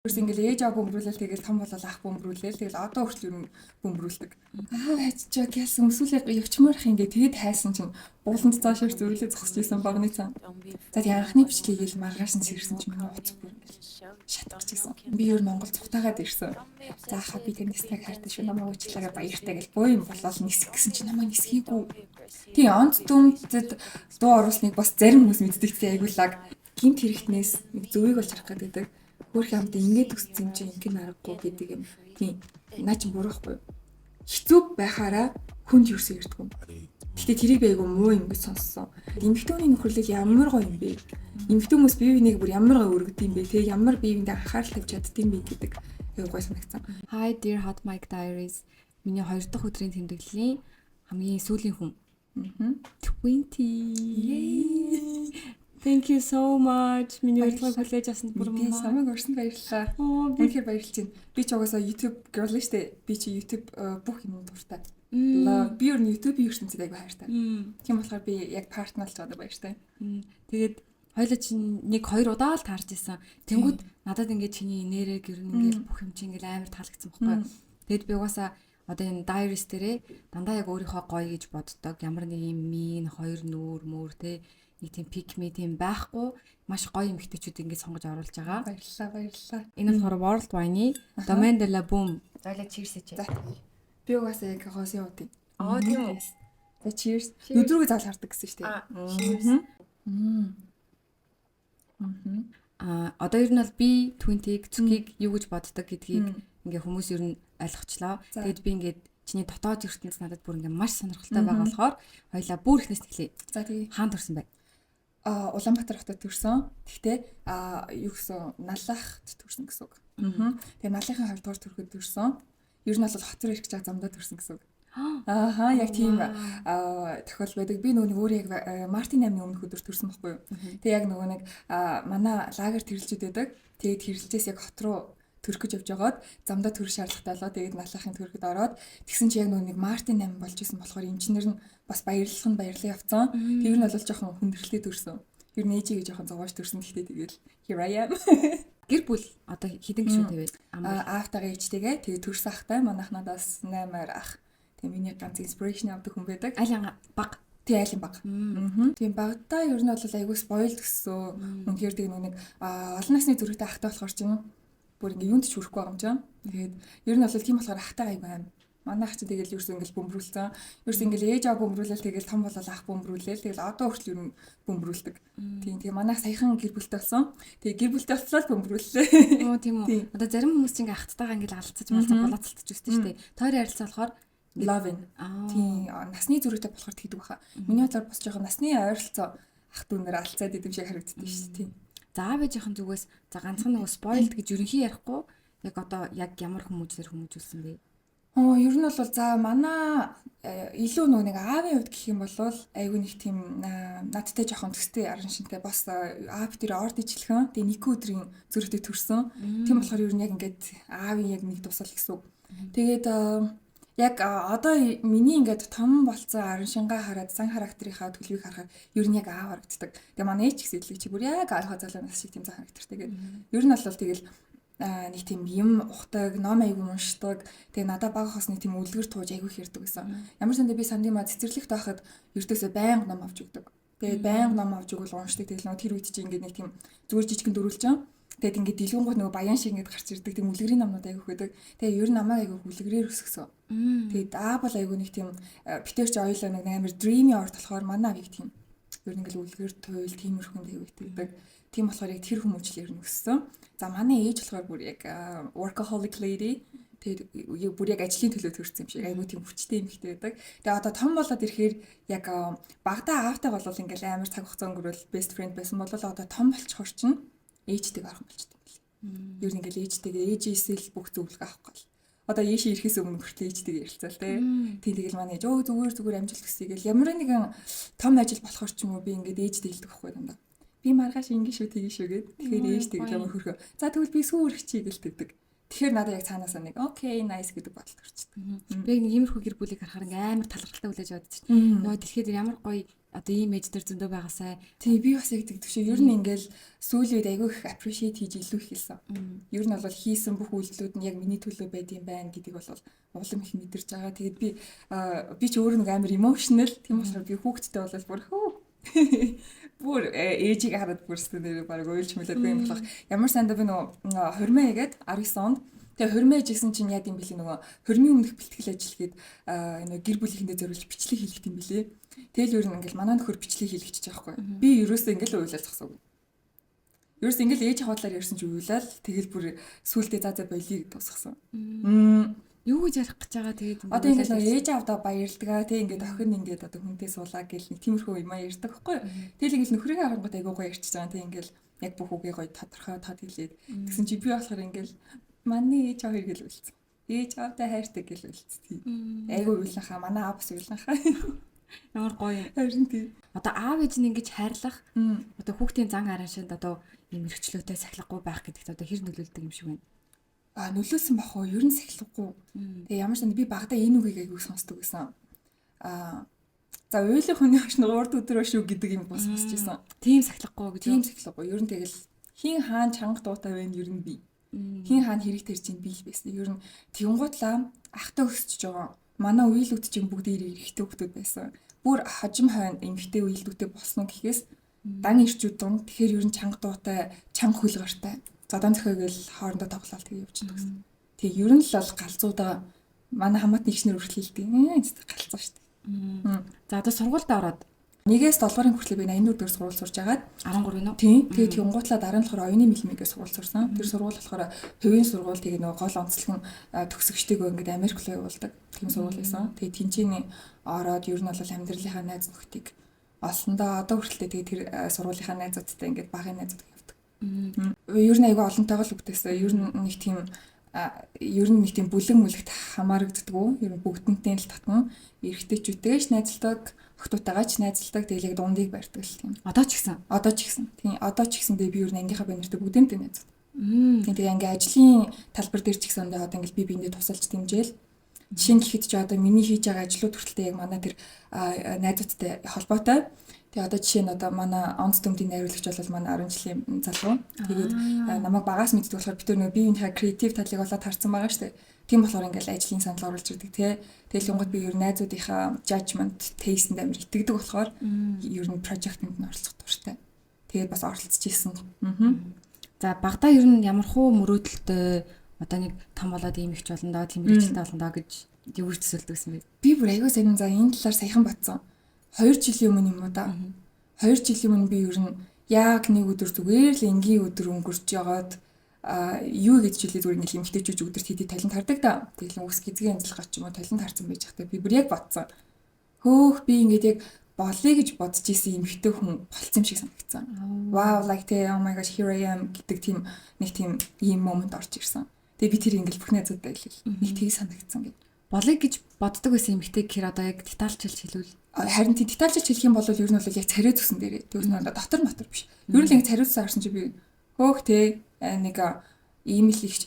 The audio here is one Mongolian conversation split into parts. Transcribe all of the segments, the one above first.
Ерөөс ингээл ээж аваа бөмбөрүүлэл тэгэл том болол ах бөмбөрүүлэл тэгэл одоо хүртэл ер нь бөмбөрүүлдэг. Хайчаа гэсэн өсвөлээ явчмаарх ингээ тэгэд хайсан чинь бууланд цаашаар зөвлөө зогсож исэн багны цаан. За тэг анхны бичлэгийг л маргааш нь сэрсэн чинь миний уц бүр шатгаж исэн. Би ер нь Монгол цухтаагаад ирсэн. За хаа би таньстай хайртай шүү намайг уучлаарай баяртай гэл боо юм болол нисэх гэсэн чинь намайг нисхийгүй. Тий онц дүмдэд дуу оруулсныг бас зарим хүмүүс мэддэг тий айгуулаг гинт хэрэгтнээс нэг зөвийг болж харах гэдэг. Хөрх хамт ингээд өссөн юм чинь ингэн аргагүй гэдэг юм. Тийм. Наа чи буруухгүй. Хэцүү байхаараа хүнд юусэн ирдэг юм. Гэтэ тэрийг би айгу муу юм гэж сонссон. Эмэгтэйний нөхөрлөл ямар гоё юм бэ? Эмэгтэй хүмүүс бие биенийг бүр ямар гоё өргөд юм бэ? Тэг ямар бие биендээ анхаарал тавьж чадд юм бэ гэдэг айгу гоё санагдсан. Hi dear Hot Mic Diaries. Миний 2 дахь өдрийн тэмдэглэлийн хамгийн сүүлийн хүн. 20. Thank you so much. Миний урилгыг хүлээж авсанд бүр самыг урьсанд баярлалаа. Үнэхээр баярлж байна. Би ч угаасаа YouTube girl л штэ. Би чи YouTube бүх юм дуртай. Би ер нь YouTube-ийн ертөнцид айгу хайртай. Тийм болохоор би яг партнерлж байгаа баяртай. Тэгээд хоёлаа чинь 1-2 удаа л таарч исэн. Тэнгүүд надад ингээд чиний нэрээ гэр нь ингээд бүх юм чинь ингээд амар таалагдсан байхгүй. Тэгэд би угаасаа одоо энэ diaries дээрээ дандаа яг өөрийнхөө гоё гэж боддог. Ямар нэг юм мин, хоёр нүүр мөр те нэг тийм pick me тийм байхгүй маш гоё эмэгтэйчүүд ингэж сонгож оруулж байгаа. Баярлалаа. Энэ болохоор World Wine Domaine de la Boom. Заалаа cheers хийж. Би угаасаа яг хосын уудыг. Тийм үү. За cheers. Өдрөөгөө заал хардаг гэсэн шүү дээ. Cheers. Одоо ер нь бол би 20-ийг цүкийг юу гэж боддог гэдгийг ингээ хүмүүс ер нь ойлгочлоо. Тэгэд би ингээд чиний дотоод ертөнц надад бүр ингээ маш сонирхолтой байгаа болохоор хоёлаа бүр ихнээс эхлэе. За тэгээ хаан төрсөн бай. Улаанбаатар хотод төрсөн. Гэхдээ юу гэсэн Налахт төрсөн гэсэн үг. Тэгээ налынхаа 2 дугаар төрхөд төрсөн. Ер нь бол хот руу ирэх гэж замдаа төрсөн гэсэн үг. Яг тийм тохиол байдаг. Би нөгөө өөрөө яг Мартин 8-ны өмнөх өдөр төрсөн байхгүй юу. Тэгээ яг нөгөө нэг манай лагер тэрэлжүүд байдаг. Тэгээд тэрэлжээс яг хот руу төрөх гэж явж байгаад замдаа төрөх шаардлагатай болоо. Тэгээд налахын төрөхөд ороод тэгсэн чи яг нөгөө нэг Мартин 8 болж исэн болохоор эмчнэр нь бас баярлан явцсан. Тэр нь бол жоохон хүндрэлтэй төрсөн. Ер нь ээжигээ жоохон зовоож төрсөн. Гэхдээ тэгэл here I am. Гэр бүл одоо хэдэн гишүүд вэ? Аавтайгаа ээжтэйгээ тэгээд төрсөн ахтай манайхнаас 8 ах. Тэгээ миний ганц inspiration авдаг хүн байдаг. Айлын баг. Тий айлын баг. Тийм багтаа ер нь бол айгүй spoiled гэсэн. Үнэхээр тэг нэг олон насны зүрхтэй ахтай болохоор ч юм бүр ингээ юунд ч хүрэхгүй байгаа юм чинь. Тэгээд ер нь бол тийм болохоор ахтай айгүй аим. Манайх ч тэгэл ерөөс ингээл бөмбөрүүлсэн. Ерөөс ингээл ээж аваа бөмбөрүүлэл тэгэл том болол ах бөмбөрүүлэл тэгэл одоо хүртэл ер нь бөмбөрүүлдэг. Тийм тэгээ манайх саяхан гэр бүлтэй болсон. Тэгээ гэр бүлтэй болтлоо бөмбөрүүллээ. Оо тийм үү. Одоо зарим хүмүүс чинь ингээ ахтайгаа ингээл алцаж болоцолтож өстэй шүү дээ. Тойрын харилцаа болохоор loving. Тийм насны зүрхтэй болохоор тэгдэг баха. Миний бодлоор бас жоохон насны ойролцоо ах дүүнээр алцаад идэм шиг харагддаг шүү дээ. Тийм. За аав ээжийнхэн зүгээс за ганцхан нөгөө spoiled гэж ерөнхий ярихгүй яг одоо яг ямар хүмүүжлэр хүмүүжүүлсэн бэ? Ер нь бол за манай илүү нэг аавын хувьд гэх юм бол айгүй нэг тийм надтай жоохон төстэй аран шинтэй бас аав дээр орд ижилхэн тэгээ нэг өдрийн зүрхтэй төрсөн. Тийм болохоор ер нь яг ингээд аавын яг нэг тусал гэсэн үг. Тэгээд яг одоо миний ингээд том болцсон аран шингаа хараад сан характерийнхаа төлөвийг харахаар ер нь яг аав харагддаг. Тэгээ манай ээж гэсэн хэлийг чи бүр яг аалгаа залуунаас шиг тийм зан характертэй гэдэг. Ер нь бол тэгэл нэг тийм юм ухдаг, ном айгүй уншдаг. Тэгээ надад бага хосны тийм үлгэр тууж айгүй хэрдэг гэсэн. Ямар сандаа би сандима цэцэрлэгт байхад ердөөсөө байнга ном авч өгдөг. Тэгээд байнга ном авч өгвөл уншдаг. Тэгэл нөгөө тэр үед чи ингээд нэг тийм зүгээр жижигэн дөрүүлж байгаа. Тэгээд ингээд дэлгүүнгууд нөгөө баян шиг ингээд гарч ирдэг. Тийм үлгэрийн номнууд айгүй хөдөг. Тэгээ ер нь намайг айгүй үлгэрээр өсгсөн. Тэгээд бол айгүй нэг тийм битэрч ойлоо нэг амар dreamy орд болохоор манай авиг тийм ер нь ингээд үлгэр туйл тиймэрхэн тавигддаг. Тийм болохоор яг тэр хүмүүжлэр нь өссөн. За манай ээж болохоор бүр яг workaholic lady. Тэгээд бүр яг ажлын төлөө төрсэн юм шиг айгүй тийм хүчтэй эмэгтэй байдаг. Тэгээ одоо том болоод ирэхээр яг багада аавтай болол ингээл амар цаг хугацаа өнгөрөөл best friend байсан бол одоо том болчихор чинь ээжтэйг арах болчтой юм лээ. Ер нь ингээл ээжтэйгээ ээжээсээ л бүх зөвлөгөө авах гол. Одоо ээшээ ирэхээс өмнө хүртэл ээжтэйгээ ярилцаал те. Тэгэл манай ээж зүгээр амжилт хүсье гэл ямар нэгэн том ажил болохоор ч юм уу би ингээд ээжтэй хэлдэг байхгүй дандаа. Би маргааш ингэ шүү тгий шүү гэд. Тэгэхээр ээжтэйг ямар хөрхөө. За тэгвэл би сүүрэх чи гэлтэдэг. Тэгэхээр надад яг цаанаасаа нэг окей nice гэдэг бодол төрчихдөг. Би нэг иймэрхүү гэр бүлийг харахаар амар талархалтай хүлээж аваад чинь. Нөгөө дэлхийд ямар гоё одоо ийм ээж төр зөндөө байгаасай. Тий би бас яг тэгдэг шүү. Ер нь ингээл сүүлийн үед айгүй их appreciate хийж илүү ихэлсэн. Ер нь бол хийсэн бүх үйлдэлүүд нь яг миний төлөө байд юм байна гэдгийг бол улам их мэдэрч байгаа. Тэгээд би ч өөрөө нэг амар emotional. Тийм болохоор би хүүхдтэй болол бүр бүр ээжийг хараад бүрстэ нэр баг уйлж мөлөөдгүй юм болох. Ямар сандаа би нөгөө хормоо игээд 19 онд тэгээ хормоо ижсэн чинь яа гэм бэлээ нөгөө хормын өмнөх бэлтгэл ажил гээд нөгөө гэр бүлийнхэндээ зориулж бичлэг хийлгэх юм бэлээ. Тэгэл ер нь ингээл манай нөхөр бичлэг хийлгэж байгаа байхгүй. Би ерөөсөө ингээл уйлал зогсов. Ерөөс ингээл ээж хаваадлаар ярьсан чи уйлал тэгэл бүр сүултээ заа болиё гэж тусгасан. Юу гэж ярих гэж байгаа тэгээд одоо ингээд нэг ээж авдаа баярлдаг тий ингээд охин ингээд одоо хүнтэй суулаа гэл нэг тиймэрхүү юм ярьдаг байхгүй. Тэгэл ингээд нөхрийгээ харангууд айгуу гоё ярьчихж байгаа тий ингээд яг бүх үгээ гоё тодорхой тод хэлээд тэгсэн чи би болохоор ингээд манай ээж аваа гэл үлдсэн. Ээж авдаа хайртай гэл үлдсэн тий. Айгуу уйлнахаа манай аав бас уйлнахаа. Ямар гоё. Харин тий. Одоо аав ээж нь ингэж хайрлах одоо хүүхдийн зан араншинд одоо ийм эрхчлөөтэй сахилахгүй байх гэдэгт одоо хэр нөлөөлдөг юм шиг байна. Нөлөөсөн бах уу? Ер нь сахилахгүй. Тэгээ ямар ч би багада энэ үгийг айгүй сонсдог гэсэн. За уйлах хүний хашны урд өдрөө шүү гэдэг юм бас сонсч байсан. Тийм сахилахгүй гэж. Тийм сахилахгүй. Ер нь тэгэл хин хаан чанга дуутай байна ер нь би. Хин хаан хэрэг тэр чинь би л байсан. Ер нь тэнгуудлаа ахтай өсөж байгаа. Манай уйлүүд чинь бүгд эрэгтэй хүмүүс байсан. Бүр хожим хойно эмэгтэй уйлдүүтэй болсон гэхээс дан ирчүүд дунд тэгэхээр ер нь чанга дуутай, чанга хөлгөртэй. Зодон зөхөөгөл хоорондоо тоглоал тэгээ явчихдаг гэсэн. Тэг ер нь л бол галзуудаа манай хамаатны ихснэр үргэлжлүүлдэг. Галзуу шүү дээ. За одоо сургуультай ороод 1-ээс 7-ын хүртэл би 84 дэх сургууль сурж агаад 13 нь. Тийм. Тэгээд тэнгуутлаа дараа нь болохоор оюуны мэлмигээ сургууль сурсан. Тэр сургууль болохоор хувийн сургууль тэгээ нөгөө гол онцлог нь төгсөгчтэйгөө ингээд Америк руу явуулдаг. Тийм сургууль байсан. Тэгээд тэнцээний ороод ер нь бол амьдралынхаа найз нөхдийг олсондоо одоо хүртэл тэгээ тэр сургуулийнхаа найзуудтай ингээд багын найзууд явдаг. Ер нь айгүй олонтойгоо л үгтэйсэн. Ер нь нэг тийм бүлэг мүлэгт хамаарагддаггүй. Ер нь бүгднтэй л татна. Эрэгтэйчүүдтэйгэж найзалдаг, охтуудтайгаач найзалдаг. Тэгэл яг дундыг барьдаг л тийм. Одоо ч гэсэн. Тийм. Одоо ч гэсэндээ би ер нь ангийнхаа банертай бүгднтэй найзад. Тэгээ ингээ ажлын талбар дээр ч гэсэн одоо ингээ би биэндээ тусалж дэмжээл. Жишээ нь гэхэд ч одоо миний хийж байгаа ажлууд хүртэл яг манай тэр найзуудтай холбоотой. Тэгээ одоо жишээ нь одоо манай онц дүмдийн найруулагч бол манай 10 жилийн залуу. Тэгээд намайг багаас мэддэг болохоор бид нөгөө биеийнхээ креатив талыг болоод харсан байгаа шүү дээ. Тийм болохоор ингээл ажлын санал оруулж ирдэг тий. Тэгэл юмгод би ер нь найзуудынхаа judgment taste-нд амар итгэдэг болохоор ер нь project-д нь оролцох дуртай. Тэгээд бас оролцож ирсэн. За багада ер нь ямархуу мөрөөдөлтөй одоо нэг том болоод ийм ихч болно доо, тийм мэрэгчлээ болно доо гэж юу гэж төсөөлдөгсөн бэ? Би бүр аягүй сайн за энэ талаар саяхан батсан. 2 жилийн өмнө юм уу да. 2 жилийн өмнө би ер нь яг нэг өдөр зүгээр л энгийн өдөр өнгөрч ягаад юу гэж жилээ зүгээр нэг эмхтэйчүүч өдөрт хийдий талент хардаг да. Тэгэл үс гизгийн анзалгаа ч юм уу талент харсан байж хата би бүр яг батсан. Хөөх би ингээд яг болъё гэж бодож исэн эмхтэй хүн болцсон юм шиг санагдсан. Wow like oh my gosh here I am гэдэг тийм нэг тийм ийм момент орж ирсэн. Тэгээ би тэр ингээд бүх найзуудтай хэлээ. Нэг тийг санагдсан гэдэг. Болъё гэж боддог байсан эмхтэй гэхээр одоо яг детальчилж хэлвэл харин тийм детальчилж хэлэх юм бол ер нь бол яг царай зүсэн дээрээ. Тэгвэл нэг дотор мотор биш. Ер нь яг царай зүсэн харсан чи би хөөх те нэг ийм л ихч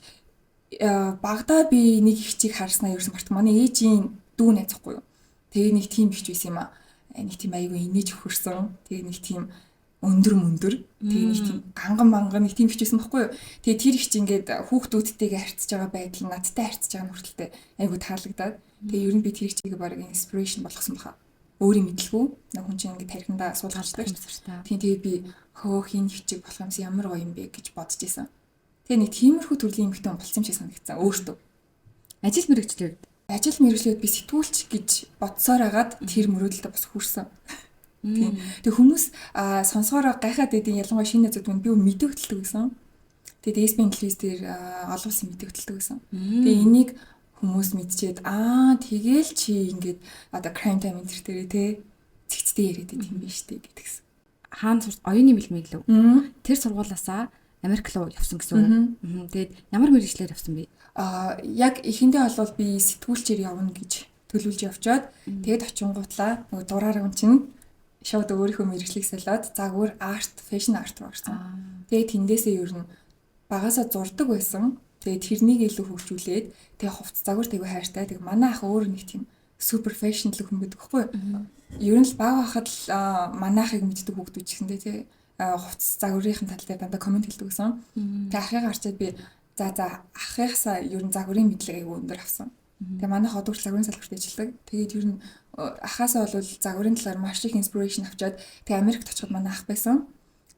багада би нэг ихчийг харснаа ерөөсөн март манай ээжийн дүү найзахгүй юу. Тэгээ нэг тийм ихч байсан юм аа. Нэг тийм аягүй инээж өхөрсөн. Тэгээ нэг тийм өндөр. Тэгээ нэг тийм ганган нэг тийм хичээсэн байхгүй юу. Тэгээ тэр их чи ингээд хүүхдүүдтэйгээ харьцаж байгаа байдал нь надтай харьцаж байгаа нүртэлтэй айгу таалагдаад. Тэгээ ер нь би тэр чигээ баг inspiration болгосон баха. Өөрийн мэдлгүй нэг хүн чинь ингээд тархиндаа суулгачдаг юм шиг та. Тэгээ би хөөх энэ хичээг болох юмс ямар гоё юм бэ гэж бодож исэн. Тэгээ нэг тиймэрхүү төрлийн эмэгтэй болсон юм шиг санагдсан өөртөө. Ажил мэргэжлүүд би сэтгүүлч гэж бодсоор агаад тэр мөрөөдөлтөд бас хүрсэн. Тэг хүмүүс сонсгороо гайхаад байдیں۔ Ялангуяа шинэ найзууд минь би мэдэгдэлдэг гэсэн. Тэгээд SB телевиз дээр олон улсын мэдэгдэлдэг гэсэн. Тэгээ энийг хүмүүс мэдчихэд тэгээл чи ингээд одоо crime time энэ төртөө те цэгцтэй яриад байт юм биш үү гэдгсэн. Хаан сурч оюуны мэлмиг лөө. Тэр сургуулаасаа Америк руу явсан гэсэн үг. Тэгээд ямар мэргэжлэр явсан бэ? Яг эхэндээ болвол би сэтгүүлчээр явна гэж төлөвлөж явчаад тэгээд очингуутлаа нөгөө дураараа хүн чинь шууд өөрийнхөө мэргэжлийг солиод загвар арт, фэшн арт руу орсон. Тэгээд тэндээсээ ер нь багасаа зурдаг байсан. Тэгээд тэрнийг илүү хөгжүүлээд тэгээд хувц загвар тэйг хайртай. Тэгээд манай ах өөр нэг тийм супер фэшнл хүн байдаг хгүй. Ер нь л баг байхад л манайхыг мэддэг хүүхдүүд ч гэсэндээ тий хувцас загварын тал дээр дандаа комент хэлдэг гэсэн. Тэгээ ахыг харчаад би за ахыгасаа ер нь загварын мэдлэг аягүй өндөр авсан. Тэгээ манайх одоо загварын салбарт ажилладаг. Тэгээд ер нь ахаасаа бол загварын талаар маш их инспирэшн авчаад тэгээ Америкт очиход манай ах байсан.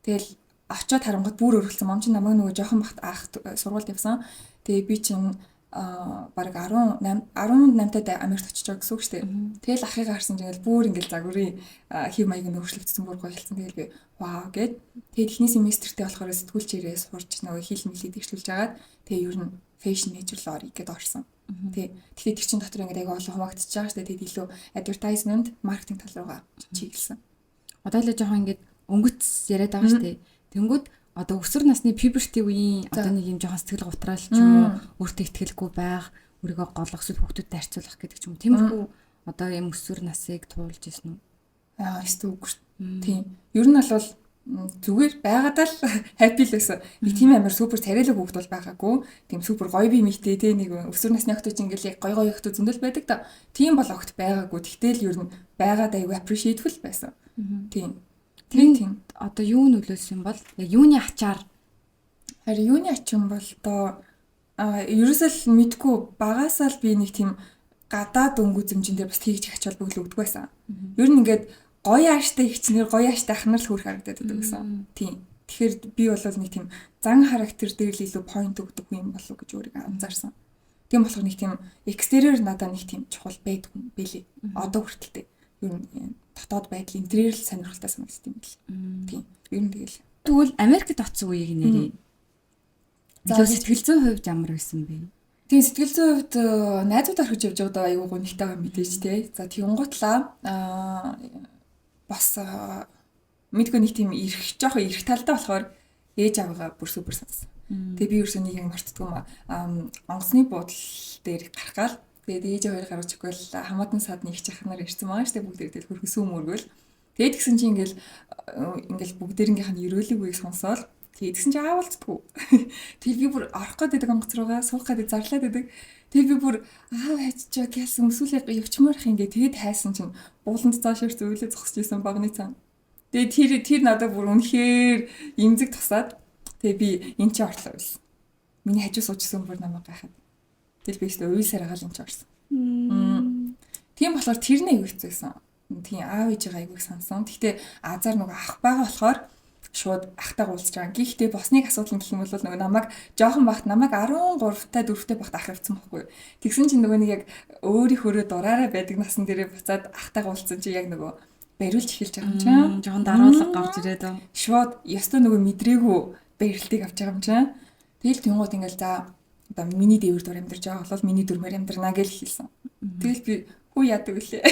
Тэгэл очиод харангууд бүр өргөлсөн. Мам чинь намайг нөгөө жоохон бахт ах сургуульд явсан. Тэгээ би чинь бараг 18 тад Америкт очиж байгаа гэсэн үг шүү дээ. Тэгэл ахыг харсан чинь бүр ингээл загварын хэв маяг нь өөрчлөгдсөн бүр гоё хэлсэн. Тэгэл би вау гэд. Тэгээд эхний семестртээ болохоор сэтгүүлчээрээ сурч нөгөө хэл мэлийг дэвшлүүлж агаад тэгээ ер нь fashion major л орё гэдээ орсон. Тэгэхээр тэр чин дотор ингээд аяга олон хуваагдчихж байгаа шүү дээ. Тэгээд илүү advertisement, marketing тал руугаа чиглэсэн. Одоо л жоохон ингээд өнгөц яриад байгаа шүү дээ. Тэнгүүд одоо өсвөр насны puberty үеийн одоо нэг юм жоохон сэтгэл гутраал ч юм уу, өөртөө ихтгэлгүй байх, өөрийгөө голох, эсвэл хүүхдүүдтэй харьцуулах гэдэг ч юм уу. Тиймэрхүү одоо юм өсвөр насыг туулж ирсэн үү? Эсвэл үгүй шүү. Тийм. Ер нь бол зүгээр байгаад л happy л байсан. Нэг тийм амар супер царайлаг хүүхд бол байгаагүй. Тийм супер гоё бие мэйтэй те нэг өсвөр насны охтууд чинь ингээл яг гоё охтууд зөндөл байдаг да. Тийм бол огт байгаагүй. Тэгтэл ер нь байгаад аягүй appreciateфul байсан. Тийм. Тийм. Одоо юу нөлөөлсөн бол яг юуны ачаар? Харин юуны ачин бол одоо ерөөсөл мэдгүй багасаа л би нэг тийм гадаад өнгө зэмжиндээ бас хийж хач холбогдол өгдөг байсан. Ер нь ингээд гоё ааштай ихчнэр гоё ааштай ахнаар л хөрх харагдаад байдаг гэсэн. Тийм. Тэгэхээр би бол нэг тийм зан характер дээр л илүү point өгдөг юм болов уу гэж өөрийгөө анзаарсан. Тийм болохоор нэг тийм exterior надад нэг тийм чухал байдаг юм бэлээ. Одоо хүртэлтэй. Ер нь дотоод байдал интерьер л сонирхолтой санагдсан юм бэл. Тийм. Ер нь тэгэл. Тэгвэл Америкт очсон үеийг нэрээ. За сэтгэл зүйн хувьд ямар байсан бэ? Тийм сэтгэл зүйн хувьд найзууд орхиж явж байгаа аюу гонхтой байгаа мэдээж тий. За тийгунгуутлаа бас мэдгүй нэг тийм жоохон ирэх талдаа болохоор ээж аваагаа бүр супер сансан. Тэгээ би ерөөсөө нэг юм мартдаггүй юм. Онгоцны буудлын дээр гарах гал тэгээд ээж аваар гаргаж өгөөл хамаатан садны их чахнаар ирсэн байгаа шүү дээ бүгд тэгэл хөрхөсөн мөргөл. Тэгээд тэгсэн чинь ингээл бүгдээрнгийнх нь ерөөлөг үеийг сонсоол тэгээд тэгсэн чинь аавалцдаггүй. Тэгээд би бүр орох гэдэг онгоц руугаа суух гэдэг зарлаад байдаг. Тэгээд би бүр аав хайчаа гэсэн өсвөлээ явчмаарх ингээд тэгээд хайсан чинь ууланд цаашаар зөөлөө зогсож исэн багны цан. Тэгээд тэр надад бүр үнэхээр имзэг тусаад тэгээд би энэ чи орлоо байсан. Миний хажуу суучсан бүр намайг гайхаад. Тэгэл би өөртөө уйл сараагаал энэ чи орсон. Тийм болохоор тэрний аягүй хэцүүсэн. Тийм аав ээжээ аягүй сансан. Гэхдээ азар нөгөө ах байгаа болохоор шууд ахтайгаа уулзж байгаа. Гэхдээ босныг асуудал нь гэх юм бол нөгөө намайг жоохон багт намайг 13-та 4-тэй багт ах авсан байхгүй. Тэгсэн чинь нөгөө нэг яг өөрийнхөө дураараа байдаг насан дээрээ буцаад ахтайгаа уулзсан чи яг нөгөө бариулж эхэлж байгаа юм чинь. Жохон даруулга гарч ирээд үү. Шууд ёстой нөгөө мэдрээгүй барилтыг авч байгаа юм чинь. Тэгэл тэнгууд ингээл за одоо миний дээвэр дор амьдарч байгаа бол миний дөрмөр амьдрнаа гэж хэлсэн. Тэгэл би хүү яадаг үлээ.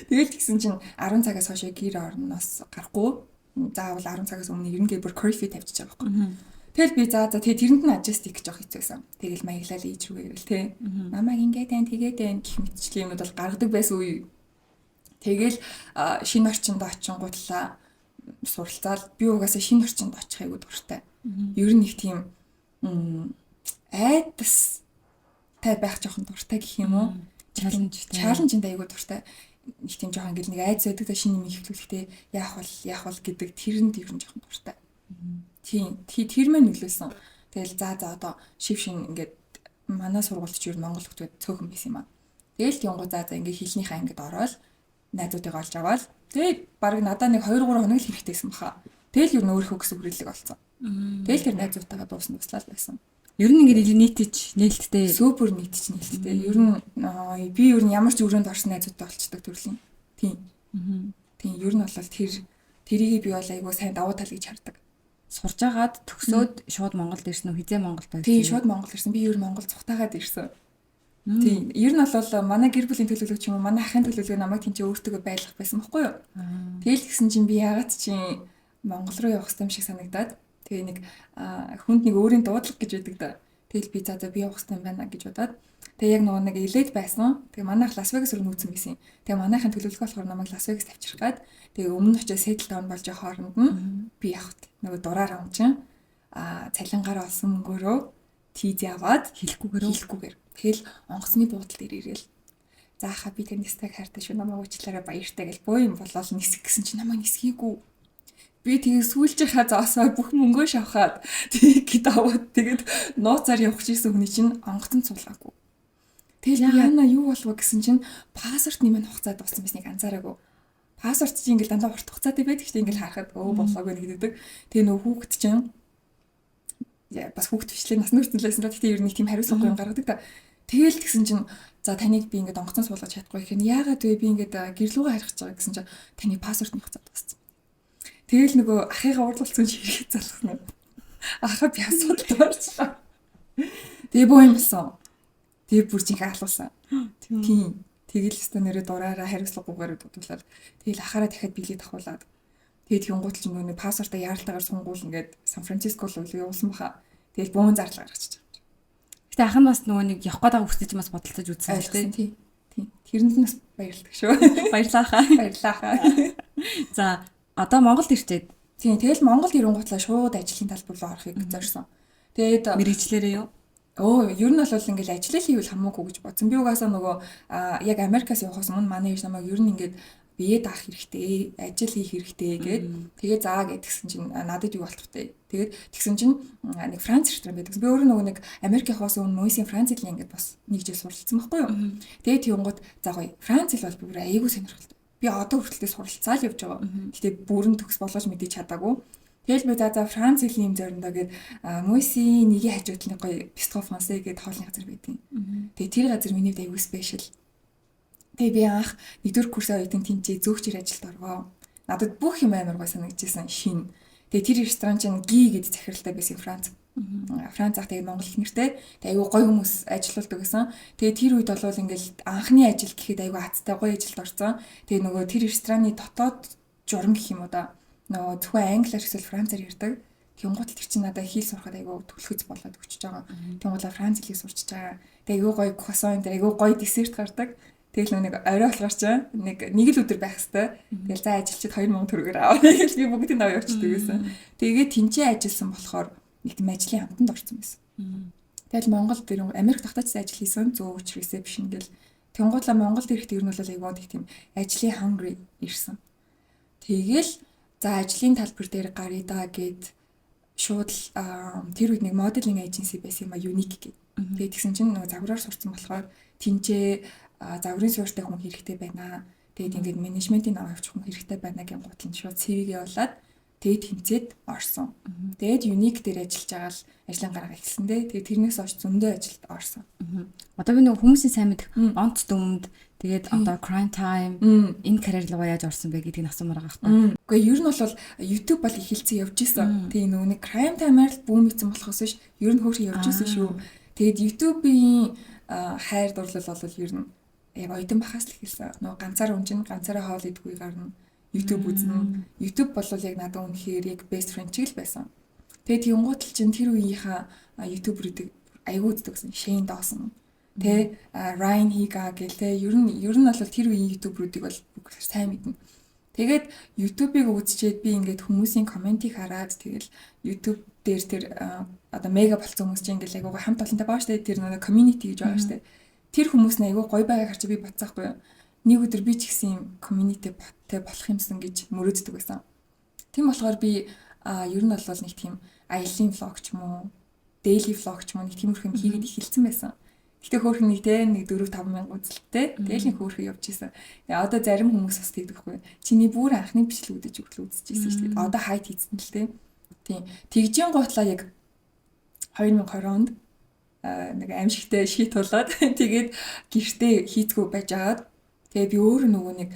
Тэгэл тэгсэн чинь 10 цагаас хойш гэр орноос гарахгүй. Заавал 10 цагаас өмнө ерөнхийдөө бүр curfew тавьчихж байгаа байхгүй. Тэгэл би за тэгээ тэрэнд нь adjust хийх гэж явах хэцүүсэн. Тэгэл маяглал ээж рүү ирэл те. Намайг ингээд тань тэгээд тань гэх мэтчлийн юмуд бол гаргадаг байсан үе. Тэгэл шинэ орчинд очингуудлаа суралцаал би угаасаа шинэ орчинд очих айгуу дуртай. Ер нь их тийм айдас тай байх жоохон дуртай гэх юм уу? Чаленжинд айгуу дуртай. Их тийм жоохон ингээл нэг айдас байдаг та шинэ юм ихлүүлэхдээ яах бол гэдэг тэрэнд ер нь жоохон дуртай. Тийм тэр мэн нөлөөсөн. Тэгэл за одоо шившин ингээд манай сургуульд ч ер нь Монгол хөлтөд цөөхөн байсан юм аа. Тэгэл тийгоо за ингээд хэлнийхаа ингээд ороод найзуудыг олж аваад тэгээд баг надаа нэг 2-3 хоног л хэрэгтэйсэн баха. Тэгэл ер нь өөрийнхөө гэсэн хүрээлэг олцсон. Тэгэл тэр найзуудтайгаа туслал байсан. Ер нь ингээд нийтэж нээлттэй супер нийтж нээлттэй. Ер нь би ер нь ямар ч өрөөнд орсон найзуудтай олцдог төрлийн. Тийм. Тийм ер нь бол тэрийг би бол айгуу сайн давуу тал гэж хардаг. Сурж агаад төгсөөд шууд Монголд ирсэн үү? Хизээ Монголд байсан? Тийм шууд Монгол ирсэн. Би ер нь Монгол цухтаагаад ирсэн. Тийм. Ер нь бол манай гэр бүлийн төлөвлөгч юм уу? Манай ахын төлөвлөгөө намайг тийч өөртөө байлгах байсан байхгүй юу? Тэгэл гисэн чинь би яагаад чи Монгол руу явах юм шиг санагдаад тэгээ нэг хүнд нэг өөрийн дуудлага гэж байдаг да. Тэгэл би за би явах юм байна гэж бодоод тэгээ яг нөгөө нэг элэд байсан. Тэгээ манайх Лас Вегас руу нүүсэн байсан. Тэгээ манайхын төлөвлөгөө болохоор намайг Лас Вегас тавьчих гад тэгээ өмнө очиж settle down болж байгаа хооронд нь би явах нөгөө дураар ам чинь цалингаараа олсон мөнгөөрөө тийз яваад хэлэхгүйгээр тэгэл онгоцны буудлын дээр ирээл. заахаа би таньстай хайртай шүү намайг уучлаарай баяртай гэж боо юм болол нисэх гэсэн чи намайг нисгийгүү. Би тэгээ сүүлжийнхаа зоосоор бүх мөнгөө шавхаад тэгээд аваад тэгээд нууцаар явах гэсэн хүний чинь онгоцон цуулгаагүй. Тэгэл яана юу болов гэсэн чинь пассворд нэмэн хугацаад дууссан байсныг анзаараагүй. Пассворд чинь ингээл дандаа урт хугацаатай байдаг шүү дээ ингээл харахад болоогүй нэг гэдэг. Тэгээ нөө хүүхэд чинь бас хүүхэд бичлээ насны хүртэлсэн л гэхдээ ер нь тийм хариуцлагагүй юм гаргадаг та. Тэгэл тэгсэн чинь за таныг би ингээд онгоцон суулгаж чадахгүй гэх юм. Яагаад вэ би ингээд гэрлүүгээ харих гэж байгаа гэсэн чинь таны пассворд нь хугацаад дууссан. Тэгэл нөгөө ахыгаа уурлуулсан чи хэрэгээ залхах нь. Ахаа би асуудалтай болчихлоо. Тэгээ боо юмсан. Тэгээ бүр чих хаалуулсан. Тийм. Тэгэл өстө нэрээ дураараа хариуцлагагүйгээр дуудуулаад тэгэл ахаараа дахиад билет авахуулаад тэгээд юнгуут ч нөгөө пассвортаа яаралтайгаар сунгуул ингээд Сан Франциско руу явуулсан баха. Тэгэл бөөн зарлал гаргачих. Гэтэ ах нь бас нөгөө нэг явах гээд байгаа хүсэж бас бодолцож үзсэн л дээ. Тийм. Тэрэнд нь бас баярлалаа шүү. Баярлалаа. Баярлалаа. За одоо Монголд ирчээд. Тийм. Тэгэл Монголд ирэнгуутлаа шууд ажлын талбар руу орохыг зорьсон. Тэгээд мэргэжлээрээ юу? Ер нь бол ингээл ажиллал хийвэл хамаагүй гэж бодсон. Би угаасаа нөгөө яг Америкаас явахаас өмнө манай ээж намайг ер нь ингээд бие даах хэрэгтэй, ажил хийх хэрэгтэй гэд тэгээ заа гэдгсэн чинь надад юу болтох вэ? Тэгээд тэгсэн чинь нэг Франц ресторан байдаг. Би өөрөө нөгөө нэг Америк явахаас өмнө Мөсийн Франц хэлний ингээд бас нэг жил суралцсан байхгүй юу? Тэгээд тиймгууд за гоё Франц хэл бол бүр аяйгүй сонирхолтой. Би одоо хүртэл суралцаал явж байгаа. Гэтэ бүрэн төгс болгож мэдээж чадаагүй. Тэгэл би за Франц хэлний юм зориндоо гээд Мөсийн нэгийн хажууд нэг гоё Бистро Францэ гээд хоолны газар байдیں۔ Тэгээ тэр газар миний дэйгүү спешиал. Тэгээ би анх 1-р курсаа үеийн тэнцээ зөөгчээр ажилд орвоо. Надад бүх юм амар гой санагдчихсан шин. Тэгээ тэр ресторан чинь Ги гэдэг захиралтай байсан Франц. Францах тэгээ Монгол их нэртэй. Тэгээ айгүй гоё хүмүүс ажилуулдаг гэсэн. Тэгээ тэр үед бол ингээл анхны ажил гэхэд айгүй хацтай гоё ажилд орсон. Тэгээ нөгөө тэр рестораны дотоод журам гэх юм уу да. Нөгөө зөвхөн англиар эсвэл францаар ярьдаг. Тэнгуут тэр чинь надад хэл сурахад айгүй төлхөц болоод өчөж байгаа. Тэнгуулаа франц хэлийг сурчиж байгаа. Тэгээ айгүй гоё круассан дээр айгүй гоё десерт гардаг. Тэгэл нэг орой болохоор ч нэг л өдөр байх хэвээр. Тэгэл за ажилчид 2000 төгрөгөөр аваа. Тэгэл би бүгдийг аваа явчихдаг байсан. Тэгээд тэнцээ ажилласан болохоор нэг тийм ажлын амтанд орсон байсан. Тэгэл Монголд тэр Америк тогтоочсон ажил хийсэн зөөгч ресепшн гэл. Тэнгуулаа Монголд ирэхэд ер нь бол айгүй тийм ажлын hungry ирсэн. Тэгэл за ажлын талбар дээр гарыг даа гэд шууд тэр үед нэг моделинг эйженси байсан юм а Unique гэдэг. Тэгээд тэгсэн чинь нөгөө загвараар сурсан болохоор тэнцээ загварын суурьтай хүн хэрэгтэй байна. Тэгээд ингээд менежментийн ав авчих хүн хэрэгтэй байна гэх гутлын шууд CV-г явуулаад тэгээд тэмцээд орсон. Тэгээд Unique дээр ажиллаж байгаа л ажлын гараа эхэлсэн дээ. Тэгээд тэрнээс хойш зөндөө ажилд орсон. Одоо би нөгөө хүмүүсийн сайн мэдэх онц дүмд тэгээд одоо crime time энэ карьер руу яаж орсон бэ гэдгийг асуумаар байгаа байхгүй. Гэхдээ ер нь бол YouTube бол эхэлсэн явж исэн. Тэгээд нөгөө нэг crime time-аар л бүүм ийцэн болохоос биш ер нь хөөрхөн явж исэн шүү. Тэгээд YouTube-ийн хайр дурлал бол ер нь яг оюутан бахаас л эхэлсэн. Нөгөө ганцаараа унжин, ганцаараа хоол идэггүй гарна. YouTube үзнэ. YouTube бол яг надад үнэхээр яг best friend чиг л байсан. Тэгээд тиймгуутл чинь тэр үеийнхаа YouTuber-уудыг аягүй үздэг гэсэн. Shane Dawson тэ Ryan Higa гэл тэ ер нь бол тэр үеийн YouTuber-уудыг бол сайн мэднэ. Тэгээд YouTube-ыг үзчихэд би ингээд хүмүүсийн комментиг хараад тэгэл YouTube дээр тэр одоо мега болцсон хүмүүс чинь ингээд айгуугаа хамт олонтой байгаа штэ тэр нэг community гэж байгаа штэ. Тэр хүмүүс нь айгүй гоё байгааг харж би бодсаахгүй. Нэг өдөр би ч гэсэн юм community боттэй болох юмсан гэж мөрөөддөг байсан. Тийм болохоор би ер нь бол нэг тийм аялын vlog ч юм уу, daily vlog ч юм уу нэг тиймэрхүү юм хийгээд эхэлсэн байсан. Гэтэ хөөрхөн нэг те нэг 4-5 мянга үзэлттэй. Тэгэл нэг хөөрхөн явж исэн. Тэгээ одоо зарим хүмүүс бас тэгдэхгүй. Чиний бүр анхны бичлэг үдэж үзчихсэн шүү дээ. Одоо хайт хийсэн л те. Тийм. Тэгжин гутлаа яг 2020 онд нэг аимшигтай шийт болоод тэгээд гэртээ хийцгүй байж агаад тэгээ би өөр нөгөө нэг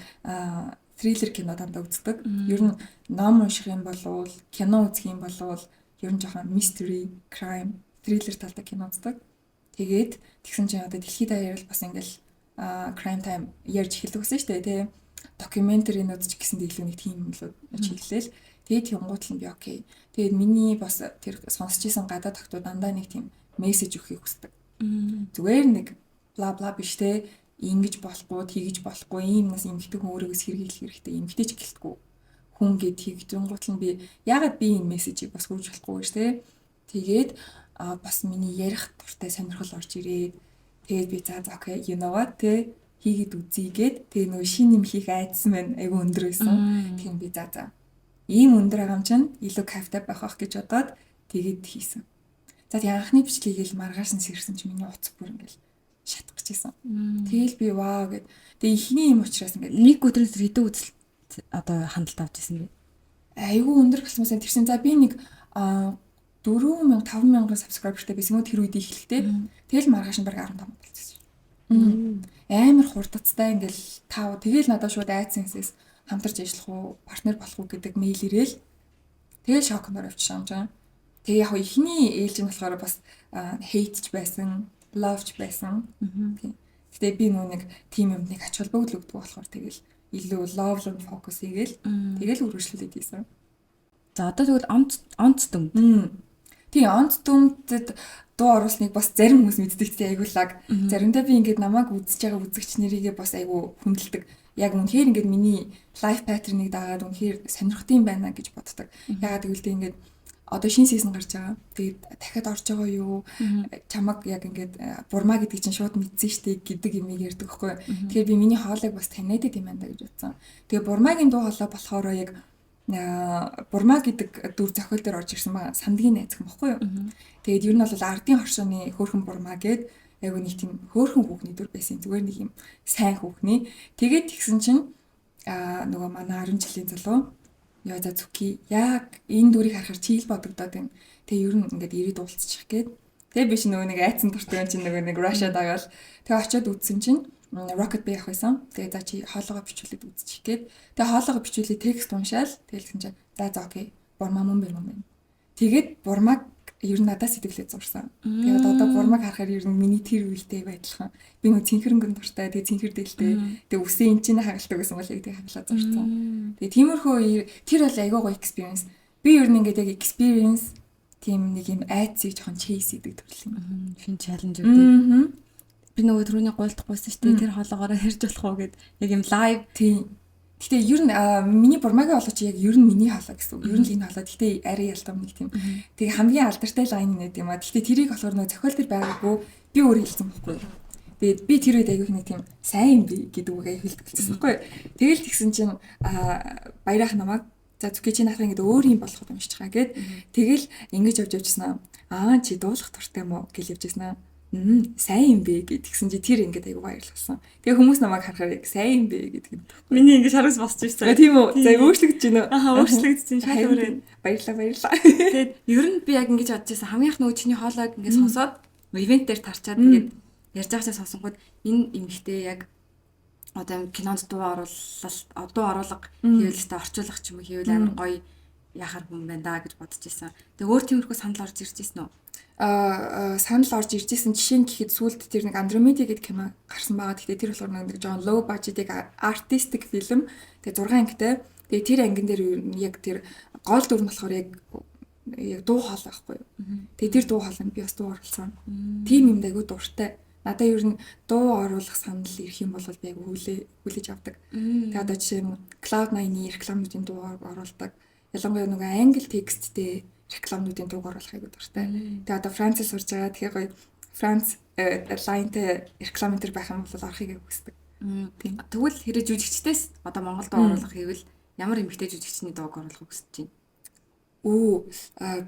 триллер кино дандаа үздэг. Ер нь ном унших юм болвол кино үзэх юм болвол ер нь жоохон mystery, crime, триллер талтай кино үздэг. Тэгээд тэгсэн чинь одоо дэлхийд даяар бас ингээл crime time ярьж эхэлдэг гэсэн шүү дээ тий. Докюментари үзчих гэсэн илүү нэг тийм юм л чиглэлээ. Тэгээд тэнгуутл нь би окей. Тэгээд миний бас тэр сонсч исэн гадаад тогтоо дандаа нэг тийм мессеж өгөхийг хүсдэг. Зүгээр нэг бла бла биш те ингэж болохгүй, тэгэж болохгүй, иймнээс эмгтэй хүн өөрөөс хэрэглэх хэрэгтэй. Эмгтэй ч гэлтгүй. Хүн гэд тэгжэнгуутл нь би ягаад би энэ мессежийг бас хүргэж болохгүй ш те. Тэгээд бас миний ярих дуртай сонирхол орж ирээд тэгээд би за окей, you know what те хийгээд үзьгээд тэгээ нөгөө шин юм хийх айдсан байна. Айгу өндөр байсан. Тэгэхээр би за ийм өндөр байгаа юм чинь илүү кайфтай байх ах гэж бодоод тэгээд хийсэн. За тэгээ анхны бичлэгийг л маргааш нь сэрсэн чинь миний утас бүр ингээл шатах гэжсэн. Тэгэл би вау гэд. Тэгээ ихний юм учраас ингээд нэг өдрөөс хэдэн үзэл одоо хандлт авч ирсэн бэ? Айгу өндөр болсон юм тэрсэн. За би нэг 4,000 5,000 subscriberтэй байсан уу тэр үед ихлэхтэй. Тэгэл маргааш нь бараг 15 болчихсон. Амар хурдцтай ингээл тэгэл надад шууд айцсэнсээс хамтарч ажиллах уу, партнер болох уу гэдэг мэйл ирээл. Тэгэл шокноор авчихсан юм чинь. Тэгээ яг ихний ээлж нь болохоор бас хейтч байсан, ловч байсан. Гэтэ би нэг тим юмныг ач холбогдол өгдөг болохоор тэгэл илүү love and focus хийгээл тэгэл үргэлжлүүлээд ийсэн. За одоо тэгвэл онц дүм. Тийм онц дүмдэд дуу оруулсныг бас зарим хүмүүс мэддэг тийм айгуулаг. Заримдаа би ингээд намайг үзэж байгаа үзэгч нарыгээ бас айгу хүндэлдэг. Яг үнэхээр ингээд миний лайф паттерныг дагаад үнэхээр сонирхтiin байна гэж боддог. Ягаад гэвэл тийм ингээд одоо шинэ сизон гарч байгаа. Тэгээд дахиад орж байгаа юу? Чамаг яг ингээд бурмаа гэдэг чинь шууд мэдсэн штэ гэдэг юм ярьдаг байхгүй. Тэгэхээр би миний хоолойг бас таниад юм байна гэж бодсон. Тэгээ бурмагийн дуу хоолой болохоор яг бурмаа гэдэг дүр зохиол дээр орж ирсэн ба сандгийн найзхан баггүй юу. Тэгээд ер нь бол ардын хоршооны хөөрхөн бурмаа гээд яг нэг тийм хөөрхөн хүүхний дүр байсан. Зүгээр нэг юм сайн хүүхний. Тэгээд тэгсэн чинь нөгөө манай 10 жилийн залуу яа за зүки яг энэ дүрийг харахаар чийл бодогдоод байна. Тэгээ ер нь ингээд ирээд уулзчих гээд. Тэгээ биш нөгөө нэг айцсан дуртай юм чинь нөгөө нэг Russia дагаал. Тэгээ очиод үзсэн чинь Rocket Bay ах байсан. Тэгээ за чи хоолоогоо бичүүлээд үзчих гээд. Тэгээ хоолоогоо бичүүлээ текст уншаал. Тэгэлсэн чинь за окей. Бурмаа мөн байна. Тэгээд бурмаг ер нь надаас сэтгэлээ зурсан. Тэгээд одоо бурмаг харахаар ер нь миний тэр үедээ байдлах. Би нөө цэнхэрэнгэн дуртай. Тэгээ цэнхэр дээлтэй. Тэгээ үсээ эн чинь хагалдаг гэсэн бол яг тэгээ хаглаа зурсан. Тэгээ тиймэрхүү тэр бол айгүй гоё experience. Би ер нь ингээд яг experience тийм нэг юм айцыг жоохон chase хийдэг төрөл юм. Шинэ challenge үүдээ. Би нөгөө түрүүний гуйлдахгүйсэн шүү дээ. Тэр хоолоогоор хэрж болох уу гэд яг юм лайв тийм. Гэтэ ер нь миний бурмагийн хоолой чи яг ер нь миний хоолой гэсэн. Ер нь энэ хоолой гэтэ арай ялтам нэг тийм. Тэгээ хамгийн алдартай лайн нэт юм аа. Гэтэ тэрийг болохоор нөгөө зохиол төр байгаагүй би өөрөө хэлсэн байхгүй. Тэгээд би тэр үед айгүйх нэг тийм сайн юм би гэдэг үг аяг хэлчихсэн байхгүй. Тэгэл тэгсэн чинь баярах намайг за зүгэй чи наахыг ингэ өөр юм болгох юм шиг байгаа гэд. Тэгэл ингэж явж явжснаа. Чи дуулах дуртай юм уу гэж явжснаа. Сайн юм бэ гэдгсэн чи тэр ингээд айгу баярлсан. Тэгээ хүмүүс намайг харахаар яг сайн юм бэ гэдэг. Миний ингэж хараас босч ирсэн. Тийм үү. За өөрчлөгдөж байна уу? Өөрчлөгдөж чинь шалгуурын. Баярлаа. Тэгээд ер нь би яг ингэж бодож байсан. Хамгийн их нөгөө чиний хоолойг ингэж сонсоод ивент дээр тарчаад ингээд ярьж байгаа чинь сонсонгууд энэ эмэгтэй яг одоо кинонд дуу оруулга хийвэл та орчуулах ч юм уу хийвэл амар гоё яхаар хүн байна да гэж бодож байсан. Тэгээ өөр тиймэрхүү санал орж ирж ирсэн үү? Санал орж иржсэн жишээ нь гэхэд сүүлд тэр нэг Andromeda гэдэг кино гарсан байгаа. Гэхдээ тэр болохоор нэг жоон low budget-ийг artistic film. Тэгээ 6 ангитай. Тэгээ тэр ангин дээр яг тэр гол дүр нь болохоор яг дуу хоол байхгүй юу. Тэгээ тэр дуу хоолнд би бас дуу оруулсан. Тим юм дайгуу дуртай. Надаа ер нь дуу оруулах санал ирэх юм бол би яг хүлээж авдаг. Тэгээ одоо жишээ нь Cloud9-ийн рекламуудын дуу оруулдаг. Ялангуяа нөгөө англи тексттэй рекламуудын дууг оруулахыг дуртай. Тэгээ одоо Францад сурж байгаа. Тэгэхээр гоё Франц лайнтэй рекламын төр байх юм бол орохыг хүсдэг. Тийм. Тэгвэл хэрэг жүжигчдээс одоо Монгол дуу оруулах гэвэл ямар эмэгтэй жүжигчний дууг оруулахыг хүсэж байна?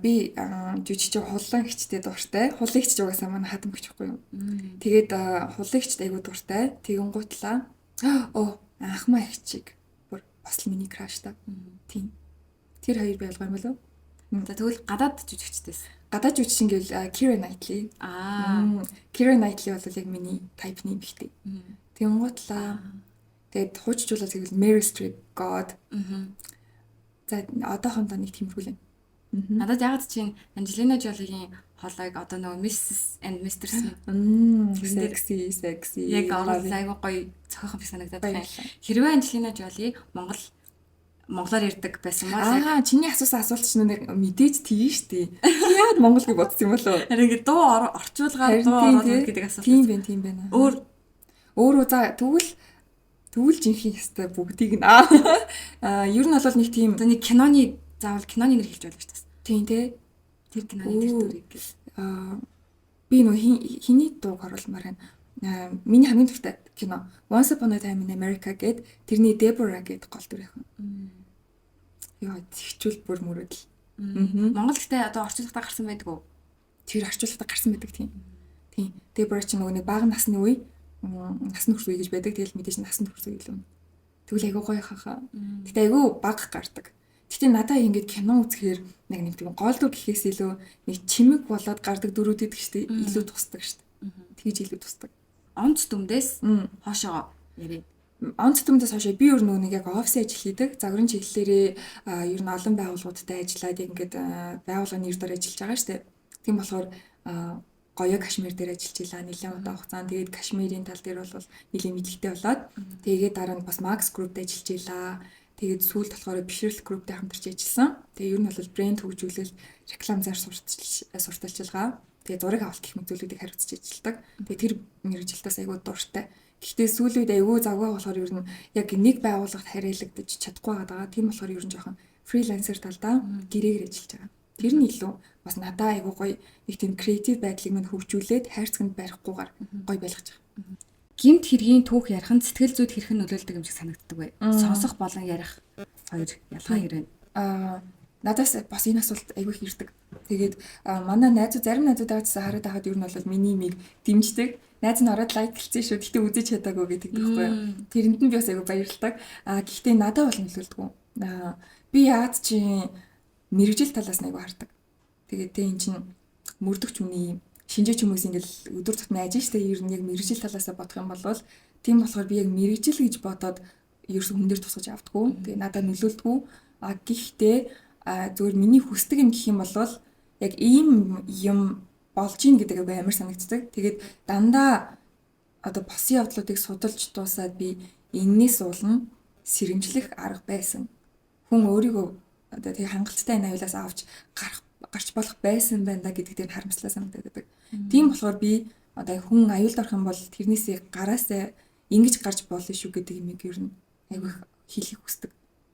Би жүжигч хулгай хичтэй дуртай. Хулгай хичж угаасаа манай хадам гэж байхгүй юу. Тэгээд хулгай хичт айгуу дуртай. Тэгэн гутлаа. Анхмаа хичиг. Бүр бас л миний краш та. Тийм. Тэр хоёр байлгаа юм болов уу? За тэгвэл гадаад жүжигчдээс. Гадаад жүжигчин гэвэл Keira Knightley. Keira Knightley бол яг миний тайпны эмэгтэй. Тэгэн гутлаа. Тэгээд хуучжуулаад гэвэл Meryl Streep, God. За одоохондоо нэг тиймэрхүү л. Надад яг чинь Angelina Jolie-гийн хоолойг одоо нөгөө Mrs. and Mr. Smith sexy яг оруулаад айгуу гоё зохиохон би санагдаад байна. Хэрвээ Angelina Jolie монголоор ярьдаг байсан маа. Чиний асуусан асуулт чинь нэг мэдээж тийм шүү дээ. Яагаад монголыг бодсон юм болов? Харин ингэ дуу орчуулгаад дуу оруулах гэдэг асуулт. Тийм байна. Өөрөө за тэгвэл жинхэнэ ястай бүгдийг нь ер нь бол нэг тийм нэг киноны заавал киноны нэр хэлж байлаа шүү дээ. Тийм тий. Тэр киноны тэр дүрийг би нөө хиний дууг оруулмаар байна. миний хамгийн дуртай кино Once Upon a Time in America гэд тэрний Deborah гэд гол дүр яхан. Яа хичүүл бүр мөрөдөл. Монгол гэхдээ одоо орчуулгатаа гарсан байдаг уу? Тэр орчуулгатаа гарсан байдаг тийм. Тийм. Deborah ч нөгөө нэг бага насны үе насны хүрс үе гэж байдаг. Тэгэл мэдээж насны хүрс үе л юм. Тэгвэл айгуу гоё хаа. Гэтэ айгуу бага гардаг. Гэтэ надаа ингэж кино үзэхээр нэг тийм гол дүр гэхээс илүү нэг чимэг болоод гардаг дүрүүд идэг штеп илүү тусдаг штеп. Тэгж илүү тусдаг. Онц дүмдээс хоошоо ярив. Онц дүмдээс хоошоо би өөр нэг яг офис ажил хийдэг. Загварын чиглэлээрээ ер нь олон байгууллагуудтай ажиллаад ингээд байгууллагын нэр дээр ажиллаж байгаа штеп. Тийм болохоор гоёо Кашмир дээр ажиллаж илаа нэлээд удаан хугацаанд. Тэгээд Кашмирийн тал дээр бол нэлээд мэдлэгтэй болоод тэгээд дараа нь бас Max Group-д ажиллаж илаа. Тэгээд сүүлд болохоор бишрэл групптэй хамтарч ажилласан. Тэгээд ер нь бол брэнд хөгжүүлэлт, реклам зар сурталчилгаа, тэгээд зураг авалт гэх мэт зүйлүүдийг хариуцж ажилладаг. Тэгээд тэр мэргэжилтээс айгүй дуртай. Гэхдээ сүүлийн үед айгүй завгаа болохоор ер нь яг нэг байгууллагт хариалагдаж чадахгүй байгаа. Тийм болохоор ер нь жоохон фрилансер талдаа гэрээгээр ажиллаж байгаа. Тэр нь илүү бас надаа айгүй гоё нэг тийм креатив байдлыг минь хөгжүүлээд хайрцагт барихгүйгээр гоё байлгаж байгаа. Гимт хэргийн түүх яриханд сэтгэл зүйд хэрхэн нөлөөлдөг юм шиг санагддаг бай. Сонсох болон ярих хоёр ялгаа хэрэг. Надаас бас энэ асуулт айгүй их ирдэг. Тэгээд манай найзууд зарим найзуудаас хараад байхад ер нь бол миний имийг дэмждэг. Найз нь ороод лайк хийсэн шүү. Гэтэ үзэж чадаагүй гэдэг байхгүй юу. Тэрэнд нь би бас айгүй баярлдаг. Гэхдээ надад бол нөлөөлдөг. Би яад чи мэрэгжил талаас нь айгүй хардаг. Тэгээд тэ эн чин мөрдөгч хүний шинжээч хүмүүс ингээл өдөр тутмын ажил штэ ер нь яг мэрэгжил талаас бодох юм бол тийм болохоор би яг мэрэгжил гэж бодоод ерөөсөө хүн дээр тусгаж авдаггүй. Тэгээ надад нөлөөлдөггүй. Гэхдээ зөвхөн миний хүсдэг юм гэх юм бол яг ийм юм болж ийн гэдэг амар санагддаг. Тэгээд дандаа одоо босын явдлуудыг судалж дуусаад би энээс уулна сэрэмжлэх арга байсан. Хүн өөрийгөө одоо тэг хангалттай энэ аюулаас авч гарч болох байсан байна да гэдэг дээр харамслаа санагдаад. Тийм болохоор би одоо хүн аюулд орох юм бол тэрнээсээ гараасаа ингэж гарч болно шүү гэдэг юмыг ер нь айгүй хэлхийг хүсдэг.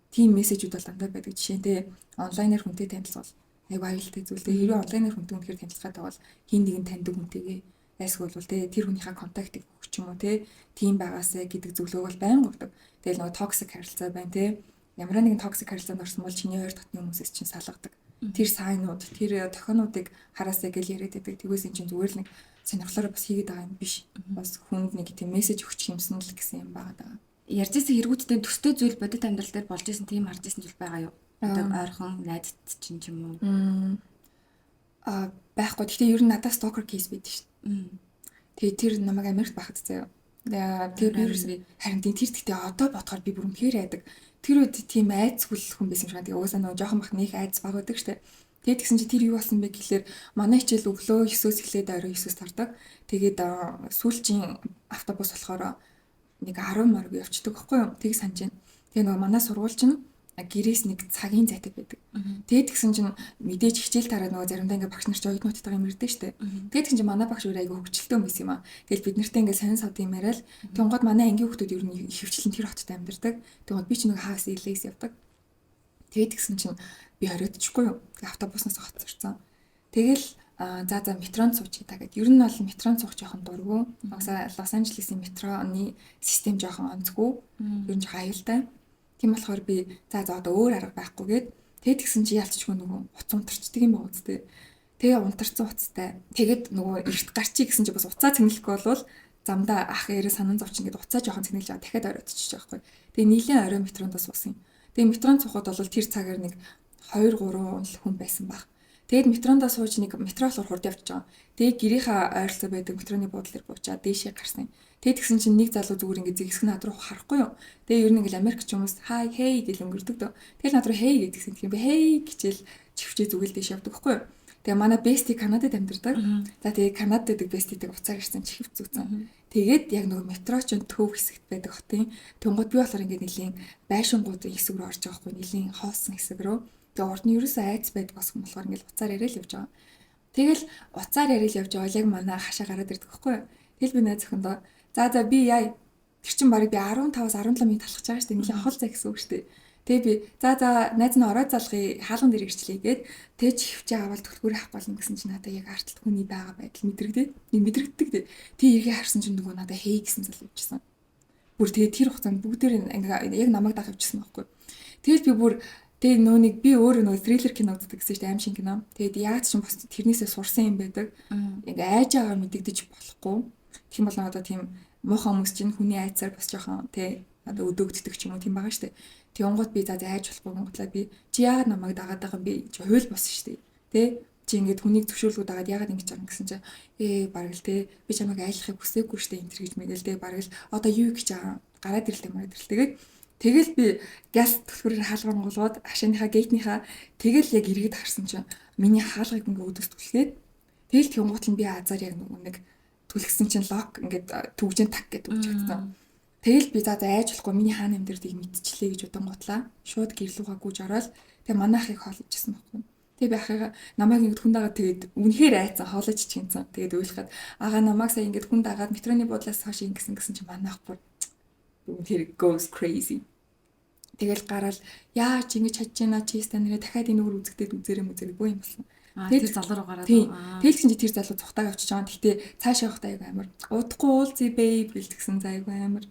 Тийм мессежүүд бол дандаа байдаг. Жишээ нь онлайнаар хүнтэй танилцвал айгүй аюултай зүйл. Хэрвээ онлайнаар хүнтэй үнэхээр танилцахад байгаа бол хин нэгэн таньдаг хүнтэйгээ айсгуул бол тэр хүнийхээ контактыг өгч юм уу тийм байгаасаа гэдэг зөвлөгөө бол байнга өгдөг. Тэгэл нөгөө токсик харилцаа байна ямар нэгэн токсик харилцаанд орсон бол чиний хоёр дотны хүмүүсээс чинь салгадаг. Тэр сайнууд, тэр тохионуудыг хараасаа гэж яриад байдаг. Тэгээс эн чинь зүгээр л нэг сонирхлоор бас хийгээд байгаа юм биш. Бас хүнд нэг тийм мессеж өгч юмсан л гэсэн юм байгаа даа. Ярьж исэн хэрэгүүдтэй төстэй зүйл бодит амьдрал дээр болж исэн тийм харж исэн зүйл байгаа юу? Одоо ойрхон найзад чинь ч юм уу. Байхгүй. Гэхдээ ер нь надад стокер кейс байдаг шүү дээ. Тэгээ тэр намайг Америкт байхад заяа. Тэгээ би харин тэр гэхдээ одоо бодохоор би бүр үнэхээр айдаг. Тэр үед тийм айцгүй хүн байсан юм шиг. Тэгээ угаасаа нөгөө жоохон бах нэг айц баг байдаг шүү дээ. Тэгээд тэгсэн чи тэр юу болсон бэ гэхлээр манай хичээл өглөө 9-өөс эхлээд орой 9-өөс тардаг. Тэгээд сүүлчийн автобус болохоор нэг 10 морг явчихдаг байхгүй юу? Тэг санаж байна. Тэгээ нөгөө манай сургууль чинь гэрээс нэг цагийн зайтаг байдаг. Тэгээд тэгсэн чинь мэдээж хичээл тараад нөгөө заримдаа ингээ багш нар ч оюутнуудтайгаа юм ирдэг штэ. Тэгээд тэгсэн чинь манай багш өөр айгу хөвчлөлтөө юм байсан юм аа. Тэгэл бид нартай ингээ сонин сод юм яриад тунгууд манай ангийн хүмүүс ер нь хөвчлэн тэр хотод амьдардаг. Тэгвэл би ч нэг хагас илээс явдаг. Тэгээд тэгсэн чинь би хориодчихгүй юу? Автобуснаас хоцорсон. Тэгэл за метронд суучих та гэд. Ер нь бол метронд суух жоохон дурггүй. Угсаа Лос Анжелесийн метроны систем жоохон онцгүй. Ер нь жоохон аюултай. Тийм болохоор би за одоо өөр арга байхгүйгээд тэгээд тэгсэн чи ялцчихгүй нөгөө уц унтарчдаг юм байна үстэй. Тэгээ унтарсан уцтай. Тэгээд нөгөө эрт гарчий гэсэн чи бас уцаа цэнгэлэхгүй болвол замдаа ах ярээ санан зовч ингээд уцаа жоохон цэнгэлж байгаа. Дахиад оройтчих байгаа байхгүй. Тэгээ нийлэн орой метронд суусан. Тэгээ метронд суухад бол тэр цагаар нэг 2-3 хүн байсан баг. Тэгээд метронд сууж нэг метро болохоор хурд явж байгаа. Тэгээд гэрийнхаа ойролцоо байдаг метроны буудлын дээр буучаад дээшээ гарсан. Тэгээд тэгсэн чинь нэг залуу зүгээр ингээд зэгсэх над руу харахгүй юу. Тэгээд ер нь ингээл Америкч хүмүүс хай хей гэж өнгөрдөг дөө. Тэгэл над руу хей гэдгсэн тийм би хей гэжэл чивчээ зүгэл дэш явдаг байхгүй юу. Тэгээ манай бести Канадад амьдардаг. За тэгээ Канадад байдаг бестидэг уцаар ирсэн чихв зүгцэн. Тэгээд яг нөгөө метро ч төв хэсэгт байдаг хотын. Тэнгууд би болохоор ингээд нэлийн байшингуудын хэсэг рүү орж байгаа хгүй нэлийн хоосон хэсэг рүү. Тэгээ урд нь ерөөсөө айц байдаг бас хүн болохоор ингээд уцаар яриад явж байгаа. Тэгэл уцаар яриад явж байгаа яг манай хашаа гараад ирдэг байхгүй юу. Тэгэл би найз охиндоо за би яа тэр чин барыг би 15-аас 17 минут талхаж байгаа шүү дээ. Нэлийн хол зай гэсэн үг шүү дээ. Тэгээ би за найз нь орой залгыг хаалган дээр ирчлээ гээд тэг хөвчөө аваад түлхүүр авах болно гэсэн чинь надаа яг арталт хүний байгаа байдал мэдрэгдээ. Нэг мэдрэгддэг дээ. Тэг эргээ харсан чинь нөгөө надаа хей гэсэн залуу ивчсэн. Бүр тэгээ тэр хугацаанд бүгдээр ингээ яг намайг дагах ивчсэн байхгүй. Тэгэл би бүр тэг нөөник би өөрөө нөгөө триллер кино үздэг гэсэн чинь аим шиг кино. Тэгэд яаж ч юм бас тэрнээсээ сурсан юм байдаг. Ингээ айж байгаа мэдэгдэж болохгүй. Тэгм бол надаа тийм муухай хүмүүс чинь хүний айцаар бас жоохон тэг одоо өдөөгддөг ч юм уу тийм байгаа штэ. Тэг онгод би за айж болохгүй гонглаа би чи яагаад намайг дагаад байгаа юм бэ? Чи хууль болсон штэ. Тэ чи ингээд хүнийг зөвшөөрлгөө дагаад яагаад ингэж байгаа юм гэсэн чи бараг л тэ би чамайг айлахыг хүсээгүй штэ энэ төр гэж мэгэл тэ бараг л одоо юу гэж гараад ирлээ мараад ирлээ. Тэгэл би газ түлхүүрээр хаалгангуулгаад хашааныхаа гейтнийхаа тэгэл яг эргээд харсан чинь миний хаалгыг ингээ өдөөс түлхээд тэгэл тэнгуут нь би азар яг нэг түлхсэн чинь лок ингээд төгжин так гэдэг үг чадсан. Тэгэл би за айж болохгүй миний хаана юм дээр тийг мэдчихлээ гэж удангуутлаа. Шууд гэрлүүгээ гүйж ороод тэгээ манай ахыг хоолжсэн байхгүй. Тэгээ би ахыгаа намайг ингээд хүн дагаад тэгээд үнэхээр айцсан хоолож чигэнсэн. Тэгээд уйлахад агаа намайг сая ингээд хүн дагаад метроны буудлаас хойш ингэсэн чинь манай ах бүр үнэхээр goes crazy. Тэгэл гараал яаж ингэж чадж байна чи станараа дахиад энэ өөр үзэгдээд үзээрэй бөө юм болсон. Тэр залуу руу гараад тэгэл чинь тэр залуу цухтааг авчиж байгаа. Гэхдээ цааш явахдаа айгу амар. Удахгүй уулзъя babe гэлтгсэн айгу амар.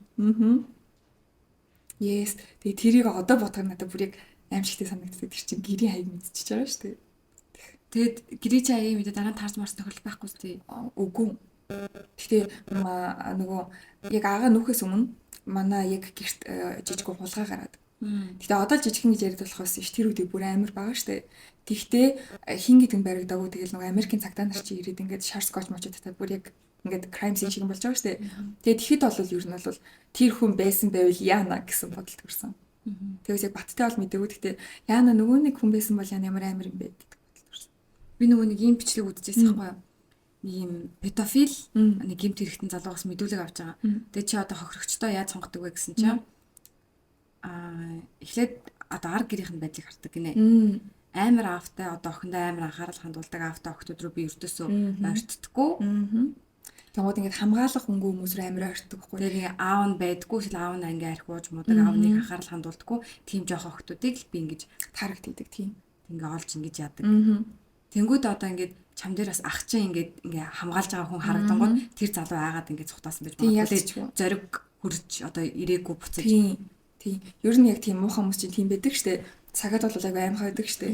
Yes. Тэгээ тэрийг одоо бодоход надад бүр яг аимшигтэй санагддаг. Тэр чинь гэрийн хаяг мэдчихэж байгаа шүү дээ. Тэгэд гэрийн хаяг мэдээ дараа нь таарч марс тохиол байхгүй зү. Үгүй. Гэхдээ нөгөө яг ага нөхөөс өмнө манай яг гэрт жижиг хулгай гараад. Гэхдээ одоо л жижигхэн гэж яриад болохоос ш тэр үедээ бүр амар байгаа штэ. Тэгтээ хин гэдэг нь баригдаагүй тэгэл нөгөө Америкийн цагтаа нар чи ирээд ингээд шар скотч мочод татаад бүр яг ингээд crime scene шиг болж байгаа штэ. Тэгээд тэгэхэд бол ер нь бол тэр хүн байсан байвал яана гэсэн бодол төрсэн. Тэгээс яг баттай бол мэдээгүй. Гэхдээ яана нөгөө нэг хүн байсан бол яна ямар амар юм бэ гэдэг бодол төрсэн. Би нөгөө нэг ийм бичлэг үзчихсэн байхгүй юу? Нэг юм педофил нэг гэмт хэрэгтэн залуугаас мэдүүлэг авч байгаа. Тэгээ чи одоо хохирогчдоо яаж сонгодог вэ гэсэн чинь эхлээд одоо арга гэрийнх нь байдлыг хардаг гинэ. Амар аавтай одоо охиндоо амар анхаарал хандуулдаг аавтай охтууд руу би өртөөсөө ойртдоггүй. Тэгмээд ингээд хамгаалах хөнгөө хүмүүс рүү амар ойртдог байхгүй. Тэгээ аав нь байдгүй шил аав нь ингээ архиуж муудаг аав нэг анхаарал хандуулдаггүй. Тийм жоох охтуудыг л би ингэж тарагддаг тийм. Ингээ олж ингэж яадаг. Тэнгүүд одоо ингээд чам дээр бас ах чинь ингээ хамгаалж байгаа хүн харагдангууд тэр залуу айгаад ингээ цухтаасан байж магадгүй. Зориг хөрж одоо ирээгүй буцаж. Тийм. Ер нь яг тийм муухай хүмүүс чинь тийм байдаг штэ. Цагаад бол айгүй аимхай байдаг штэ.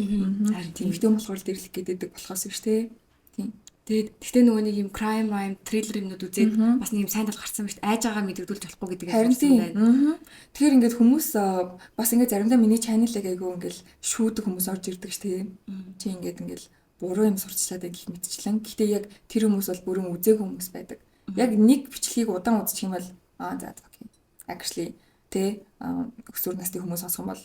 Тийм ихтэй болохоор дэрлэх гэдэг болохоос штэ. Тийм. Тэгээд тэгтээ нөгөө нэг юм crime thriller юмнууд үзээд бас нэг юм сайн тал гарсан ба штэ. Айж байгаа мэдэгдүүлж болохгүй гэдэг юм байна. Тэгэхээр ингээд хүмүүс бас ингээд заримдаа миний channel-ыг айгүй ингээд шүүдэг хүмүүс орж ирдэг штэ. Чи ингээд буруу юм сурчлаад гэх мэтчлэн. Гэхдээ яг тэр хүмүүс бол бүрэн үзээгүй хүмүүс байдаг. Яг нэг бичлэгийг удаан үзчих юм бол за окей. Actually өсвөр насны хүмүүс сонсох юм бол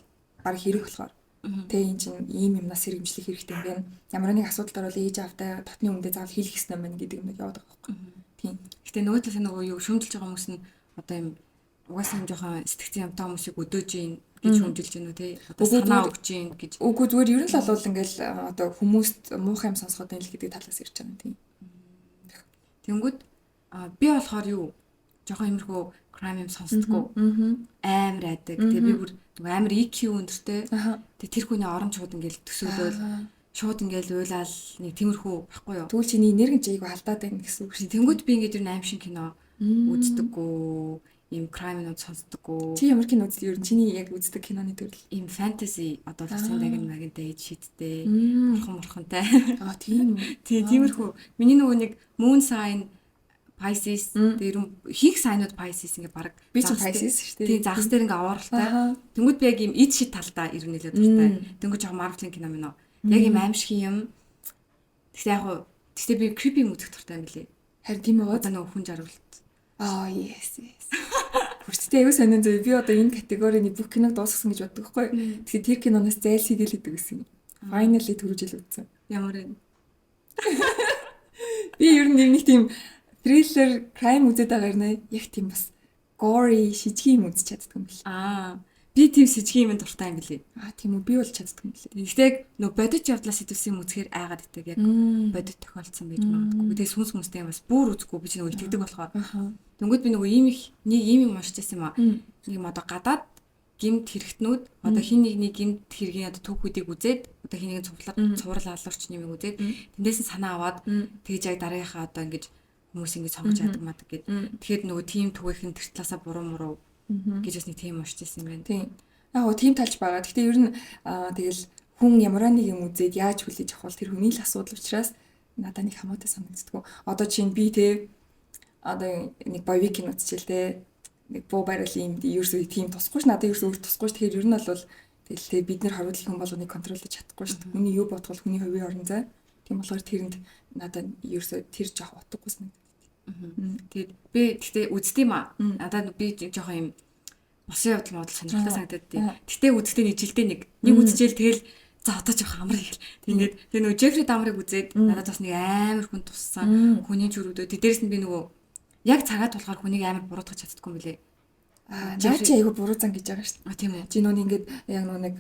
баг хэрэг болохоор энэ чинь ийм юмнаас сэргэмжлэх хэрэгтэй юм байна. Ямар нэг асуудал орвол ээж аавтай дотны өмнөдөө заавал хэлэх хэрэгтэй юм байна гэдэг юм яваад байгаа байхгүй. Тийм. Гэтэ нөгөө талаас нөгөө юу шүүмжилж байгаа хүмүүс нь одоо юм угаасаа юм жоохон сэтгцэн юмтай хүмүүсийг өдөөж ийн гэж шүүмжилж байна уу те. Одоо санаа өгч ийн гэж. Үгүй зүгээр ер нь л бол ингээл одоо хүмүүст муухай юм сонсоход байл гэдэг талаас ирж байгаа юм тийм. Тэнгүүд би болохоор юу жоохон юмрхүү crime юм сонсдоггүй. Амар айдаг. Тэгээ би бүр амар EQ өндөртэй. Тэгээ тэр хүний оромж шууд ингээл төсөөлөөл шууд ингээл уйлал нэг тиймэрхүү байхгүй юу. Тэгвэл чиний энерги жийг алдаад байна гэсэн үг шин. Тэнгүүд би ингээд ер нь аим шиг кино үздэггүй. Ийм crime-нууд сонсдоггүй. Чи ямар кино үздэг? Ер нь чиний яг үздэг киноны төрөл? Ийм fantasy одоо лавсан дагин магинтай шидтэй. Морхонтай. Тийм. Тиймэрхүү. Миний нөгөө нэг moon sign Pisces дээр хийх сайнууд Pisces ингээ баг би ч Pisces шүү дээ. Тийм загас дээр ингээ авааралтай. Тэнгүүд би яг ийм эд шид талдаа ирнэ лээ дуртай. Тэнгүүд яг Marvel-ийн кино минь. Яг ийм аимшиг юм. Тэгтээ би creepy юм үзэх дуртай юм лээ. Харин тийм үү? Одоо нөгөө хүн жаргалт. Yes. Хүртээ аягүй сонин зөө. Би одоо энэ категорийн бүх киног дуусгасан гэж боддог байхгүй. Тэгэхээр тэр киноноос зайлсхийдэл гэдэг гэсэн юм. Finally түрүүжил үзсэн. Ямар вэ? Би ер нь нэг тийм thriller crime үзээд байгаа юм яг тийм бас gory шижгийн юм үзэж чаддаг юм бэл. Би тийм шижгийн юм дуртай юм билий. Тийм үү би бол чаддаг юм билий. Гэхдээ нөө бодит явдлаас идэвсэн юм үзэхээр айгаад итэг яг бодит тохиолдсон байж магадгүй. Тэгээ сүнс хүмүүстэй бас бүр үзэхгүй би ч нөгөө итгэдэг болохоор. Тэнгүүд би нөгөө нэг ийм юм уншижсэн юм аа. Нэг юм одоо гадаад гимт хэрэгтнүүд одоо хин нэгний гимт хэргийн одоо түүхүүдийг үзээд одоо хин нэгэн цуврал алуурч нэмийг үзээд тэндээс нь санаа аваад тэгж яг дараагийнхаа одоо ингэж хүмүүс ингэж сонгож яадаг мадаг гэд. Тэгэхээр нөгөө тим түгээх нь тэр талаасаа буруу муруу гэж бас нэг тийм уншижсэн юм байна. Тийм. Яг гоо тим талж байгаа. Гэхдээ ер нь тэгэл хүн ямар нэг юм үзээд яаж хүлээж авах бол тэр хүний л асуудал учраас надад нэг хамаатай санагддаг. Одоо чинь би те одоо нэг боевик кино үзчихэл те нэг буу барилын юм ерөөсөө тийм тусахгүй ш надад ерөөсөө өөр тусахгүй ш. Тэгэхээр ер нь бол тэгэл те бид нар хариуцлага хүн болгоныг контролж чадахгүй ш. Хүний юу бодвол хүний хувийн орон зай. Тийм болохоор тэрэнд надад ерөөсөө тэр жоох утгагүй санагдав. Тэгээд би гэхдээ үздэм а. Надад би жоох юм усын явдал модал сонирхолтой санагдаад тий. Гэхдээ үзэхдээ нэг жилдээ нэг үзчихэл тэгэл за одоо жоох амар гэл. Тэгээд тэр нөгөө Джеффри Дамрыг үзээд надад бас нэг амар хүн туссан. Хүний зүрхүүдөө дээрээс нь би нөгөө яг цагаат болохоор хүнийг амар буруутгах чаддаггүй юм билээ. Наа чи айгу буруу зан гэж байгаа шүү дээ. Тийм үү. Чи нөгөө ингээд яг нэг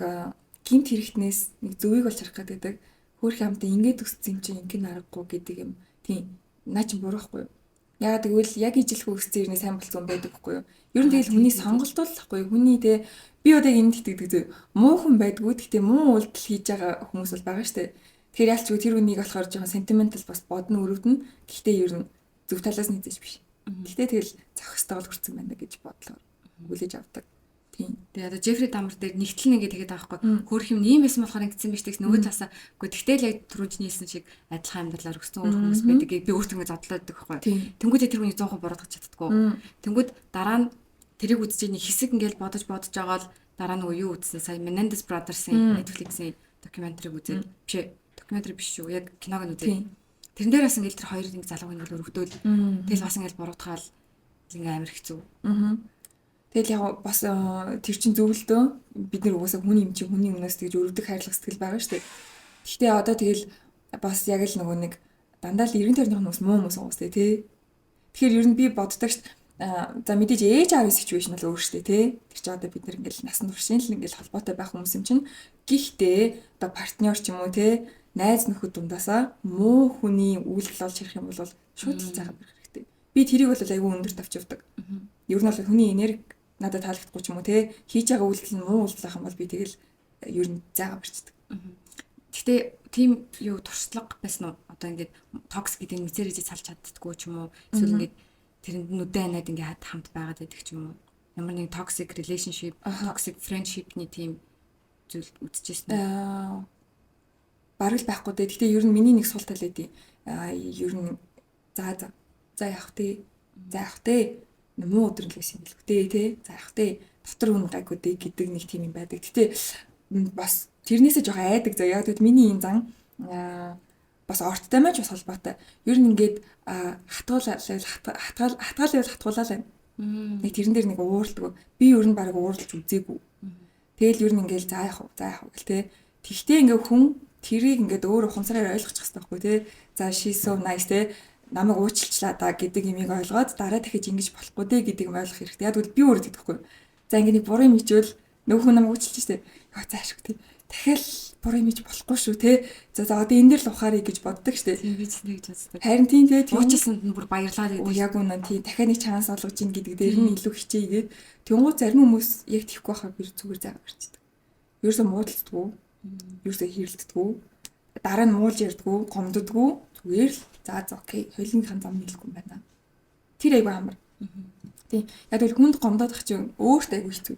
гинт хэрэгтнээс нэг зөвийг олж харах гэдэг. Хөөх юмтай ингээд өссөн юм чи ингэн аргагүй гэдэг юм. Тийм. Наа чи буруухгүй юу? Яагаад гэвэл яг ижилхэн өссөн ирнэ сайн болцсон байдаг хгүй юу? Ер нь тэгэл хүний сонголтуулахгүй юу? Хүний те би одоо энд итгэдэг зөө. Муу хүн байдгүй. Гэхдээ муу үйлдэл хийж байгаа хүмүүс бол байгаа шүү дээ. Тэгэхээр ялч тэр үнийг болохоор жоохон sentimental бас бодно өрөвдөн. Гэхдээ ер нь зөв талаас нь хийж биш. Гэхдээ тэгэл зохистой бол хүрсэн байна гэж бодлоо хүлээж авдаг. Тийм. Тэгээ одоо Джеффри Дамер дээр нэгтэл нэгээ тэгээд байгаа байхгүй. Хөөх юм ийм байсан болохоор ингэсэн биш тэгс нөгөө талаасаа үгүй тэгтэл яг түрүүж нийлсэн шиг адилхан амьдралаар өссөн өөр хүмүүс байдаг. Би өөртөө ингэ зодлоод байдаг байхгүй. Тэнгүүдээ тэр хүний 100% буруудах чаддаггүй. Тэнгүүд дараа нь тэрийг үзэж нэг хэсэг ингээл бодож байгаа л дараа нөгөө юу үзсэн сая Menendez Brothers-ийн Netflix-ийн докюментарийг үзээд биш докюментари биш шүү яг киног нь үзээд тэрэн дээр бас ингээл тэр хоёр ингэ залууг ингээл өргөдөөл тэгэл бас ингээл буруутгаал ингээл амар хэцүү. Тэгэл яг бас тэр чин зөвлөдөө бид нар угаасаа хүний юм чи хүний өмнөөс тэгж өрөвдөг хайрлах сэтгэл байгаа шүү дээ. Гэхдээ одоо тэгэл бас яг л нөгөө нэг дандаа л 90 тойрны хүмүүс муу хүмүүс угаасаа тий. Тэгэхээр ер нь би боддог ш за мэдээж ээж аавын ситүэйшн бол өөр шүү дээ тий. Тэр чи одоо бид нар ингээл насан туршийн л ингээл холбоотой байх хүмүүс юм чинь гэхдээ одоо партнер ч юм уу тий найз нөхөд дундаасаа муу хүний үйлдэл олж ирэх юм бол шууд л заагаад барих хэрэгтэй. Би тэрийг бол айгүй өндөр тавьж явдаг. Ер нь бол хүний энерги надад таалагдахгүй ч юм уу те хийж байгаа үйлдэл нь муу үйлдэл ах юм бол би тэгэл ер нь заагаа барьцдаг. Гэхдээ тийм юу туршлага байсан уу? Одоо ингээд токс гэдэг нь мисэрэж салж чаддаггүй ч юм уу? Эсвэл ингээд тэрэнд нүдэн анаад ингээд хамт байгаад байдаг ч юм уу? Ямар нэг toxic relationship, toxic friendship-ний тийм зүйл үзчихсэн үү? Бараг л байхгүй дээ. Гэхдээ ер нь миний нэг сул тал байдیں۔ Ер нь за явах тий. За явах тий. Муу өдрөл гэсэн юм лээ тий. За явах тий. Дотор хүн гайгүй дээ гэдэг нэг тийм юм байдаг. Гэтэ бас тэрнээсээ жоохон айдаг заа. Яг тэгвэл миний энэ зан бас орттой мэж бас холбоотой. Ер нь ингээд хатгаалал нэг тэрэн дээр нэг ууралдаг. Би ер нь баг ууралж үзээгүй. Тэгэл ер нь ингээд за явах гэл тий. Тэгтээ ингээд хүн тэрийг ингээд өөр ухамсараар ойлгочих хэрэгтэй байхгүй тий. За she's so nice тий. Намайг уучлчлаа да гэдэг имийг ойлгоод дараа дахиж ингэж болохгүй дээ гэдэг юм ойлгох хэрэгтэй. Яг бол би өөрөө тэгдэхгүй. За ингээд нэг буруу юм ичвэл нөгөө хүн намайг уучлж штэ. Яа заашгүй тий. Дахиад буруу юм ич болохгүй шүү тий. За одоо энэ дээр л ухаарыг гэж боддог штэ. Тийм би ч тэгж боддог. Харин тийм тий. Уучлсанд нь бүр баярлаад байдаг. Яг үнэн тий. Дахиад нэг чанс олгож ийн гэдэг дээр нь илүү хичээгээд тэнгуү зарим хүмүүс яг тийхгүй байхаа би зүгээр заагаа барьцдаг. Ерөөсөө муудалцдаггүй. Ерөөсөө хэрэлддэггүй. Дараа нь муулж ярьдаггүй, гомддаггүй. Зүгээр л за окей, хойлынхаа зам нийлэхгүй юм байна. Тэр айгүй амар. Тийм. Яг л хүнд гомдоодох чинь өөртөө айгүй хэцүү.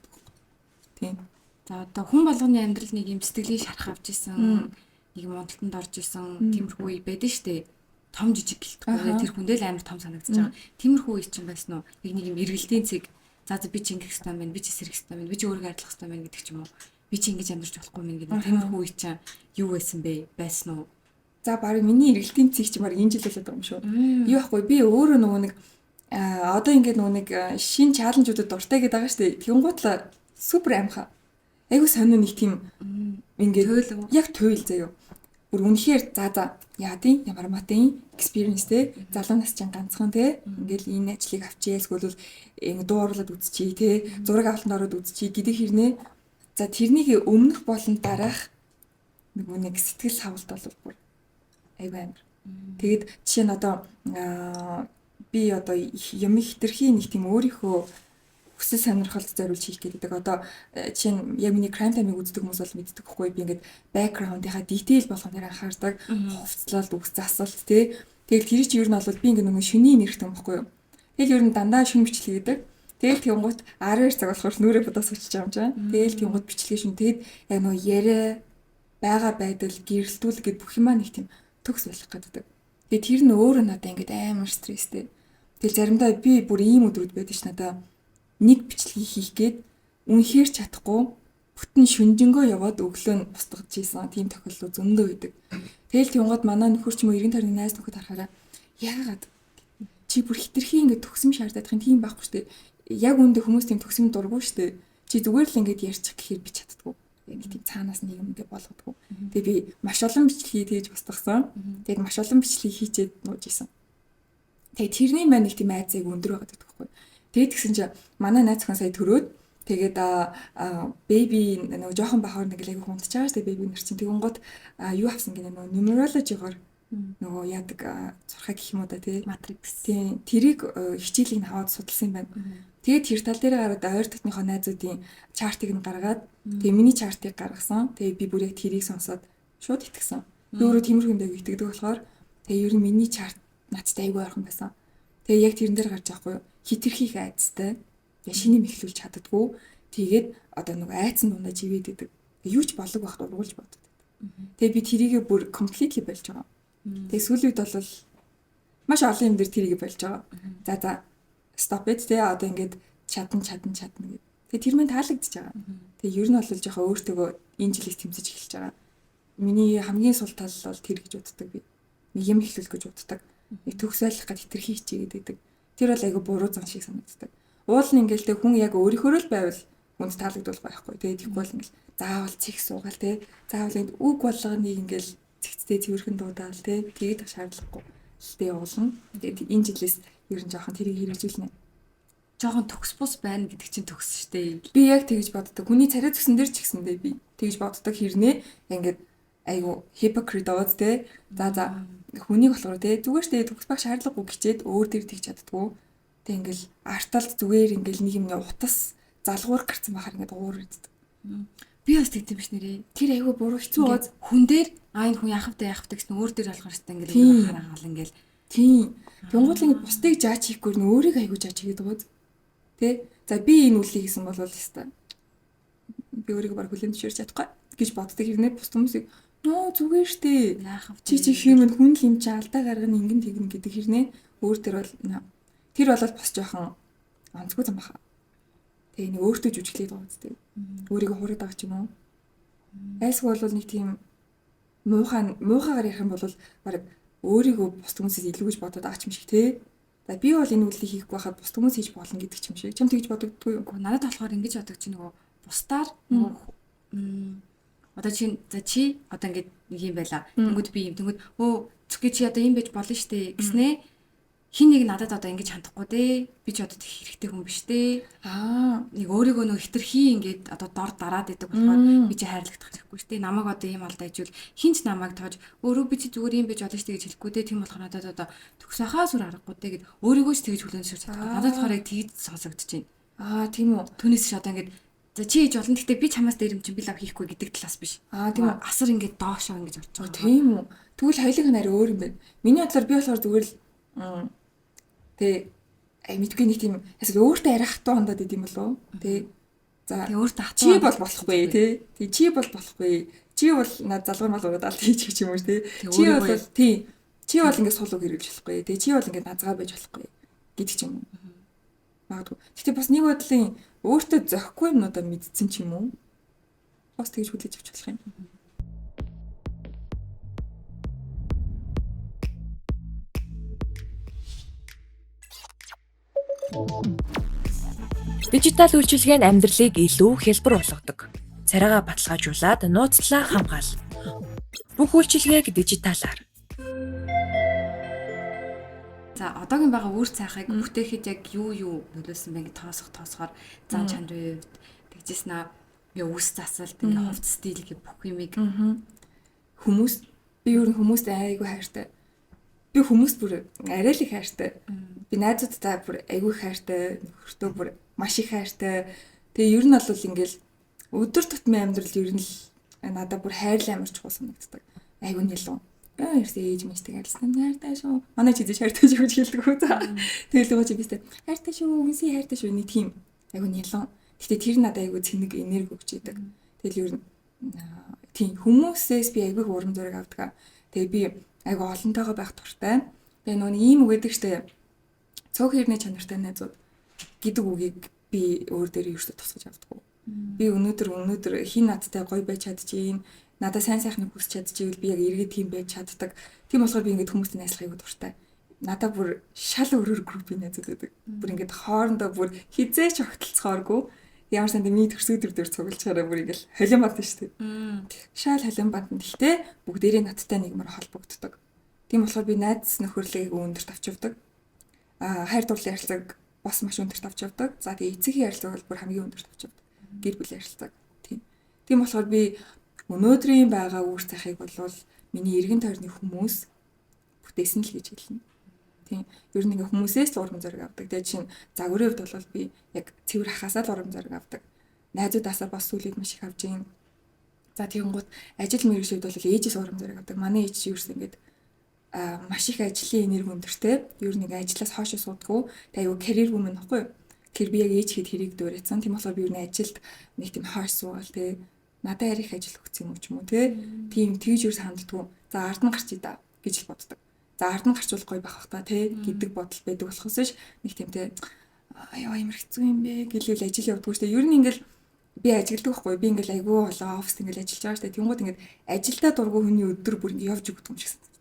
Тийм. За одоо хүн болгоны амьдрал нэг юм сэтгэлийн шарах авч исэн, нэг муудалтанд орж исэн тиймэрхүү үе байдаг штэ. Том жижиг гэлтгүй тэр хүндээ л амар том санагдаж байгаа. Тиймэрхүү үе чинь байсан уу? Нэг юм эргэлтийн цэг. За би чи ингэх хэрэгтэй байна, би чи сэрэх хэрэгтэй байна, би чи өөрийгөө арилгах хэрэгтэй байна гэдэг ч юм уу. Би чи ингэж амьдарч болохгүй мэн гэдэг. Тиймэрхүү үе чинь юу байсан бэ? Байсан уу? За баг миний эргэлтийн цэг чи баг энэ жил болоод байгаа юм шүү. Юу байхгүй би өөрөө нөгөө нэг одоо ингээд нөгөө нэг шин чаленжуудад дуртай гэдэг байгаа шүү дээ. Тэнгуутлаа супер амха. Айгу сонио нэг тийм ингээд яг туйл заяа. Бүр үнэхээр за яа тийм ямар матын experience те залуу нас чинь ганцхан те ингээд энэ ажлыг авчээ эсвэл ингэ дуурлаад үзчихье те зураг авалтанд ороод үзчихье гэдэг хэрнээ за тэрнийг өмнөх болон дараах нэг сэтгэл хавлт бол бүр айгүй амар. Тэгэд жишээ нь одоо би одоо юм хитрхи нэг тийм өөрийнхөө хүсэл сонирхолд зориулж хийх гэдэг. Одоо жишээ нь яг миний crime time-ыг үздэг хүмүүс бол мэддэг байхгүй би ингээд background-ийнхаа detail болгоноор анхаардаг. Хувцлалт, үгс засалт тий. Тэгэл тэр чинь ер нь бол би ингээд нэг шөнийн нэрхтэн байхгүй юу. Тэгэл ер нь дандаа шүн бичлэг гэдэг. Тэгэл тэнгуут 12 цаг болохоор нүрээ бодож суучих юм чинь. Тэгэл тэнгуут бичлэг шүн. Тэгэд яг нөгөө яриа байгаа байдал гэрэлтүүл гэд бүх юмаа нэг тийм төгс болох гэдэг. Тэгээ тэр нь өөрөө надад ингээд амар стресстэй. Тэгэл заримдаа би бүр ийм өдрүүд байдаг ш надаа нэг бичлэгийг хийх гээд үнэхээр чадахгүй бүтэн шүнжэнгөө яваад өглөө нь устгаж ийсэн тийм тохиолдол зөндөө байдаг. Тэгэл тэнгууд манай нөхөр ч юм уу 90 тойрны найз нөхөд харахаараа яагаад чи бүр хитрхи ингээд төгсөм шаардах юм тийм байхгүй шүү дээ. Яг үүндээ хүмүүс тийм төгсөм дурггүй шүү дээ. Чи зүгээр л ингээд ярьчих гэхээр би чаддгүй. Яг тийм цаанаас нэг юм ингээд болгодгүй. Тэгээ би маш олон бичлэгийг тэгж устгасан. Тэгээд маш олон бичлэгийг хийчээд нууж исэн. Тэгээ тэрний маань нэг тийм айцыг өндөр байгаа гэдэг байхгүй. Тэгээд тэгсэн чинь манай найз охин сая төрөөд тэгээд baby нөгөө жоохон бахаар нэг л айгу хунтчаа шүү дээ baby нар чинь тэгүнгууд юу авсан гэнэ нөгөө numerology-гоор нөгөө яадаг зурхаа гэх юм уу да тий matrix тий тэрийг хичээлийг аваад судалсан юм байна. Тэгээд тэр тал дээр гараад ойр дотныхоо найзуудын чартыг нь гаргаад тэгээд миний чартыг гаргасан. Тэгээд би бүр яг тэрийг сонсоод шууд итгэсэн. Би өөрөө тиймэрхүү юм дэг итгэдэг болохоор тэгээд ер нь миний чарт надтай айгүй ойрхон байсан. Тэгээд яг тэрэн дээр гарч байгаа хгүй хитрхийх айцтай. Яг шиний мэхлүүлж чаддгүй. Тэгээд одоо нөгөө айцсан дундаа живээд идэг. Юу ч болог байх дургуулж боддог. Тэгээд би тэрийгээ бүр completely болж байгаа. Тэгээд сүүлийн үед бол маш олон юм дээр тэрийгээ болж байгаа. За stop it тэ одоо ингээд чадна гэдэг. Тэгээд тэр мэн таалагдчихж байгаа. Тэгээд ер нь бол жоохон өөртөө энэ жилээс тэмцэж эхэлж байгаа. Миний хамгийн сул тал бол тэр гэж боддог би. Нэг юм эхлүүл гэж боддог. Нэг төгсөөлөх гэж хитрхи хичээгээд байдаг. Тэр бол айгүй буруу зан шиг санагддаг. Уул нь ингээл тэ хүн яг өөрийнхөө л байвал хүнд таалагдвал байхгүй. Тэгээд их бол ингээл заавал цэг суугаал тэ. Заавал ингэ үг болгоныг ингээл цэгцтэй цэвэрхэн дуудаал тэ. Тэгээд шаардлагагүй. Тэ уулна. Тэгээд энэ жилээс ер нь жоохон тэрийг хэрэгжүүлнэ. Жоохон төгс бус байна гэдэг чинь төгс штэ. Би яг тэгж боддог. Хүний царай төгсөн дээр ч гэсэндээ би тэгж боддог хэрнээ ингээд айгу hypocrite доод тэ. За хүнийг болохоор тэ зүгээр штэ төгс баг шаардлагагүй гिचээд өөр дээр тэгж чаддгүй. Тэг ингээл арталт зүгээр ингээл нэг юмны утас залгуур гарцсан бахаар ингээд уур иддэг. Би бас тэгдэм биш нэрээ. Тэр айгүй буруу хэцүү гоц. Хүн дээр энэ хүн яхавтай гэсэн өөр дээр болохоор хэвээр ингээд хараагаал ингээл. Тийм. Тэнгуул ингээд бусдыг жаач хийхгүй нь өөрийг айгүй жаач хийгээд байгаа. Тэ? За би энэ үлийг хийсэн бол хэвээр би өөрийгөө баг хүлээн зөвшөөрч чадахгүй гэж боддог хэрнээ бус хүмүүсийг нөө зүгээр штэ. Чи human хүн л юм чи алдаа гаргана ингэн тэгнэ гэдэг хэрнээ өөр төр бол тэр болол бас жоохон онцгүй зам баха. Тэгээ нэг өөртөө жүжиглээд байгаа үстэй. Өөрийгөө хураад байгаа ч юм уу. Айсгүй бол нэг тийм муухагаар ярих юм бол баг өөрийгөө бус хүмүүсээс илүү гэж бодоод байгаа юм шиг те. За би бол энэ үйлдэл хийхгүй байхад бус хүмүүс хийж болно гэдэг ч юм шиг. Чам тэгж бодогдгүй юу? Надад болохоор ингэж боддог чи нөгөө бусдаар нөгөө одоо чи одоо ингэж нэг юм байла. Тэнгүүд би юм тэнгүүд зүггүй чи одоо юм байж болно штэ гэснээ. Хин нэг надад одоо ингэж хандахгүй дээ. Би ч одоо тех хэрэгтэй хүн биш дээ. Нэг өөрийгөө нөө хитрхи ингэж одоо дор дараад идэг болохоор би чи хайрлагдах хэрэггүй шүү дээ. Намайг одоо ийм алдаа ижүүл хинч намайг тоож өөрөө би чи зүгээр юм байж болно шүү дээ гэж хэлэхгүй дээ. Тийм болохоор надад одоо төгсөхөө сүр аргагүй дээ гэд өөрийгөө ч тэгж хүлээн зөвшөөрч чадахгүй. Надад болохоор яг тэгж сонсогдож байна. Тийм үү. Түүнээс ч одоо ингэж за чи хийж болно. Гэхдээ би чамаас дээр юм чинь би лав хийхгүй гэдэг талаас биш. Тийм үү. Асар ингэж доошоо ингэж болж байгаа. Тийм үү. Тэгвэл хоёулынх нь арай өөр юм байна. Миний бодлоор би болохоор зүгээр л мэдгүй нэг тийм эсвэл өөртөө арай хатуу хандаад идэм болов. За өөртөө хатуу чи бол болохгүй тий. Чи бол болохгүй. Чи бол над залгуун мал ураад алт хийж гэж юм уу тий. Чи бол тий. Чи бол ингэ суулгыг хэрэгжүүлж болохгүй. Тий. Чи бол ингэ назгаа байж болохгүй гэдэг ч юм уу. Магадгүй. Гэхдээ бас нэг бодлын өөртөө зохихгүй юмнуудаа мэдсэн ч юм уу. Бас тэгж хүлээж авч болох юм. Дижитал үйлчилгээ нь амьдралыг илүү хялбар болгодог. Царайгаа баталгаажуулаад нууцлаа хамгаал. Бүх үйлчилгээг дижиталаар. За одоогийн байгаа үр цайхыг бүтээхэд яг юу нөлөөсөн бэ гэж тоосохоор зан чанарын хувьд тэгжсэн аа үс засалт ингээ хувц стил гэх бүх юмыг хүмүүс би ер нь хүмүүст айгүй хайртай. Би хүмүүст бүр арай л их хайртай. би найзуудтай бүр айгүй хайртай, нөхөртөө бүр маш их хайртай. Тэгээ ер нь бол ингээл өдөр тутмын амьдрал ер нь л надад бүр хайрлаа амар чухал санагддаг. Айгүй нэлээд. Ерөөсөө ээж мэжтэй хайрласан. Хайртай шүү. Манай чи хайртай шүү гэж хэлдэг үү. Тэгэл нөгөө чи бистэй хайртай шүү, үнсий хайртай шүү нэг тийм айгүй нэлээд. Гэтэ тэр надад айгүй цэник энерги өгч идэг. Тэгэл ер нь тийм хүмүүсээс би айгүй урам зориг авдаг. Тэгээ би айгүй олонтойгоо байх дуртай. Тэгээ нөгөө ийм үг гэдэг штэ. Цог хэрний чанартай найзууд гэдэг үгийг би өөр дээр ерөөсөө тусгаж авдаг. Би өнөөдөр хин надтай гоё байж чадчихээн. Надад сайн сайхныг хүсч чадчихвэл би яг эргээд тийм байж чаддаг. Тийм болохоор би ингээд хүмүүстэй найзлах айгүй дуртай. Надад бүр шал өрөөр группийн найзууд байдаг. Бүр ингээд хоорондоо бүр хизээч огтлцохооргүй. Ямар санд миний төрсөдөр дээр цуглуулчаараа бүр ингээл холион бат шүү дээ. Шал холион бат. Гэхдээ бүгдээрээ надтай нэгмэр холбогддог. Тийм болохоор би найз нөхөрлөгийг өндөрт авч явдаг. Хайр дурлалын харилцааг бас маш өндөрт авч явдаг. За тэгээ эцгийн харилцааг бол бүр хамгийн өндөрт авч явдаг. Гэр бүлийн харилцааг. Тийм болохоор би өнөөдрийн байгаа үр цахыг бол миний эргэн тойрны хүмүүс бүтээсэн л гэж хэлнэ. Тийм. Ер нь ингээ хүмүүсээс л урам зориг авдаг. Тэгээ чинь загварын хувьд бол би яг цэвэр хахасаа л урам зориг авдаг. Найзуудаасаа бас сүлээд маш их авч ийн. За тэгэнгუთ ажил мэргэжлүүд бол ээжээс урам зориг авдаг. Манай ээж юу гэсэн ингээд маш их ажлын энерги өндөртэй. Ер нь ингээ ажлаас хоошо суудгүй. Тэгээ аюу карьер вумен нөхгүй. Тэр би яг ээж хэд хэрэг дөөрэтсэн. Тийм болохоор би ер нь ажилд нэг тийм хойш суувал тэгээ надад арих ажил өгсөн юм ч юм уу тийм тэгж юу санддгүй. За ард нь гарчий да гэж л боддог. За ард нь гарчвал гоё байх бах та гэдэг бодол байдаг болохоос ш нэг тийм аяа ямар хэцүү юм бэ гэлвэл ажил явдаггүй штэ. Ер нь ингээл би ажилдаг байхгүй. Би ингээл айгүй болоо оффист ингээл ажиллаж байгаа штэ. Тэнгууд ингээд ажилдаа дургу хүний өдөр бүр ингээд явж өгдөг юм шиг санагдав.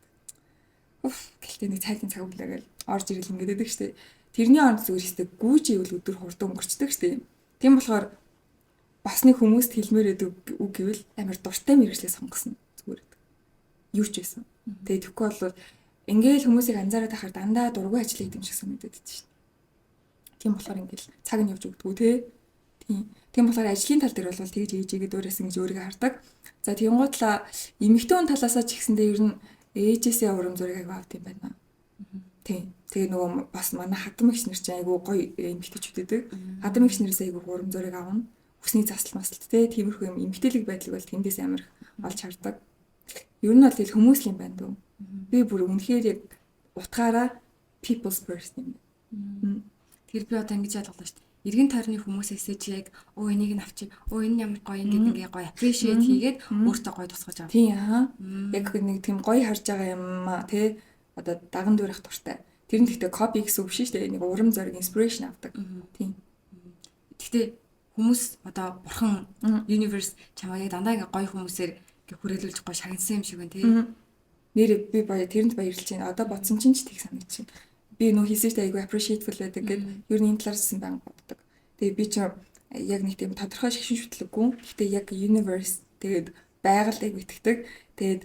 Уф гэлтэй нэг цайлын цаг үлээгээл орж ирэл ингээд байдаг штэ. Тэрний оронд зүгээр штэ гүүж ивэл өдөр хурдан өнгөрчдөг штэ. Тийм болохоор бас нэг хүмүүст хэлмээр байдаг үг гэвэл амар дуртай мэргэжлээ сонгосон зүгээр. Юу ч байсан. Тэгээ тэгэхгүй бол ингээл хүмүүсийг анзаараад байхаар дандаа дургүй ажил хийх юм шиг санагдаад байдаг шин. Тийм болохоор ингээл цаг нь явж өгдөггүй те. Тийм болохоор ажлын тал дээр бол тэгж ээжигээд өөрөөсөн гэж өөрийгөө хардаг. За тэгэнгуутлаа эмэгтэй хүн талаасаа ч ихсэндээ ер нь ээжээсээ урам зориг аваад юм байна. Тийм. Тэгээ нөгөө бас манай хатам эгч нар чинь айгүй гоё эмэгтэйчүүд байдаг. Хатам эгч нараас айгүй урам зориг авна. Хүсний засал масалт те тиймэрхүү юм эмгтээлэг байдлыг бол тэндээс амар олж хардаг. Ер нь бол тэгэл хүмүүс л юм байна дөө. Би бүр үнэхээр яг утгаараа people's person юм. Тэр би одоо ингэж ялгалаа шүү дээ. Иргэн тойрны хүмүүсээсээ чи яг энийг нь авчи. Энэ ямар гоё ингээд ингээ гоё appreciate хийгээд өөртөө гоё тусгаж авах. Тийм яг нэг тийм гоё харж байгаа юм те одоо даган дүүрэх дуртай. Тэр нь гэхдээ copy гэсэн үг шүү дээ. Нэг урам зориг inspiration авдаг. Тийм. Гэхдээ хүмүүс одоо бурхан universe чамайг дандаа ингээ гоё хүмүүсээр ингээ хүрээлүүлж гоё шагнасан юм шиг байна тий. Нэр би тэрэнд баярлж байна. Одоо бодсон чинь ч тийг санагдчих. Би нөө хийсэж айгүй appreciateful байдаг гэд ер нь энэ талаарсан байнг боддог. Тэгээ би ч яг нэг тийм тодорхой шигшин шүтлэггүй. Гэхдээ яг universe тэгээд байгаль айгүй итгэдэг. Тэгээд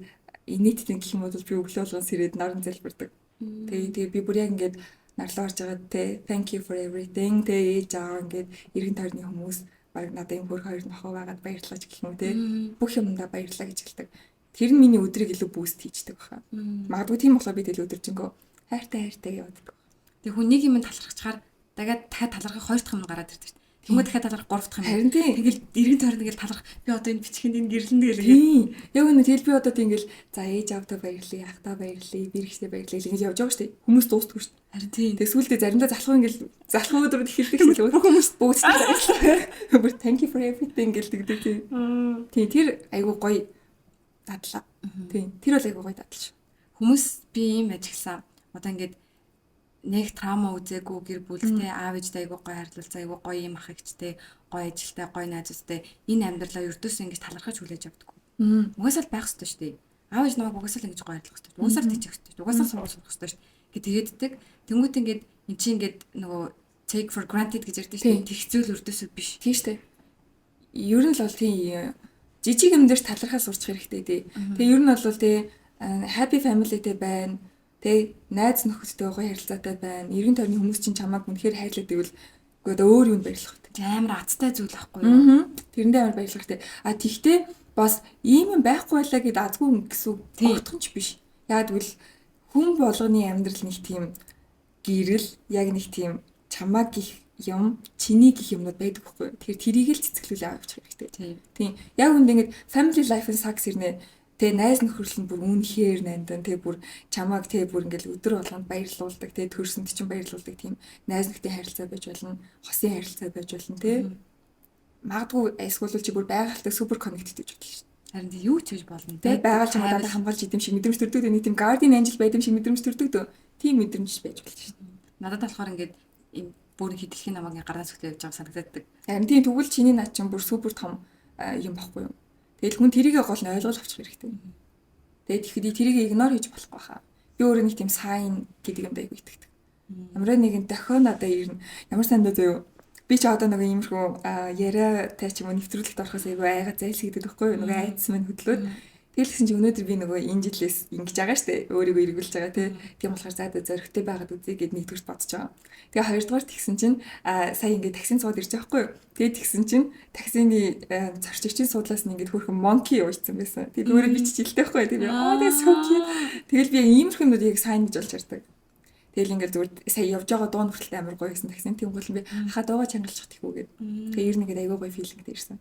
инээдтэй гэх юм бол би өглөө болгон сэрээд наран залбирдаг. Тэгээ би бүр яг ингээд нарлуу орж байгаа те thank you for everything те ээж аав ингээд эргэн тойрны хүмүүс баг надад энэ бүр хоёр нохоо байгаад баярлаж гэх юм те бүх юмдаа баярлаа гэж хэлдэг. Тэр нь миний өдрийг илүү boost хийждэг баха. Магадгүй тийм болохоор би тэл өдөржингөө хайртай явдаг. Тэг хүн нэг юм талархчихаар дахиад талархах хоёр дахь юм гараад ирдэг шүү дээ. Тэнгүүд дахиад талархах гурав дахь юм. Харин тийм. Тэгэл эргэн тойрон тэгэл талархах. Би одоо энэ бичгэнд энэ гэрлэн тэгэл. Яг үнэ тэгэл би одоо тэгэл за ээж аавдаа баярлая, ахтаа баярлая, бэрхштэй баярлая ингэж явж байгаа шүү дээ. Хүмүүс дуустдаг шүү дээ. Харин тийм. Тэг сүүлдээ заримдаа залхуу өдрүүд ихэлдэг шүү дээ. Хүмүүс бөөсдөг баярлалаа. Бүр thank you for everything гэлдэг тийм. Тийм тэр айгуу гоё дадлаа. Тийм тэр бол айгуу гоё дадал шүү. Хүмүүс би ийм ажилласан. Одоо ингээд нэг траума үзээгүй гэр бүлтэй аав ээжтэй айгуу гоё харилцаа айгуу гоё юм ах эгчтэй гоё ажилтай гоё найзтай энэ амьдралаа ердөөс ингэж талархаж хүлээж авдаг. Угаасаа л байх ёстой шүү дээ. Аав ээж намайг угаасаа л ингэж гоё харилцах ёстой. Угаасаа л тийчих ёстой. Угаасаа сургууль сурах ёстой шүү дээ. Гэ тэгээддэг. Тэнгүүт ингээд эн чинь ингээд нөгөө take for granted гэж ярьдаг шүү дээ. Тэгцүүл ердөөсөө биш. Тийм шүү дээ. Ер нь л бол тийм жижиг юм дээр талархаа сурчих хэрэгтэй тий. Тэгээ ер нь бол тий happy familyтэй байна. Тэ найз нөхөдтэй гоё харилцаатай байна. Эргэн тойрны хүмүүс чинь чамайг үнэхээр хайрлаад ивэл одоо өөр юм баярлах хэрэгтэй. Амар азтай зүйл байхгүй юу? Тэрэндээ амар баярлах хэрэгтэй. Тэгтээ бас ийм юм байхгүй байлаа гэд азгүй гэсэн үг тогтхон ч биш. Яг тэгвэл хүн болгоны амьдрал нэг тийм гэрэл яг нэг тийм чамаа гих юм, чиний гих юмнууд байдаг байхгүй. Тэгэхээр тэрийг л цэцгэлүүлээ авчих хэрэгтэй. Тийм. Яг үнд ингэж family life and sucks ирнэ. Тэгээ найз нөхөрлөл нь бүр үнэхээр нандан. Тэгээ бүр чамааг тэгээ бүр ингээл өдөр болгонд баярлуулдаг. Тэгээ төрсөнд чинь баярлуулдаг тийм найз нөхдийн харилцаа байж болно. Хосын харилцаа байж болно тий. Магадгүй эсвэл чи бүр байгальтай супер коннектед гэж бодлоо шүү. Харин тий юу ч хийж болно тий. Байгаль чамаа дандаа хамгаалж идэм шиг мэдрэмж төрдөг. Нэг тийм guardian angel байдэм шиг мэдрэмж төрдөг дөө. Тийм мэдрэмж байж болно шүү. Надад болохоор ингээд ийм бүр хитрхийн намайг гараас өгтөө явж байгаа санагддаг. Харин тийм тэгвэл чиний над чинь бүр супер том юм баггүй юу? Тэгэл хүн тэрийгээ гол нь ойлгож авчих хэрэгтэй. Тэгээд тэгэхэд тэрийг игнор хийж болохгүй хаа. Би өөрөө нэг тийм сайн гэдэг юмд айгүй итгэдэг. Ямар нэгэн дохио надад ирнэ. Ямар сандаа зөө. Би ч одоо нэг иймэрхүү яриатай ч юм уу нэвтрүүлэлт орохоос айгүй айгаа зайлсхийдэг байхгүй юу? Нөгөө айдас минь хөдлөөд. Тэгэл гэсэн чи өнөөдөр би нөгөө энэ жилээс ингэж байгаа штэ. Өөрийгөө эргүүлж байгаа тийм болохоор зайдаа зоригтой байгаад үзье гэд нэгдүгээр бодож байгаа. Тэгээ хоёрдугаар тэгсэн чинь сая ингээд таксин сууд ирж байгаа байхгүй юу? Тэгээд тэгсэн чинь таксины зорчигчийн суудлаас нь ингээд хөрхөн monkey уучсан байсан. Тэгээд өөрөө би чижилтэй байхгүй юу? Тэгээд that's so cute. Тэгэл би иймэрхүү юмнууд яг сайн гэж болж ярьдаг. Тэгэл ингээд зүгээр сая явж байгаа дуун хүртэл амар гоё гэсэн таксин тийм гол би хаа дуугаа чангалчих тийхүү гээд. Тэгээ ер нь ингээд айгүй гоё филингтэй ирсэн.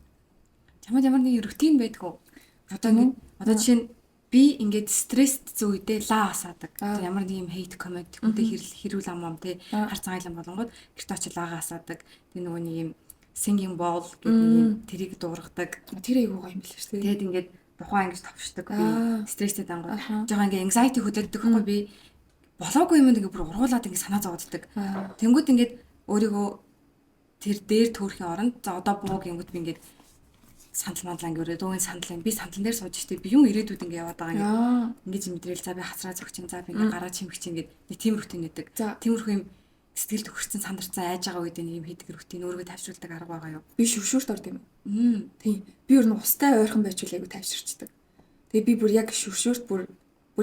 Чамд ямар нэг рутин байдгүй. Одоо жишээ нь би ингээд стресст зүй үедээ лаа асаадаг. Ямар нэг юм hate comment үедээ хэрүүл амам те хар цагаан болонгод гэрт очил лаагаа асаадаг. Тэг нөгөө нэг юм singing bowl гэдэг нэг юм тэрийг дуургадаг. Тэр айгүй гоё юм биш үү? Тэгэд ингээд тухайн ингэж товчдаг. Би стресстэй дангууд. Жохоо ингээд anxiety хөдөлдөг байхгүй би болоогүй юм ингээд бүр ургуулад ингээд санаа зовддаг. Тэнгүүд ингээд өөрийгөө тэр дээр төөрхийн оронд за одоо буу гингүүд би ингээд сандал мандлаа ингээд дөөний сандлаа би сандлан дээр сууж штеп би юм ирээдүйд ингээд яваад байгаа ингээд мэдрэл за би хацраа зөгчин за би ингээд гараа чимэх чинь ингээд нэг тийм рутин нэдэг. Тиймэрхүү юм сэтгэл төгсцэн сандарцсан айж байгаа үед нэг юм хийдэг рутин өөрийгөө тайвшруулдаг арга байгаа юу? Би шүршүрт орд юм. Тийм. Би өөр нь устай ойрхон байжул айгу тайвширчдаг. Тэгээ би бүр яг шүршүрт бүр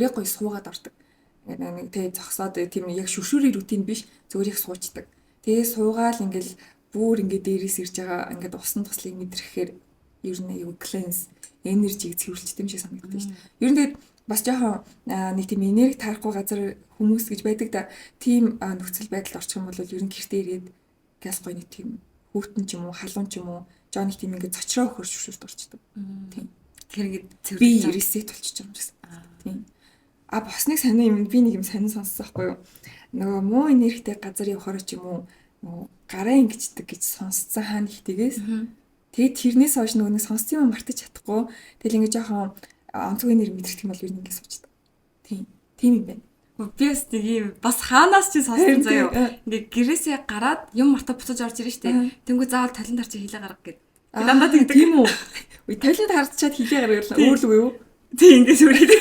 яг гоё суугаад ордог. Нэг тэгээ зогсоод тийм яг шүршүрийн рутин биш зөвөр яг суучдаг. Тэгээ суугаал ингээл бүр ингээд дээрээс ирж байгаа ингээд усан туслыг мэдрэхээр ер нь аюу cleanse энержиг цэвэрлжтэй юм шиг санагддаг шүү дээ. Ер нь тэгээд бас жоохон нэг тийм энерги тарахгүй газар хүмүүс гэж байдаг да. Тийм нөхцөл байдалд орчих юм бол ер нь гэртээ ирээд газ гоё нэг тийм хүүтэн ч юм уу халуун ч юм уу жоо нэг тийм ингээд цочроо өхөр шүршүрт орчдөг. Тийм. Тэгэхээр ингээд цэвэрлж би reset болчихж байгаа юм шиг. Тийм. Босныг сонио юм би нэг юм сонин сонссон байхгүй юу? Нөгөө муу энергитэй газар явахаар ч юм уу нөгөө гараа ингэждэг гэж сонсцсон хаана ихтэйгээс. Тэгээд тэрнээс хойш нөгөө нэг сонссон юм мартаж чадахгүй. Тэгэл ингэ жоохон онцгой нэр мэдрэх юм бол ер нь ингэ сууж байгаа. Тийм. Тийм юм байна. Би бас нэг юм бас хаанаас ч сонссон заяа. Ингээ гэрээсээ гараад юм мартаа буцаж орж ирэн штэ. Тэнгүү заавал талент харч хийлээ гарга гэд. Би дандаа тэгдэг тийм үү? Үе талент харчаад хийлээ гаргал өөрлөг юу? Тийм ингэ сүрээд.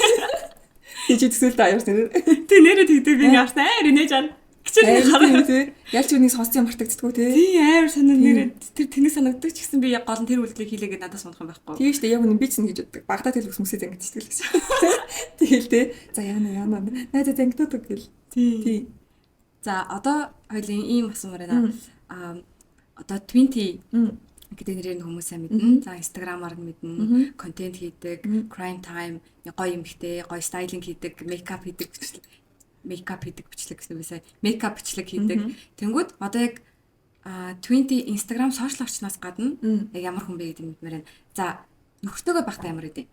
Хийж төсөөлт аяарсан. Тэ нэрээ тэгдэг би ингээ харсан аа инээж аа. Хичээл хараа тий. Ялч үнийг сонссон юм мартагддггүй тий. Тийм амар санаа нэрээ тэр тэнэг санагддаг ч гэсэн би яг гол нь тэр үйлдэлийг хийлээгээд надаас унах юм байхгүй. Тийм шүү дээ яг үнэн би ч ингэж боддог. Багтаа тэл хүмүүсээ зангидчихдаг л гэсэн. Тэгэл тий. За яана найзаа зангиддаг гэл. Тий. За одоо хоёлын ийм асуумаар байна. Одоо 20 гэдэг нэрээр хүмүүс сайн мэднэ. За Instagram-аар мэднэ. Контент хийдэг, crime time, гоё юмхтэй, гоё стайлинг хийдэг, мейкап хийдэг бичлэг гэсэн үгсээ мейкап бичлэг хийдэг. Тэнгүүд одоо яг 20 Instagram сошиал орчноос гадна яг ямар хүн бэ гэдэг мэдмээр байна. За нөхөртөөгөө багтаа ямар үдэ?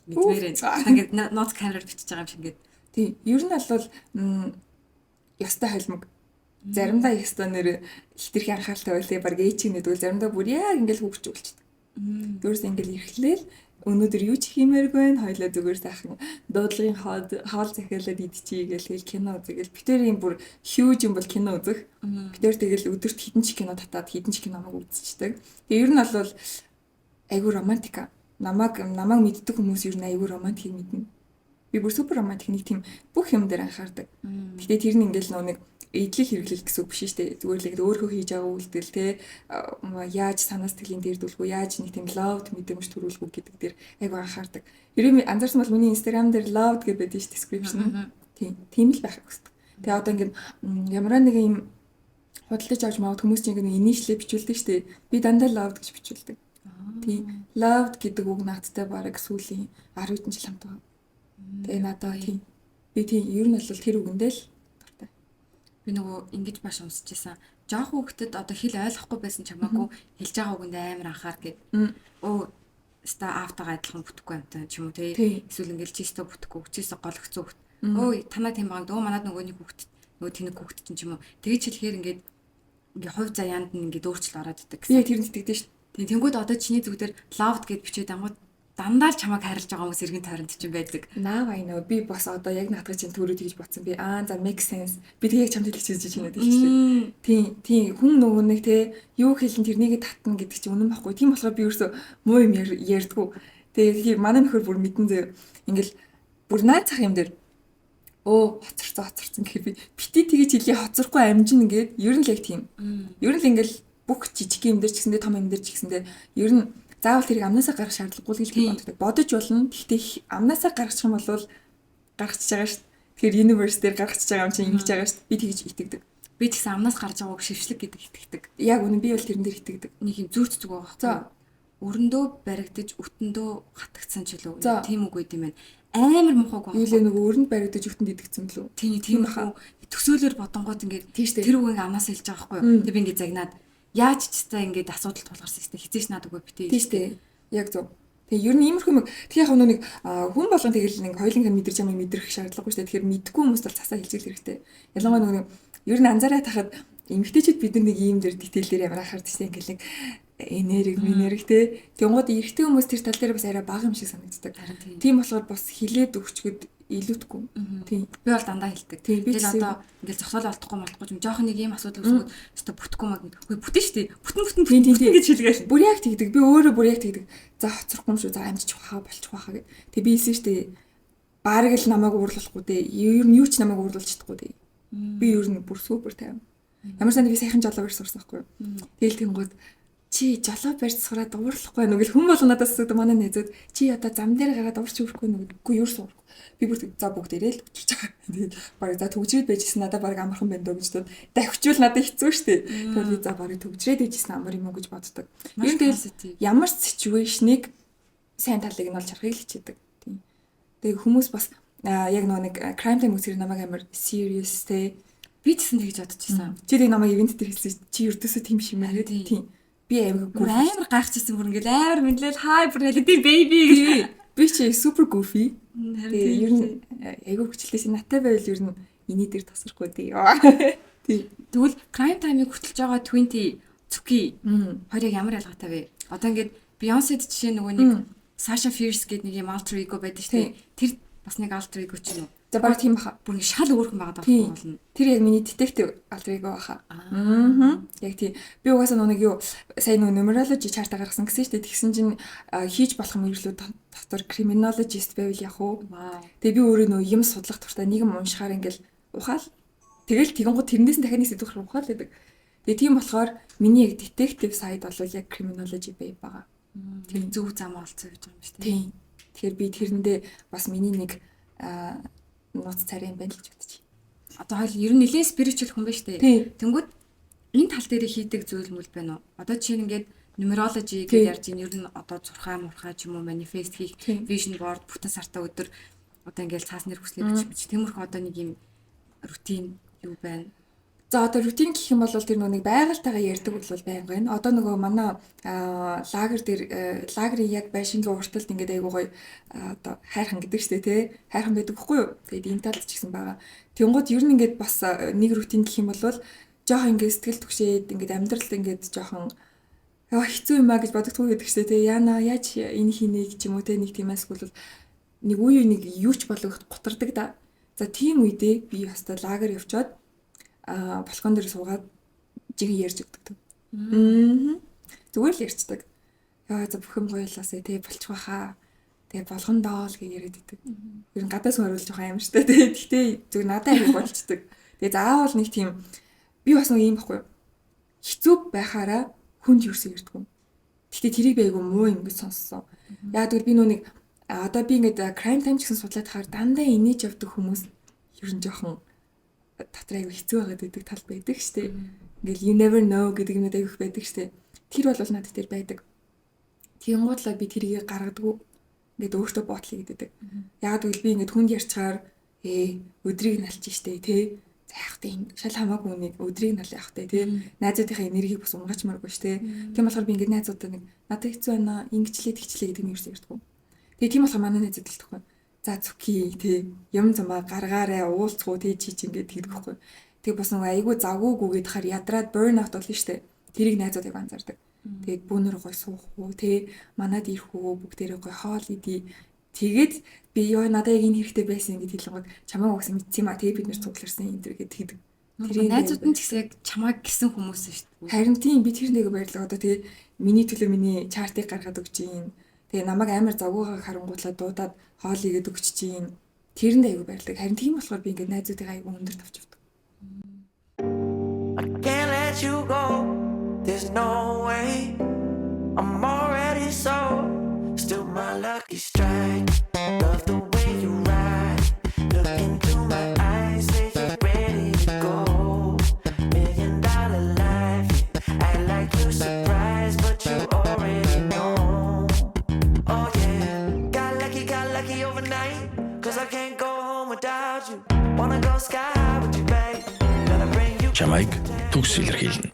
Мэдмээр байна. Ингээд ноц камераар бичиж байгаа юм шиг ингээд. Тийм. Ер нь бол ёстой холимог. Заримдаа ёстой нэр ихтэрхий анхааралтай байлээ. Баг ээчиг нэгдвэл заримдаа бүр яг ингээд хүүхч үлчдэг. Өөрөөс ингээд эрхлээл өнөөдөр юу ч хиймээргүй байна. Хоёлаа зүгээр сайхан дуудлагын хоол захиалаад идчихье гээл кино үзэгээл битэрийн бүр huge юм бол кино үзэх. Битэр тэгэл өдөрт хэдэн ч кино татаад хэдэн ч киноног үзчихдэг. Тэгээ ер нь бол айгу романтика. Намайг мэддэг хүмүүс ер нь айгу романтикийг мэднэ. Би бүр супер романтик нэг тийм бүх юм дээр анхаардаг. Гэтэ тэр нь ингээл нэг эдлийг хэрэглэл гэсэн үг биш шүү дээ. Зүгээр л өөрөө хийж байгаа үйлдэл те яаж санаа сэтгэлийн дээр дүүлэх үү, яаж нэг тийм loved мэдрэмж төрүүлэх үү гэдэг дээр айгу анхаардаг. Ерөөний анзаарсан бол миний Instagram дээр loved гэдэг байдаг шүү description. Тийм л байх хэрэгтэй. Тэгээ одоо ингээд ямар нэг юм худалдаж авч маад хүмүүс чинь ингээд инээшлээ бичүүлдэг шүү дээ. Би дандаа loved гэж бичүүлдэг. Тийм. Loved гэдэг үг наадтай бараг сүүлийн 10 хэдэн жил хамт байгаа. Тэгээ надаа тийм. Би тийм ер нь бол тэр үгэндээ л дуртай. Би нөгөө ингэж баш унсчихсан. Жоох хүүхдэд одоо хэл ойлгохгүй байсан ч хамаагүй хэлж байгаа үгэнд амар анхаар гэд. Оо ста автагаа адилхан бүтэхгүй амтай ч юм уу те. Эсвэл ингээл чистэ бүтэхгүй, чистэ гол өгцөө бүт. Өө танаа тийм байгаа. Дөө манад нөгөө нэг хүүхд нөгөө тэнэг хүүхд чинь ч юм уу. Тэгэж хэлэхээр ингээд хувь заяанд нь ингээд өөрчлөлт ороод идэг гэсэн. Би тэр нь итгэдэж шүү. Тэнгүүд одоо чиний зүг дээр loved гэд бичээд ангууд дандаа л чамайг харилж байгаа хүмүүс эргэн тойронд чинь байдаг. Now I know. Би бас одоо яг наадах чинь төрөө тэгж бодсон. Би за make sense. Би тэгээ чамд хэлчихэж байна гэдэг чинь. Тийм хүн нөгөө нэг те юу хэлэн тэрнийг татна гэдэг чинь үнэн байхгүй. Тийм болохоор би ерөөсөө муу юм ярьдгүү. Тэгээ манай нөхөр бүр мэдэн зөө ингээл бүр наад зах юм дээр хоцорсон гэхээр би бити тэгж хэлээ хоцрохгүй амжин ингээд ер нь л яг тийм. Ер нь л ингээл бүх жижиг юм дээр ч гэсэндээ том юм дээр ч гэсэндээ ер нь заавал тэрийг амнасаа гаргах шаардлагагүй гэж би боддог. Бодож болно. Гэхдээ амнасаа гаргачих юм бол гаргачихж байгаа шүү дээ. Тэгэхээр universe дээр гаргачихж байгаа юм чинь ингэж байгаа шүү дээ. Би тэгж итгэдэг. Би ч гэсэн амнаас гарч байгааг шившлэг гэдэг итгэдэг. Яг үнэн би бол тэрэн дээр итгэдэг. Нэг юм зүрт зүг байгаа. За өрөндөө баригдаж өтөндөө хатагдсан ч үлээ. Тийм үг байд юм байна. Амар мухаг байна. Юу л нөгөө өрөнд баригдаж өтөнд идэгцэн лүү. Тийм хаа. Төсөөлөөр бодонгууд ингээд тэр үгийг амнаас хэлж байгаа байхгүй юу? Тэг би ингээд загнаад яаж ч та ингээд асуудал тулгарсан юм хизээш наад үгүй битээ. Тийм шүү дээ. Яг зөв. Тэгээ ер нь иймэрхүү юм. Тэгээ яг нэг хүн болгон тэгэл нэг хоёулынх нь мэдэрч ямыг мэдрэх шаардлагагүй шүү дээ. Тэгэхээр мэдгүй хүмүүс бол цасаа хэлжэл хэрэгтэй. Ялангуяа нэг ер нь анзаараад тахад эмэгтэйчүүд бид нар нэг ийм дээр дитейлээр ямар анхаардаг шүү дээ. Ингээл нэг энерги те. Тэнгууд эрэгтэй хүмүүс тэр тал дээр бас арай бага юм шиг санагддаг. Тийм болохоор бас хилээд өгчгöd илүүдэхгүй. Тийм. Би бол дандаа хэлдэг. Тэгэл одоо ингээл зогсоол олдохгүй молдохгүй юм. Жохон нэг ийм асуудал үүсгүүд өстө бүтггүй маг. Үгүй бүтэн шүү дээ. Бүтэн гэж хэлгээ. Бүр яг тэгдэг. Би өөрөө бүр яг тэгдэг. За хоцрохгүй юм шүү. За амжиж хаа болчих واخа гэд. Тэг би хэлсэн шүү дээ. Бараг л намайг уурлахгүй дээ. Ер нь юу ч намайг уурлуулж чадахгүй дээ. Би ер нь бүр супер тайван. Ямар санд би сайхан жолоо барьсан байхгүй юу. Тэгэл тэнгууд чи жолоо барьж сураад уурлахгүй нүгэл хүн бол надаас асуудаг манай найзууд чи одоо зам дээр гараад уурч өрөхгүй нүггүй юу суурах. Би бүр за бүгдээрээ л өчөж байгаа. Тэгээд баг за төгжрээд байжсэн надад баг амархан байна дөө гэж дод. Давхичвал надад хэцүү штэ. Тэгээд за баг төгжрээд байжсэн амар юм уу гэж боддог. Ер нь тэгэл ямар ситүэйшнийг сайн талыг нь олж харахыг л хичээдэг. Тийм. Тэгээд хүмүүс бас яг нэг crime time үсгэр намайг амар serious те. Би ч гэсэн тэгж бодчихсан. Чи тэг намайг ивент дээр хэлсэн чи ердөөсөө тийм шиг маа гэдэг. Тийм. Би амар гайхчихсан бүр ингээл амар мэдлэл хай бүр хэлдэг baby гэж. Би чи супер goofy. Тэгээ ер нь айгүй хүчлээс наттай байвал ер нь иний дээр тасрахгүй дээ. Тийм. Тэгвэл crime time-ыг хөтлж байгаа 20 Цүки хоёрыг ямар ялгаатай вэ? Одоо ингээд Beyoncé-д жишээ нөгөө нэг Sasha Fierce гэдэг нэг юм alter ego байдаг шүү дээ. Тэр бас нэг alter ego ч юм уу? За баг тийм баха. Бүр ингэ шал өөрхөн байгаа даа болно. Тэр яг миний detective alter ego баха. Яг тийм. Би угаасаа нэг юу сайн numerology chart гаргасан гэсэн шүү дээ. Тэгсэн чинь хийж болох мөрөглөө дотор criminologist байвал яг уу. Тэгээ би өөрөө нөгөө юм судлах туртаа нэг юм уншихаар ингээл ухаал. Тэгэл тэгэнгუთ тэрнээс нь дахиад нэг сэдвээр ухаал гэдэг. Тэгээ тийм болохоор миний яг detective side бол яг criminology байгаа. Тэр зөв зам олцсон гэж байгаа юм шүү дээ. Тийм. Тэгэхээр би тэрэндээ бас миний нэг нууц царай юм байна л гэж бодчих. Одоо хойл ер нь нэлээд spiritual хүн байна шүү дээ. Тэнгүүд энэ тал дээр хийдэг зүйл мүл байна уу? Одоо жишээ нь ингээд numerology гэж ярьж ин ер нь одоо зурхаа мурхаа ч юм уу manifest хийх, vision board бүтэн сартаа өдөр одоо ингээд цаас нэр хүслээ бичиж тиймэрхүү одоо нэг юм рутин юу байна? За одоо рутин гэх юм бол тэр нэг байгальтайгаа ярьдаг бол байнга байна. Одоо нөгөө манай лагер дээр лагерын яг байшингийн урталд ингээд айгуу гоё одоо хайрхан гэдэг штэ тий. Хайрхан байдаг байхгүй юу? Тэгээд энэ талд ч гэсэн байгаа. Тэнгууд ер нь ингээд бас нэг рутин гэх юм бол жоохон ингээд сэтгэл түгшээд ингээд амьдралд ингээд жоохон хэцүү юм а гэж бодогдгүй гэдэг штэ тий. Яна яаж энэ хийнэ гэж юм уу тий нэг тиймээс бол нэг үе нэг юу ч болгоход гутардаг да. За тийм үедээ би хастаа лагер явчаад балкон дээр суугаад жигээ ярьж өгдөг. Зүгээр л ярьцдаг. Яа за бүх юм гоёлаасаа тий болчих واخа. Тэгээ болгондоо л гэж яриад идэг. Ер нь гадаас хөрүүлж байгаа юм шүү дээ. Гэхдээ зөв надад их болцдог. Тэгээ заавал нэг тийм би бас нэг юм баггүй. Хэцүү байхаараа хүнд юусэн ярьдгүй. Гэхдээ тэрийг би айгу муу юм гэж сонссон. Яа тэгвэл би нүг одоо би ингээд crime time гэсэн судлаад хаар дандаа инээж явдаг хүмүүс ер нь жоохон дотор аягүй хэцүү байгаад байдаг тал байдаг штэ. Ингээл you never know гэдэг юм аягүй байдаг штэ. Тэр бол надад тэр байдаг. Тэнгуудлаа би тэрийг гаргадаггүй. Ингээд өөртөө боотлоо гэдэг. Яг тэгвэл би ингээд хүнд ярьчаар өдрийг налчих штэ тий. яах вэ? Шал хамаагүй нэг өдрийг нь л яах вэ? Тэ найзуудынхаа энергийг бас унгачмааргүй ш тэ. Тийм болохоор би ингээд найзуудаа нэг надад хэцүү байна. Ингэчлээ тэгчлээ гэдэг нь юу ч ярьдаггүй. Тэгээ тийм болохоор манай найзууд хэлдэг байхгүй. За зүки тэ юм замаа гаргаарай уулзгуу тэ чи ингээд тэгдэг байхгүй. Тэгээ бас нэг айгүй завгүйгүйгээд хахаар ядраад burn out болно штэ. Тэрийг найзуудыг анзаардаг. Тэгээд бүүнөр гой суух уу тэ манад ирэх үү бүгдээрээ гой хоол идий. Тэгээд би ёо надад яг энэ хэрэгтэй байсан гэдээ хэлэнгүүт чамайг угсаа мэдсэн юм а тэгээд бид нэр цугларсан энэ төр гэдэг тэгдэг. Тэр найзууд нь ч гэсэн яг чамайг гисэн хүмүүс шүү дээ. Харин тийм би тэр нэг баярлага одоо тэгээд миний төлөө миний чартыг гаргаад өгч юм. Тэгээ намайг амар завгүйгаа харангуутлаа дуудаад хоол игээд өгч чинь. Тэрэнд аягүй баярлаг. Харин тийм болохоор би ингээд найзуудыг аягүй өндөр тавьж авдаг. I can't let you go. There's no way. I'm already so. Still my lucky strike. Love the way you ride. Look into my eyes, say you're ready to go. $1,000,000 life. Act like you're surprised, but you already know. Oh yeah. Got lucky overnight. Cause I can't go home without you. Wanna go sky high with you, babe. Gonna bring you. Чамайг төгс илэрхийлнэ.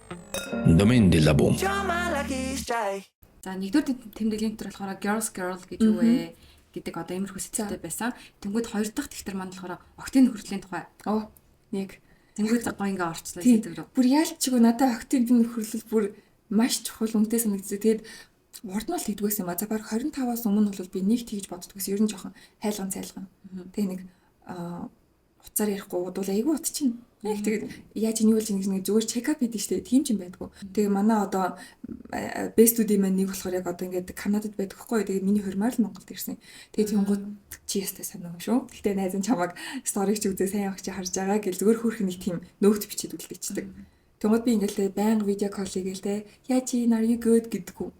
Domaine de la bombe. You're my lucky strike. За нэгдүгээр тэмдэглэлийн дотор болохоор Girls Girl гэж юу вэ гэдэг одоо иймэрхүү сэтгэлтэй байсан. Тэнгүүд хоёр дахь дэвтэр маань болохоор октын нөхөрлийн тухай. Оо нэг Тэнгүүд гоё ингээ орчлоо гэдэг рүү. бүр яалчгүй надад октын нөхөрлөл бүр маш чухал үнэтэй санагдсан. Тэгээд урд нь л тэгдгээс юм а. За баг 25-аас өмнө бол би нэг тэгж боддгоос ер нь жоохон хайлган цайлган. Тэгээ нэг уцаар ярихгүй бол айгүй утчихна. Яг тэгээд яаж энэ юу болж нэг зүгээр чекап хийдэж штэ тийм ч юм байдгүй. Тэгээ манай одоо best study маань нэг болохоор яг одоо ингээд Канадад байдаг хгүй. Тэгээ миний хормоор л Монголд ирсэн. Тэгээ тийм гот чи ястай санаа юм шүү. Гэхдээ найз нь чамаг сториг чи үзээ сайн явах чи харж байгаа гэл зүгээр хөөх нэг тийм нөөхт бичиж үлдээчихдэг. Тэнгууд би ингээд байнга видео колл хийгээл те яаж чи are you good гэдэггүй.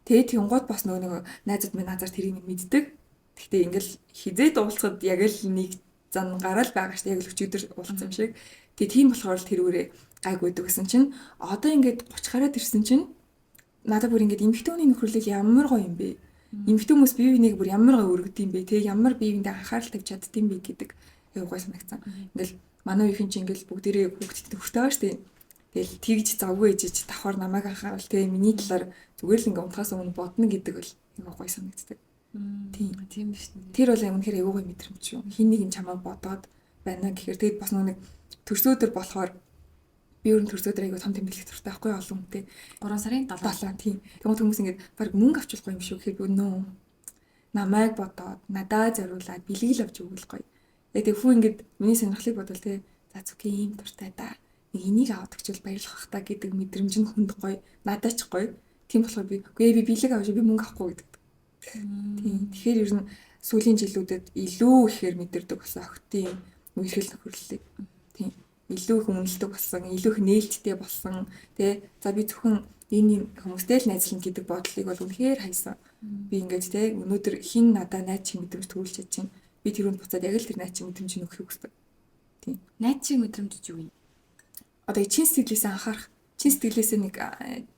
Тэгээ тэнгууд бас нөгөө найзууд минь назар тэрийг мэддэг. Гэхдээ ингээд хизээ дуулцахад яг л нэг зан гараал байгаа шүү дээ. Яг л өчигдөр уулзсан юм шиг. Тэгээ тийм болохоор л тэрүүрээ гайгүй дөгсөн чинь одоо ингээд 30 гараад ирсэн чинь надад бүр ингээд эмэгтэйний нөхөрлөл ямар гоё юм бэ? Эмэгтэй хүмүүс бие биенийг бүр ямар гоё өргөд юм бэ? Тэгээ ямар бие биендээ анхаарал тавьж чаддсан бэ гэдэг аюу гоё санагдсан. Ингээл манай үеийн чинь ингээл бүгдээрээ хүүхдэд төгтөө шүү дээ. Тэгэл тэгж завгүй ээжиж давхар намайг анхаарал тэгээ миний талаар зүгээр л ингээд унтахаас өмнө бодно гэдэг бол аюу гоё санагддаг. Тийм биш үү. Тэр бол үнэхээр аюу гоё мэдрэмж шүү. Хин нэг юм чамайг бодоод байна гэхээр тэгээд бас нэг төрсөөдөр болохоор би өөр төрсөөдөр аягүй том тэмдэглэх туртай байхгүй олон хүнтэй 3 сарын 7 тийм. Тэгмээ хүмүүс ингээд баг мөнгө авчулахгүй юм шүү гэхээр би нөө намайг бодоод надад зориулаад бэлгэл авч өгвөл гоё. Яг тэг хүү ингээд миний сонирхлыг бодвол те за зүг ийм туртай да. Нэг энийг аваад өгчвөл баярлах та гэдэг мэдрэмж нь хүнд гоё. Надад ч гоё. Тийм болохоор би үгүй би бэлэг авч би мөнгө авахгүй гэдэг. Тийм. Тэгэхээр ер нь сүүлийн жилүүдэд илүү ихээр мэдэрдэг болсон охтын үерхэл нөхөрлөлийг. Тийм. Илүү их үнэлдэг болсон, илүү их нээлттэй болсон. Тэ за би зөвхөн энэ хүмүүстэй л найзлах гэдэг бодлыг бол үнэхээр хайсан. Би ингээд тэ өнөөдөр хин надаа найз шиг мэдрэмж төрүүлж чадчих. Би тэрүүнд буцаад яг л тэр найз шиг мэдрэмж нөхөхийг хүсдэг. Тийм. Найз шиг мэдрэмж юу вэ? Одоо чин сэтгэлээсээ анхаарах, чин сэтгэлээсээ нэг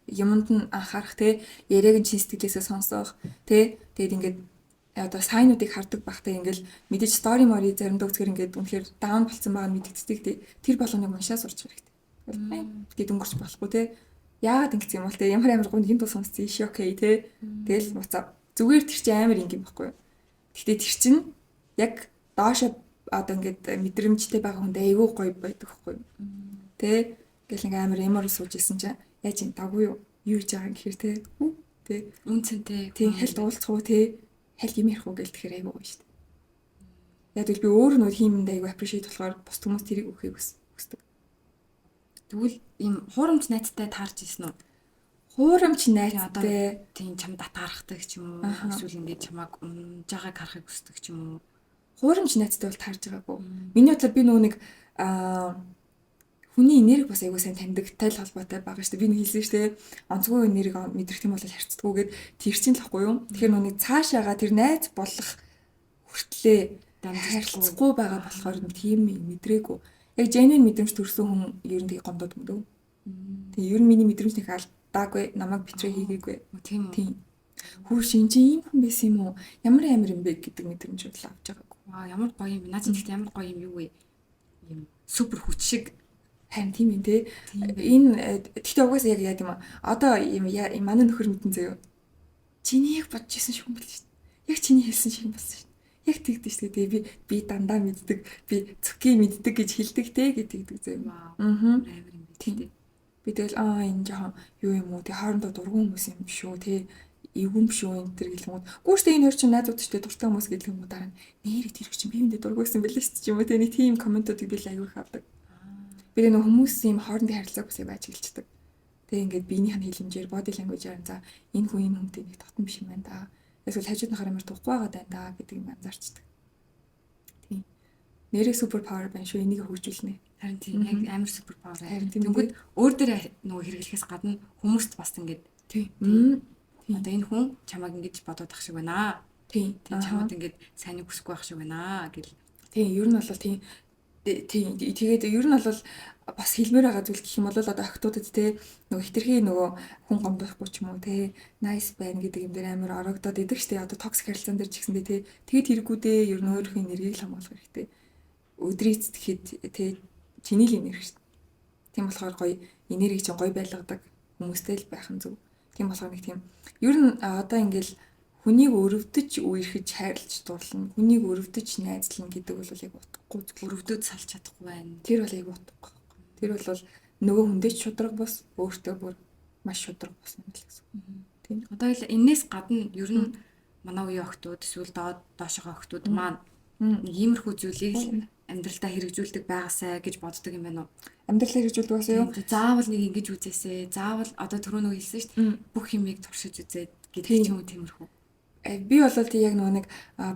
юмд нь анхаарах те яриаг нь чин сэтгэлээсээ сонсох те тэгээд ингээд одоо сайнуудыг хардаг багтаа ингээл мэдээж стори мори заримдаа үзгээр ингээд үнэхээр даун болцсон байгаа мэдгэцдэг те тэр болгоныг уншаа сурч хэрэгтэй. Тэгээд өнгөрч болохгүй те яагаад ингэж юм бол те ямар гоо нэг юм тус сонссон иш окей те тэгэл буцаа зүгээр тэр чинь амар ингийн байхгүй. Гэхдээ тэр чинь яг доошо одоо ингээд мэдрэмжтэй байгаа хүнд айгүй гоё байдаг байхгүй. Тэ гэл ингээ амар эмор сууж исэн чинь яаж юм даггүй юу хийж байгаа гэхээр те тэ үнцэнтэй тийм хальт уулзах уу те хальт юм ярих уу гэл тэгэхээр айгүй гоё шүү дээ. Яг л би өөр нөө хиймэнд айгүй appreciate болохоор бус хүмүүс тэрийг өгөхийг хүсдэг. Тэгвэл ийм хуурамч найзтай таарч ирсэн үү? Хуурамч найзтай тийм чам татаарахдаг ч юм уу эсвэл ингээд чамайг унж байгааг харахыг хүсдэг ч юм уу? Хуурамч найзтай бол таарж байгаагүй. Миний бодлоор би нөгөө нэг хүний энерги бас аягүй сайн таньдагтай л холбоотой байгаа шүү дээ. Би нэг хэлсэн шүү дээ. Онцгой энерги мэдрэх юм бол харьцдаггүйгээд тэр чинь л ахгүй юу? Тэгэхээр нүг цаашаага тэр найз болох хүртлээ харьцахгүй байгаа болохоор тийм мэдрээгүй. Яг genuine мэдрэмж төрсөн хүн ер нь тийг гомдоод мөдөө. Тэгээ ер нь миний мэдрэмж нэг алдаагүй, намайг битрээ хийгээгүй. Тийм үү? Тийм. Хүү шин чи ийм хүн байсан юм уу? Ямар амар юм бэ гэдэг мэдрэмж бол авч байгаагүй. Ямар гоё юм. Наад чинь гэхдээ ямар гоё юм юу вэ? Ийм супер хүч шиг харин тийм ээ те. Энэ тэгтээ угаасаа яг яа гэм аа. Одоо манай нөхөр мэдэн заяа. Чиний яг бодож исэн шиг юм биш. Яг чиний хэлсэн шиг юм болсон шүү. Яг тэгдэж шүү. Тэгээ би дандаа мэддэг, би цөкий мэддэг гэж хэлдэг те гэдэг заяа. амар юм бэ. Би тэгэл энэ жоохон юу юм уу? Тэг хоорондоо дургуун хүмүүс юм шүү те. Эвгүй шүү энэ төр гэлэнгүүд. Гүүштэй энэ хоёр чинь найзууд ч те дуртай хүмүүс гэлэнгүүд дараа нэрээ тэр чинь би юмдээ дургуйсан бэлээ шүү ч юм уу те. Нэг тийм комментуудыг би л аягүй их авдаг. Би нэг хүмүүс юм хоорондын харилцааг бас байж гэлцдэг. Тэгээ ингээд биенийх нь хэлэмжээр body language-аар за энэ хүн энэ хүнтэй нэг татсан биш юм байна да. Эсвэл хажууднахаар амар тухгүй байгаа даа гэдэг юм анзаарчдаг. Тийм. Нэрээ супер павер байна шүү. Энийг хөгжүүлнэ. Харин тийм яг амар супер павер. Харин тийм. Тэнгүүд өөр дээр нөгөө хэрэглэхээс гадна хүмүүст бас ингээд тийм. Одоо энэ хүн чамайг ингэж бодоод ах шиг байна. Тийм. Чамд ингэж сайныг хүсэхгүй ах шиг байна гэл. Тийм. Ер нь бол тийм. Тэгээд ер нь бол бас хэлмээр байгаа зүйл гэх юм бол одоо охтуудад те нөгөө хитрхи нөгөө хүн гомдохгүй ч юм уу те nice байна гэдэг юм дээр амар орогдоод идэг штэ одоо токсик харилцаан дээр ч гэсэндээ те тэгэд хэрэгүүдээ ер нь өөрийнхөө энергийг л хамгаалах хэрэгтэй. Өдрийн эцэхэд те чиний л энерги штэ. Тийм болохоор гоё энерги чинь гоё байлгадаг хүмүүстэй л байх нь зөв. Тийм болохоор нэг тийм ер нь одоо ингээл хүнийг өрөвдөж үерхэж хайрлаж дурлна. Хүнийг өрөвдөж найзлна гэдэг бол яг утгагүй өрөвдөд салж чадахгүй байна. Тэр бол яг утгагүй. Тэр бол нөгөө хүндээ ч шудраг бас өөртөө бүр маш шудраг бас юм л гэсэн. Тийм. Одоо л энээс гадна ер нь манай үеийн охтууд эсвэл доошогоо охтууд маань нэг иймэрхүү зүйлийг амьдралдаа хэрэгжүүлдэг байгаасай гэж боддог юм байна уу? Амьдралаа хэрэгжүүлдэг бас юу? Заавал нэг ингэж үзээсэй. Заавал одоо түрүү нөгөө хэлсэн шүү дээ. Бүх юмыг туршиж үзээд гэдэг ч юм уу тиймэрхүү. Би бол тий яг нөгөө нэг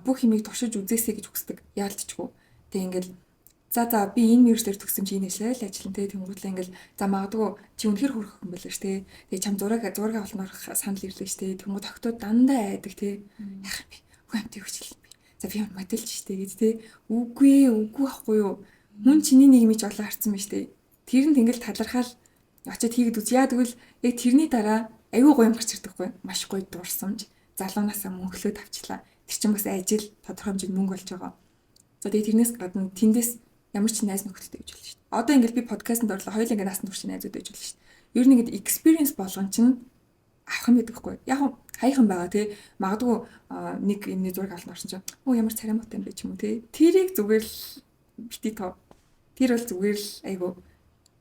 бүх юмыг туршиж үзээсэй гэж хүсдэг. Яалтчгүй. Тэг ингээл за би энэ мөрс дээр төгсөн чи энэ хэлээ л ажиллана те тэнгуүтлээ ингээл за магадгүй чи үнэхэр хөрөх юм байлаа ш те. Тэгээ чам зураг авалтнаар санал ирлээ ш те. Тэнгуүт охтууд дандаа айдаг те. Яах юм бэ? Хүмтэй хүчлээ би. За би модельч ш те гэж те. Үгүй ахгүй юу. Хүн чиний нийгмийг ч олоо харсан байж те. Тэр нь ингээл талархаал очиод хийгээд үз. Яа тэгвэл яг тэрний дараа аюу гоё юм гарч ирдэггүй. Маш гоё дурсамж. Залуунаасаа мөнгөлөөд авчлаа. Тэр чинь бас ажил тодорхой хэмжээнд мөнгө болж байгаа. За тэгээ тэрнээс гадна тэндээс ямар ч найз нөхдөдтэй гэж болно шүү дээ. Одоо ингээд би подкастэнд орлоо хоёул ингээд наасан туршийн найзууд байж болно шүү дээ. Ер нь ингээд experience болгон чинь авах юм байдаг хгүй. Яг хайхан байгаа тий. Магадгүй нэг юмний зураг авалт орсон чинь оо ямар царамтай юм бэ ч юм уу тий. Тэрийг зүгээр л бити тоо. Тэр бол зүгээр л айгу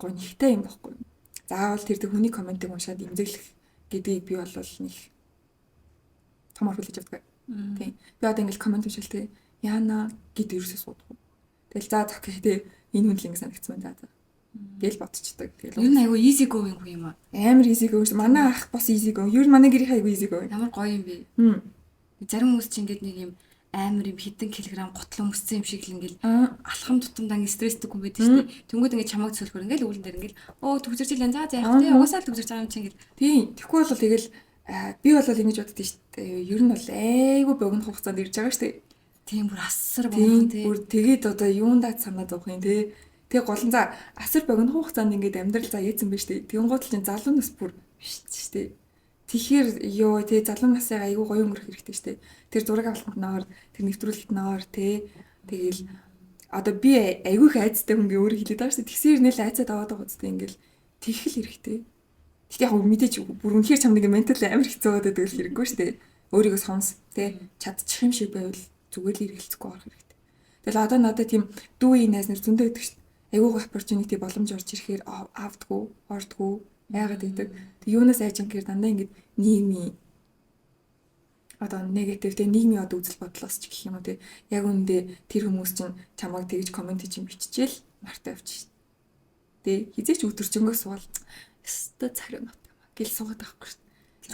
гонхтой юм баггүй. Заавал тэр хүний комментиг уншаад имзэглэх гэдгийг би бол нэг том оруулж авдаг. Тий. Би одоо ингээд коммент уншил тий. Яана гэд ерөөсөө суудахгүй. Тэгэл за зах гэхдээ энэ хүн л ингэ санагдсан байна за. Гэл бодчихдаг. Тэгэл ер нь айгүй easy going хүн юм аа. Амар easy going. Манай ах бас easy going. Ер нь манай гэрийн айгүй easy going. Ямар гоё юм бэ? Зарим хүмүүс чинь ингээд нэг юм амар юм хэдэн килограмм готлон өмссөн юм шиг л ингээл алхам тутамдаа ингээд стресстэй хүн байдаг шүү дээ. Тэнгүүд ингээд чамайг цөлхөр ингээл үүлэн дээр ингээл төгсөрч илэн за яах вэ? Угаасаа л төгсөрч байгаа юм чинь ингээл. Тийм. Тэгэхгүй бол тэгэл би бол ингэж боддоо шүү дээ. Ер нь бол айгүй богино хугацаанд ирж байгаа шүү дээ. Тийм бүр асар богино тий. Бүр тэгээд одоо юундаа санаа зовх юм тий. Тэгээ гол нь за асар богино хугацаанд ингээд амьдрал за яйцсан байж тий. Тэгэн гол чинь залуу нас бүр биш тий. Тэгэхээр ёо тий залуу насаа айгүй гоё өнгөрөх хэрэгтэй шүү дээ. Тэр зураг авалтанд ноор тэр нэвтрүүлэгт ноор тий. Тэгээл одоо би айгүй их айцтай хүн гээ өөрөө хэлээд байгаа шүү дээ. Тэгсээр нэл айцаад аваад байгаа үстэй ингээл тэгхэл хэрэгтэй. Тэгтээ яг мэдээч бүр үнэхээр чам нэг ментал амар хэцүү байдаг л хэрэггүй шүү дээ. Өөрийгөө сонс тий чадчих юм шиг байвал зүгээр л эргэлзэхгүй орох хэрэгтэй. Тэгэл одоо надад тийм дүү найз нар зөндөө байдаг шүү дээ. Айгуух opportunity боломж орж ирэхээр авдаггүй, ордоггүй, яагаад гэдэг. Тэг юунаас айж юм гэхээр дандаа ингэж нийгмийн одоо негатив тэг нийгмийн одоо үзэл бодлоос ч гэх юм уу тэг яг үүндээ тэр хүмүүс чинь чамайг тэгж коммент чинь биччихэл мартай авчих. Тэг хизээч өдөржингөөс бол өстө царай нот юм гэл суугаад байхгүй шүү.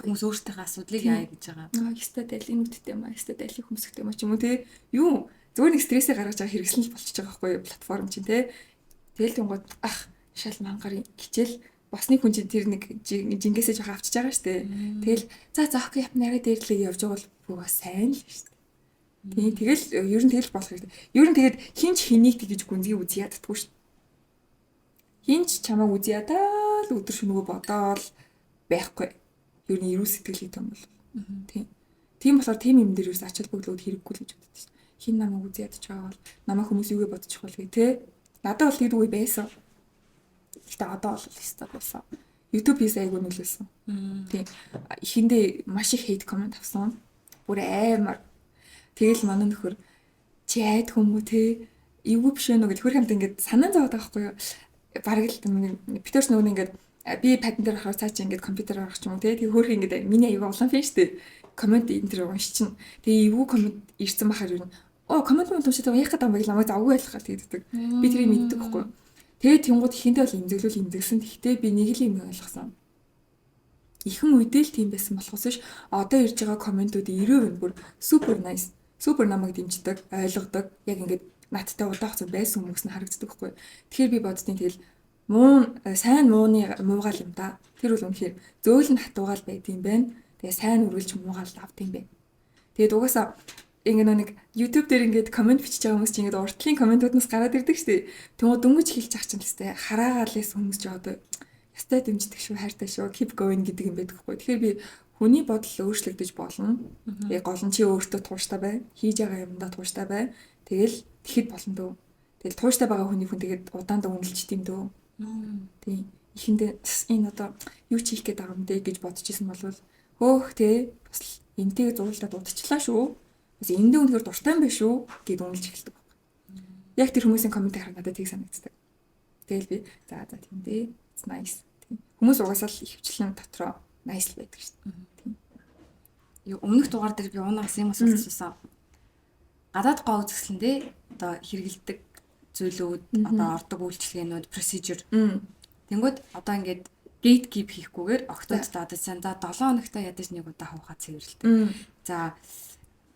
Хүмүүс өөртөөхөө асуудлыг яа гэж байгаа. Өстө дайлын нүдтэй юм аа, өстө дайлын хүмсгтэй юм ч юм уу те. Юу зөвөр нэг стрессээ гаргаж байгаа хэрэгсэн л болчихж байгаа байхгүй юу платформ чинь те. Тэгэл тэнгууд шал мангар хичээл босны хүн чинь тэр нэг жингээсээ жоох авчиж байгаа шүү дээ. Тэгэл за окей нараа дээрлээ явж байгаа бол бүү сайн л шүү дээ. Тэгэл ер нь тэгэл болох хэрэгтэй. Ер нь тэгээд хинч хэнийг тэгж гүнзгий үзье яддаггүй шүү. Хинч чамайг үзье ядаа л өдөр шөнөгөө бодоол байхгүй. Ер нь эрүү сэтгэл хэт юм бол. Тийм болохоор тийм юм дээр ерөөс ач холбогдлууд хэрэггүй л гэж боддог шүү. Хин намайг үзье ядаж байгаа бол намайг хүмүүс юугээ бодчих бол гэ тэ. Надад бол тэр үе байсан. Гэтэ одоо бол өстой болсон. YouTube-ээс айгүй нөлөөсөн. Тийм. Эхэндээ маш их hate comment авсан. Бүр амар. Тэгэл манай нөхөр чи айд хүмүү те эвгүй биш вэ гэж хөр хамт ингээд санаа зовоод байгаа байхгүй юу? Бараг л Питерс нөгөө ингээд би падан дээр харах цаа чи ингээд компьютер харах ч юм уу те тэг хөөх ингээд миний аюу улаан фэн штэ комент энэ төр уншчин. Тэгээ эвгүй комент ирсэн бахаар юу комент уншаад байгаа яг гэдэг юм байл намайг завгүй байлгахаар тэгдэг. Би тэрийг мэддэг байхгүй. Тэгээ тэнгууд ихэндээ бол имзэглүүл имзэгсэн. Гэхдээ би нэг л юм ойлгосон. Ихэн үедээ л тийм байсан болохоос ш одоо ирж байгаа комментууд 90% бүр супер nice. Супер намайг дэмждэг, ойлгодог. Яг ингээд надтай удаах зүйл байсан хүмүүс нь харагддаг байхгүй. Тэгэхээр би боддیں۔ Тэгэл сайн мууны муугаал юм да. Тэр бол үнэхээр зөөлөн хатуугаал байд юм байна. Тэгээ сайн үргэлж муугаал авт юм байна. Тэгээд угаасаа ингээд нэг YouTube дээр ингээд комент бичиж байгаа хүмүүс чинь ингээд уртлын комментуудаас гараад ирдэг шүү дээ. Тэгвэл дөнгөж хэлж ах чинь л тест хараагаалээс хүмүүс ч одоо ястай дэмждэг шүү, хайртай шүү, keep going гэдэг юм байдаг хгүй. Тэгэхээр би хүний бодол өөрчлөгдөж болно. Яг гол нь чи өөртөө тууштай бай, хийж байгаа юмдаа тууштай бай. Тэгэл тэгэхэд болно дөө. Тэгэл тууштай байгаа хүний хүн тэгээд удаандаа үнэлж тийм дөө. Тийм. Ихэндээ энэ одоо юу ч хийх гээд байгаа юм дэ гэж бодож исэн болвол хөөх те бас энтэйг зурлаад удчихлаа шүү. Бас эндээ үнэхээр дуртай юм биш үү гэд үнэлж эхэлдэг баг. Яг тэр хүмүүсийн коммент хараад надад тийг санагддаг. Тэгэл би за тийм дээ. It's nice. Тийм. Хүмүүс угаасаа л ихвчлэн дотроо nice л байдаг шүү дээ. Тийм. Юу өмнөх дугаар дээр би уунаас юм асуусан. Гадаад гоо үзэсгэлэндээ одоо хэрэгэлдэг зүйлүүд одоо ордог үйлчлэгээнүүд procedure. Тэнгүүд одоо ингээд gatekeep хийхгүйгээр октодтой одоо за 7 хоногтой ядаж нэг удаа хуухаа цэвэрлдэг. За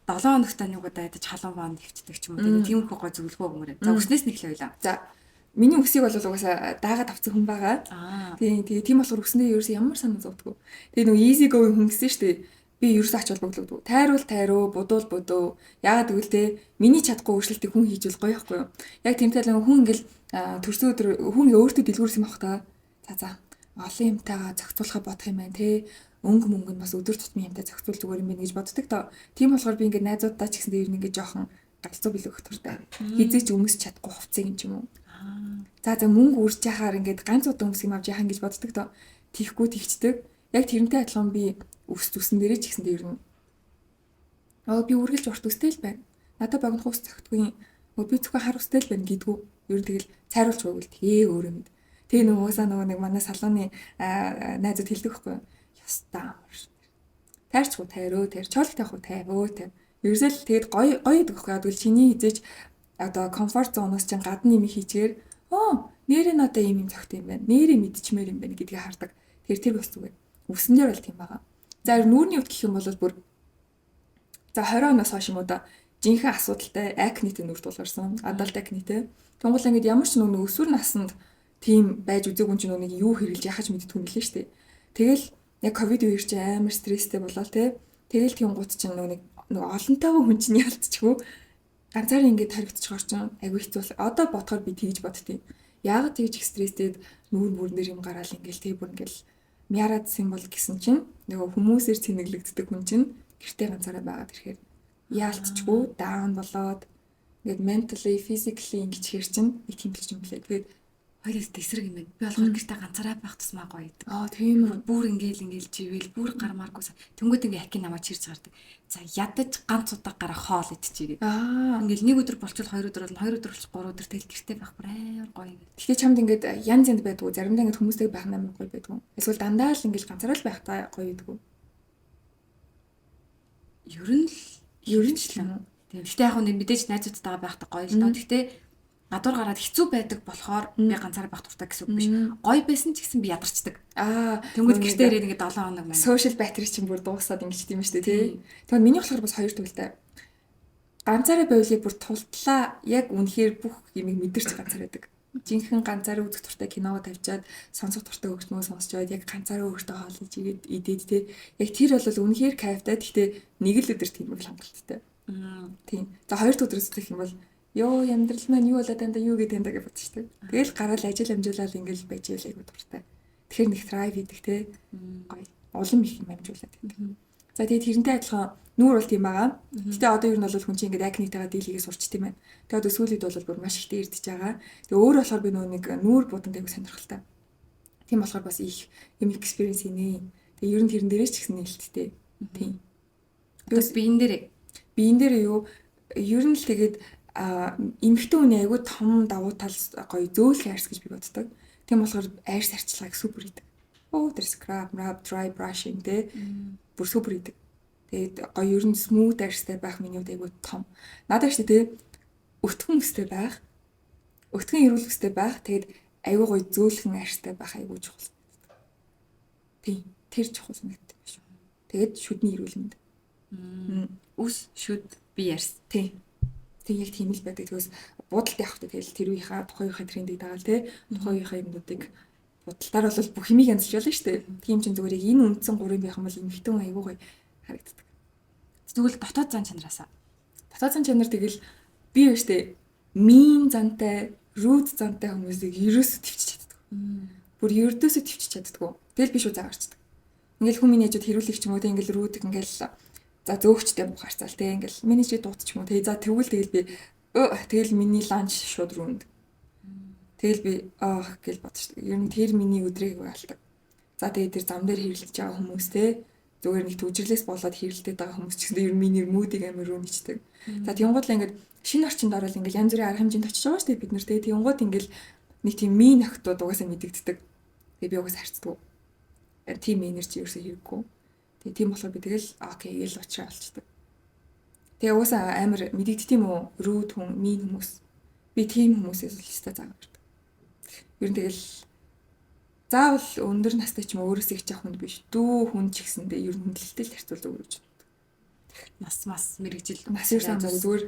7 хоногтой нэг удаа ядаж халуун баанд хөвчдөг ч юм уу. Тэгээд тийм их гоо зөвлөгөө өгмөр. За өснөөс нь эхлэе байлаа. За миний өсийг бол угаасаа даагаад авсан хүн байгаа. Тийм болохоор өснөө ерөөс ямар санаа зовдгоо. Тэгээ нөгөө easy going хүн гэсэн шүү дээ. Би ерөөс ач холбогдлоо. Тайруул тайруу, будуул будуу. Яагаад гэвэл те миний чадахгүй өөрчлөлтийг хүн хийжүүл гоё байхгүй юу? Яг тиймтэй л хүн ингээл төрсөн өдөр хүн өөртөө дэлгүүрсэн байх та. За олон юмтайгаа зохицуулахаа бодох юм байна те. Мөнгө нь бас өдөр тутмын юмтай зохицуул зүгээр юм байна гэж боддог тоо. Тийм болохоор би ингээд найзуудтай ч гэсэн дээр нэг жоохон галзуу билүү өгтөртэй. Хизээч өмсч чадахгүй хувцас юм ч юм уу. За мөнгө үрж яхаар ингээд ганц удаа өмсөх юм авч яхаа гэж боддог тоо. Тихгүй тэгчдэг. Яг тэрнтэй адилхан би үсэн дээрээ ч гэсэн дээр нь. Би үргэлж урт үстэй л байна. Надад богино хуус зохитгүй. Би зөвхөн хар үстэй л байна гэдгүү. Ер нь тэгэл цайруулж байвал тэгээ өөрөө мэд. Тэгээ нөгөөсөө нөгөө нэг манай салууны найзууд хэлдэг байхгүй юу? Ястаа амар. Тайрчгүй тайрөө тайр. Чолог таах уу тайвөө тайр. Ерөөсөл тэгэд гоё гэдэг байхгүй юу? Тэгвэл чиний хизээж одоо комфорт зоноос чинь гадна юм хийчихээр нэрээ надаа юм зохит юм байна. Нэрээ мэдчихмээр юм байна гэдгийг хардаг. Тэр бас зүгээр. Үсэн дээр бол тийм байгаа. За нүүрний хувьд гэх юм бол бүр за 20 оноос хойш юм уу да жинхэнэ асуудалтай акнетэй нүрд тулгарсан. Адалт акнетэй. Тэнгуул ингээд ямар ч нэг өсвөр наснд тийм байж үзээгүй ч нэг юу хэрэглэж яхаж мэддэггүй юм лээ шүү дээ. Тэгэл яг ковид үеэр чи амар стресстэй болоо те. Тэгэл тийм гут чинь нэг олонтойгоо хүн чинь ялцчихгүй. Ганцаар ингээд таригдчихор чинь айгүй хэцүү. Одоо бодохоор би тэгж боддتي. Яагаад тэгж их стресстэй нүүр дээр юм гараал ингээл тэг бүр ингээл мяарад символ гэсэн чинь нөгөө хүмүүсээр цэнэглэгддэг хүн чинь гэртээ ганцаараа байгаад ирэхээр яалтчгүй даун болоод ингээд mentally physically ингэж хэр чинь нэг тийм л юм блэ. Тэгээд хоёроо тесрэг юм байна. Би болохоор гэртээ ганцаараа байх тусмаа гоё гэдэг. Тийм үү. Бүр ингээл живэл бүр гармааргүйс. Тэнгүүд ингээ хакийн намаа чирж гардаг. За ядаж ганц удаа гараа хоол идчихээ. Ингээл нэг өдөр болчихвол хоёр өдөр болно. Хоёр өдөр болчих 3 өдөр тэгэл гэртээ байх бүр амар гоё ингээ. Гэхдээ чамд ингээд янз янз байдгүй. Заримдаа ингээд хүмүүстэй байх амар гоё байдгүй. Эсвэл дандаа л ингээл ганцаараа л байх та гоё байдгүй. Ер нь л тийм. Гэхдээ яг нэг мэдээж найзуудтайгаа байхдаа гоё л доо. Гэхдээ гадуур гараад хэцүү байдаг болохоор би ганцаараа байх туфтаа гэсэн үг биш. Гоё байсан ч гэсэн би ядарчдаг. Тэнгүүд гэртээ ирээд ингээд 7 хоног маань. Social battery чинь бүр дуусаад ингэж тийм шүү дээ тий. Тэгвэл миний болохоор бас хоёр төвлөлтэй. Ганцаараа байвал бүр тултлаа яг үнэхээр бүх юмыг мэдэрч ганцаараа байдаг. Жинхэнэ ганцаараа үзэх туртай киногоо тавьчаад сонсох туртай хөгжмөө сонсч байгаад яг ганцаараа өөртөө хоолж игээд идээд тий. Яг тэр бол үнэхээр кайфтай. Гэхдээ нэг л өдөр тийм их хангалттай. Тийм. За хоёр дахь өдрөөс гэх юм бол ёо амьдрал маань юу болоод байна да юу гэдэг энэ гэж бодчих шүү дээ. Тэгэл гараал ажил амжуулаад ингээл байж байл айгуу дуртай. Тэгэхээр нэг thrive хийдэг те. Гоё. Улам их юм амжуулаад байдаг. За тэгээд тэрнтэй адилхан нүүр бол тийм байгаа. Гэтэ одоо ер нь бол хүн чинь ингээд акнитайгаа дийл хийгээ сурч тийм байна. Тэгээд одоо сүүлд бол бүр маш их дээрдэж байгаа. Тэгээд өөр болохоор би нэг нүүр буданд аягүй сонирхолтой. Тийм болохоор бас их юм experienceийнэ. Тэгээд ер нь тэрэн дээрээ ч гэсэн нээлттэй. Тийм. Тэгээс Биен дээр юу ер нь л тэгээд эмэгтэй хүний аягүй том давуу тал гоё зөөлхөн арьс гэж би боддог. Тийм болохоор арьс арчлагыг супер хийдэг. Тэр scrub, dry brushing тэ бүр супер хийдэг. Тэгээд гоё ер нь smooth арьстай байх миний хувьд аягүй том. Надад ч тэ өтгөн өстэй байх. Өтгөн эрүүл өстэй байх. Тэгээд аягүй гоё зөөлхөн арьстай байх аягүй чухал. Тийм. Тэр чухал санагддаг шүү. Тэгээд шүдний эрүүл мэнд. Үс шүд бие арьс. Тийм. Тэг яг тийм л байдаг. Тэгээс буудалд явах тэгэл тэр үеийнхаа тухайн үеийнхээ трендийг дагаал те. Тухайн үеийнхээ юмнуудыг будалтаар бол бүх хэмийг янзлж болно шүү дээ. Тийм ч зүгээр яг энэ үндсэн гурийн байх юм бол эмхтэн аягүй гоё харагддаг. Тэгвэл дотоод зан чанараасаа. Дотоод зан чанар тэгэл би юу штэ мин зантай, рүүд зантай хүмүүсийг ерөөсө төвчж чаддаг. Бүр ердөөсө төвчж чаддаг. Тэгэл би шүү заагаарчдаг. Ингээл хүмүүс яжууд хэрүүлэх ч юм уу те ингээл рүүдик ингээл за зөөгчтэй бухарцаал те ингээл миний чи дуудчих юм уу те за тэгвэл тэгэл би тэгэл миний ланч шууд рүүнд. Тэгэл би гэж бодчих. Ер нь тэр миний өдрийг байлдаг. За тэгээд тэр зам дээр хэрэлдэж байгаа хүмүүс те зүгээр нэг төвжирлээс болоод хэрэлдэж байгаа хүмүүс ч гэсэн ер нь миний мүүдийг амар рүү ничдэг. За тэнгууд л ингээд шинэ орчинд ороод ингээд янз бүрийн арга хэмжээнд очиж байгаа шүү дээ бид нар те тэнгууд ингээд нэг тийм мин охтууд угаасаа мэдэгддэг. Тэгээ би угаасаа харцдаг. Тим энержи ерөөсөө хэрэггүй. Тэгээ тийм болохоор би тэгэл окей гээл уучраа болчдөг. Тэгээ угаасаа амар мэдэгддэг юм уу? Рүүд хүн, мин хүмүүс. Би тийм хүмүүсээс л хэвээр заагаад. Ер нь тэгэл заавал өндөр настай ч юм уу өөрөөсөө их жах хүнд биш. Дүү хүн ч гэсэндээ ер нь хүндлэлтэй л харьцуул зөв гэж боддог. Нас мэрэгжил нас ирсэн зүгээр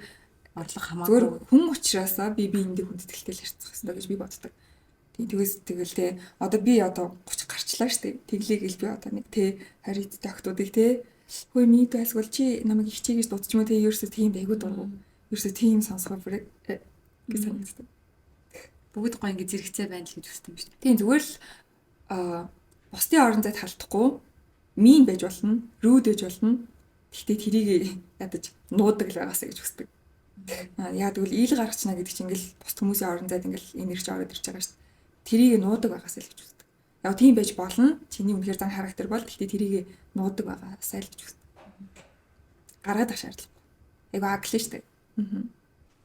орлого хамаагүй. Зүгээр хүн учраас би эндээ хүндэтгэлтэй л харьцах хэрэгтэй гэж би боддог. Тэгээс тэгэл те одоо би одоо 30 гарчлаа штэ. Тэглээгэл би одоо нэг те харидтай охтуудыг те хөөе минь дайсгал чи намайг их чигэж дуудчих юм те ерөөсөө тийм байгуу дургу. Ерөөсөө тийм сонсгоо бүр гэж санагддаг. Бүгд гоё ингэ зэрэгцээ байна л гэж хүсдэг юм шүү дээ. Тийм зүгээр л бусдын орон зайд халтахгүй мин байж болно, рүүд байж болно. Гэхдээ тэрийг ядаж нуудаг л байгаасаа гэж хүсдэг. Яа тэгвэл ил гаргачна гэдэг чинь ингээл бусд хүмүүсийн орон зайд ингээл энерги ороод ирж байгаа шүү дээ. Тэрийг нуудаг байгаасаа л гэж хүсдэг. Яг тийм байж болно. Чиний үнэхээр зан характер бол гэхдээ тэрийг нуудаг байгаасаа л гэж хүсдэг. Гараад ах шаардлага. Айгу аглаа шүү дээ.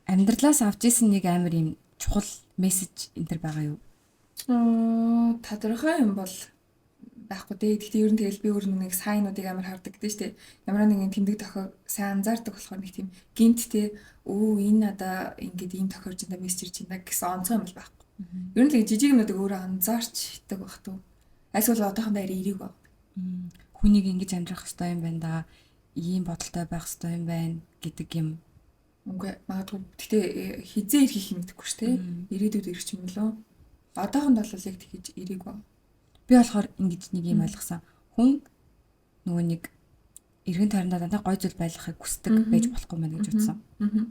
Амьдралаас авч исэн нэг амар юм чухал мессеж энэ төр байгаа юу? Тодорхой юм бол байхгүй дээ. Гэхдээ ер нь тэгэл би өөр нэг сайнуудыг амар хардаг гэдэг шүү дээ. Ямар нэгэн тэмдэг тохиог сайн анзаардаг болохоор нэг тийм гинттэй энэ надаа ингээд ийм тохиорч энэ мессеж ирж байна гэсэн онцгой юм бол байхгүй. Ер нь л жижиг юмнуудыг өөрөө анзаарч хитдэг байх туу. Эсвэл одоохондоо эрийг баг. Хүнийг ингэж амьдрах хэрэгтэй юм байна да. Ийм бодолтой байх хэрэгтэй юм байна гэдэг юм. Үгүй магадгүй. Гэтэ хизээ ирэх юм мэдэхгүй шүү дээ. Ирээдүйд ирэх юм болоо. Одоохонд бол яг тэгэж эрийг баг. Би болохоор ингэж нэг юм ойлгосон. Хүн нөгөө нэг эргэн тойрондоо дандаа гой зүйл байлгахыг хүсдэг байж болохгүй мэн гэж утсан.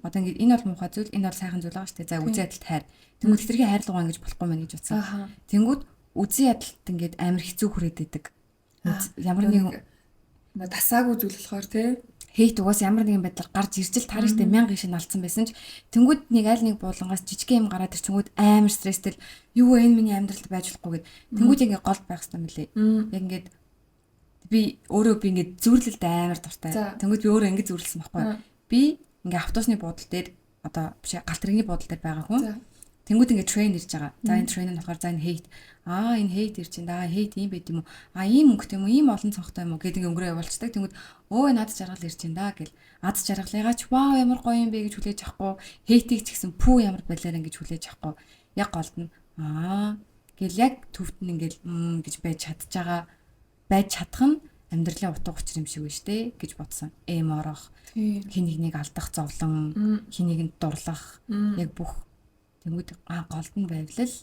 Одоо ингэ энэ бол муухай зүйл, энэ бол сайхан зүйл байгаа шүү дээ. За үзэн ядалт хайр. Тэнгүүд тэрхий хайрлага ингэж болохгүй мэн гэж утсан. Тэнгүүд үзэн ядалт ингээд амар хэцүү хүрээд идэг. Ямар нэгэн тасаагүй зүйл болохоор тий хейт угаас ямар нэгэн байдлаар гарч ирж л таарч тэ 1000 шин алдсан байсан ч тэнгүүд нэг аль нэг буулангаас жижиг юм гараад ирчингүүд амар стресстэй юу вэ энэ миний амьдралд байж болохгүй гэд тэнгүүд ингээ голд байх хэрэгтэй мөлий. Яг ингээд би өөрөө ингээд зүрлэлд амар дуртай. Тэнгүүд би өөрөө ингээ зүрлсэн байхгүй. Би ингээ автобусны буудлын дээр одоо биш галт тэрэгний буудлын дээр байгаа хүн. Тэнгүүд ингээ трейн ирж байгаа. За энэ трейн нь болохоор за энэ хейт. Энэ хейт ирж байна. Хейт ийм байт юм уу? Ийм өнгөтэй юм уу? Ийм олон цонхтой юм уу? Гэдэг ингээ өнгөрөө явуулцдаг. Тэнгүүд над жаргал ирж байна гэл. Ад жаргалыгаа ч вау ямар гоё юм бэ гэж хүлээж авахгүй. Хейтийг ч гэсэн пүү ямар балиар ингэж хүлээж авахгүй. Яг голд нь гэл яг төвд нь ингээл гэж байж чадж чадах нь амьдралын утга учир юм шиг байна штэ гэж бодсон. Орох. Хэнийг нэг алдах зовлон, хэнийг нь дурлах. Яг бүх тэнгүүд голд нь байвлал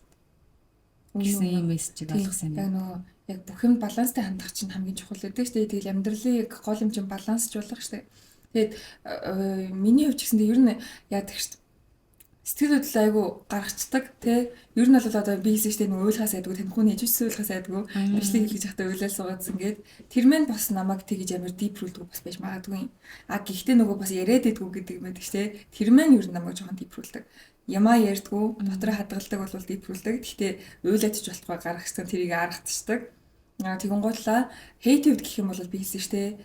гэсэн юм мессежийг ойлгосон юм. Яг нөгөө яг бүх юм баланстай хандах чинь хамгийн чухал гэдэг шүү дээ. Тэгэл амьдралыг гол юм чинь балансжуулах шүү дээ. Тэгээд миний хувьд ч гэсэндээ ер нь яадаг шүү дээ. сэтгэл хөдлөл айгу гаргацдаг тий. Ер нь бол одоо би хэлсэн штэ нэг уйлахаас айдгүй танхимын ижүүлсэн уйлахаас айдгүй бичлэг хэлж захтаа уйлал суугаадсан гээд тэр мэн бас намайг тэгж амар дипрүүлдэг бас байж магадгүй. А гэхдээ нөгөө бас яриад идэггүй гэдэг юм байдаг штэ. Тэр мэн ер нь намайг жоохон дипрүүлдэг. Ямаа ярьдгүй дотроо хадгалдаг бол дипрүүлдэг. Гэхдээ уйлаач болтгой гаргацсан тэрийг аргацдаг. Тэгүн гоотлаа хейтивд гэх юм бол би хэлсэн штэ.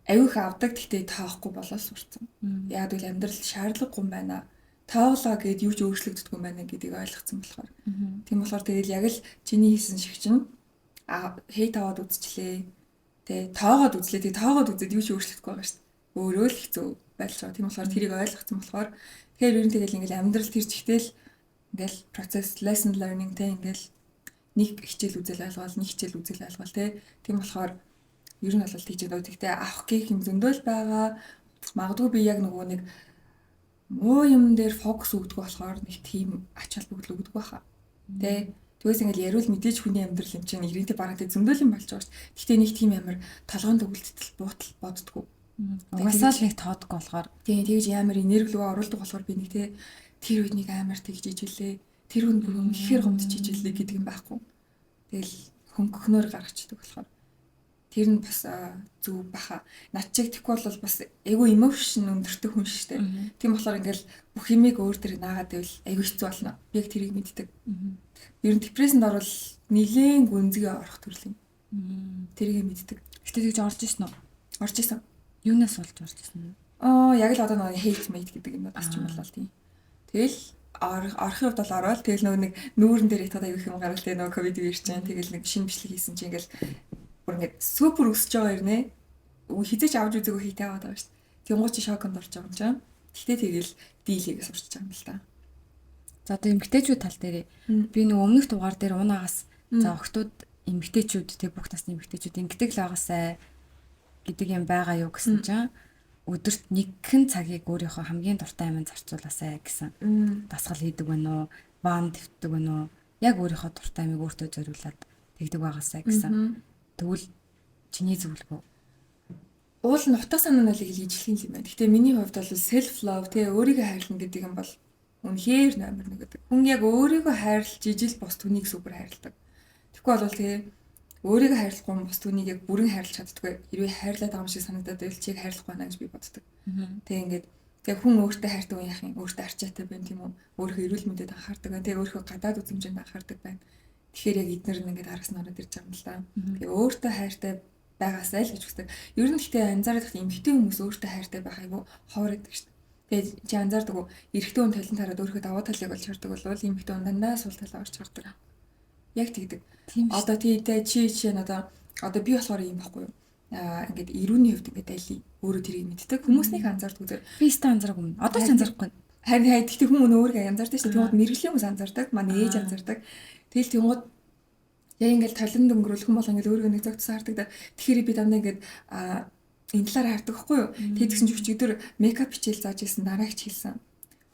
Аюух авдаг гэхдээ таахгүй болол сурцсан. Яг л амьдрал шаардлагагүй юм байна. Тааглаа гэд юу ч өөрчлөгддөг юм байна гэдгийг ойлгоцсон болохоор. Тийм болохоор тэгэл яг л чиний хийсэн шиг чинь хейт аваад үзчихлээ. Тэгээ тоогоод үзлээ. Тэгээ тоогоод үзээд юу ч өөрчлөгдөхгүй байгаа шүү дээ. Өөрөө л хэцүү байлж байгаа. Тийм болохоор тэрийг ойлгоцсон болохоор тэгэхээр ер нь тэгэл ингээл амьдрал тэр чигтэл ингээл процess lesson learning тэ ингээл нэг хичээл үзэл ойлгоол, нэг хичээл үзэл ойлгоол тэ. Тийм болохоор ер нь бол тийж байгаа. Тэгтээ авах гэх юм зөндөөл байгаа. Магадгүй би яг нөгөө нэг муу юм дээр фокус өгдөг болохоор нэг тийм ач холбогдол өгдөг байхаа. Тэ. Тэгээс ингээл яриул мэдээж хүний амьдрал юм чинь ирээдүйд бараг тэ зөндөөл юм болж байгаа шүү дээ. Гэхдээ нэг тийм амар толгойн төгөлтөл буутал боддгоо. Угаасаа л нэг тоодгүй болохоор тийм тэгж амар энерги рүү оруулдаг болохоор би нэг тэр үед нэг амар тэгж ижилээ. Тэр хүн бүр үнэхээр гомдож ижилээ гэдэг юм байхгүй. Тэгэл хөнгөхнөр гаргачихдаг болохоор тэр нь бас зүг баха. Над чиг тэггүй бол бас айгүй эмошн өндөртэй хүн шүү дээ. Тийм болохоор ингээл бүх юмыг өөр дээр наагаад байвал айгүй хэцүү болно. Би яг тэрийг мэддэг. Ер нь депрессэнд орвол нилээн гүнзгий орох төрлийн. Тэрийг мэддэг. гэтээ тэгж орж ирсэн үү? Орж исэн. Юунаас болж орж ирсэн бэ? Яг л одоо нэг hate mate гэдэг юм бас ч юм болоо тийм. Тэгэл орохын хувьд бол ороод тэгэл нөгөө нэг нүүрэн дээр ятгаад аяг юм гаргал тэгээ нөгөө ковид вирус чинь тэгэл нэг шинэ бичлэг хийсэн чинь ингээл бүр ингээд супер өсөж байгаа юм нэ. Хизээч авч үзээгүй хийтэй аваад байгаа шүү дээ. Тэнгуү чи шоконд орж байгаа юм чинь. Гэтэ тэгэл дийлэгээ сурч байгаа юм л та. За одоо эмгтээчүүд тал дээр би нэг өмнөх дугаар дээр унаагаас за охтууд эмгтээчүүд тэг бүх насны эмгтээчүүд ингэдэг л байгаасай гэдэг юм байгаа юу гэсэн чинь өдөрт нэгэн цагийг өөрийнхөө хамгийн дуртай юмд зарцуулаасай гэсэн. Дасгал хийдэг байна уу? Ван твтдэг байна уу? Яг өөрийнхөө дуртай юмыг өөртөө зориулаад тэгдэг байгаасай гэсэн. Тэгвэл чиний зөвлөгөө. Уул нь утга санаа нь л ижлэх юм байна. Гэтэ миний хувьд бол self love тэ өөрийгөө хайрлах гэдэг юм бол үнэхээр номер 1 гэдэг. Хүн яг өөрийгөө хайрлаж ижил бус түүнийг супер хайрладаг. Тэгэхгүй бол тэ өөрийгөө хайрлахгүй бус түүнийг яг бүрэн хайрлаж чаддаггүй. Хэрвээ хайрлаад байгаа юм шиг санагдаад байвал чиг хайрлахгүй байна гэж би боддог. Тэг ингээд тэг хүн өөртөө хайртай хүн яах юм? Өөртөө арчаатай байна тийм үү? Өөрийнхөө эрүүл мэндэд анхаардаг байна. Тэг өөрийнхөө гадаад үзмжинд анхаардаг байна. Тэгэхээр яг эднэр нь ингээд аргас нороод ирж байгаа юм л да. Тэгээ өөртөө хайртай байгаасай л гэж үздэг. Ер нь гэхдээ анзаарах эмэгтэй хүмүүс өөртөө хайртай байх айгүй ховор байдаг шүү дээ. Тэгээ чи анзаардаг уу? Эрэгтэй хүн талент хараад өөрийнхөө даваа талыг олж хардаг бол эмэгтэй хүн дандаа сул талаа орж хардаг. Яг тэгдэг. Одоо тийтэй чи одоо би болохоор юм байхгүй юу? Ингээд эрүүний хувьд ингээд айли өөрөө тэрийг мэддэг. Хүмүүснийг анзаардаг үзэр. Би өөртөө анзаарахгүй юм. Одоо ч анзаарахгүй. Харин гэхдээ хүмүүс өөрийгөө анзаардаг шүү дээ. Тэгмээд мэрэгжлийн хүмүүс анзаардаг. Манай ээж анзаардаг. Тэгэл тэгмээд яг ингээд талент өнгөрүүлэх юм бол ингээд өөрийгөө нэг зогцсон хардаг да. Тэгэхээр би дандаа ингээд энэ талаар хардаг байхгүй юу? Тэгээд тэгсэн чинь өчигдөр мейкап хичээл зааж ирсэн дараагч хэлсэн.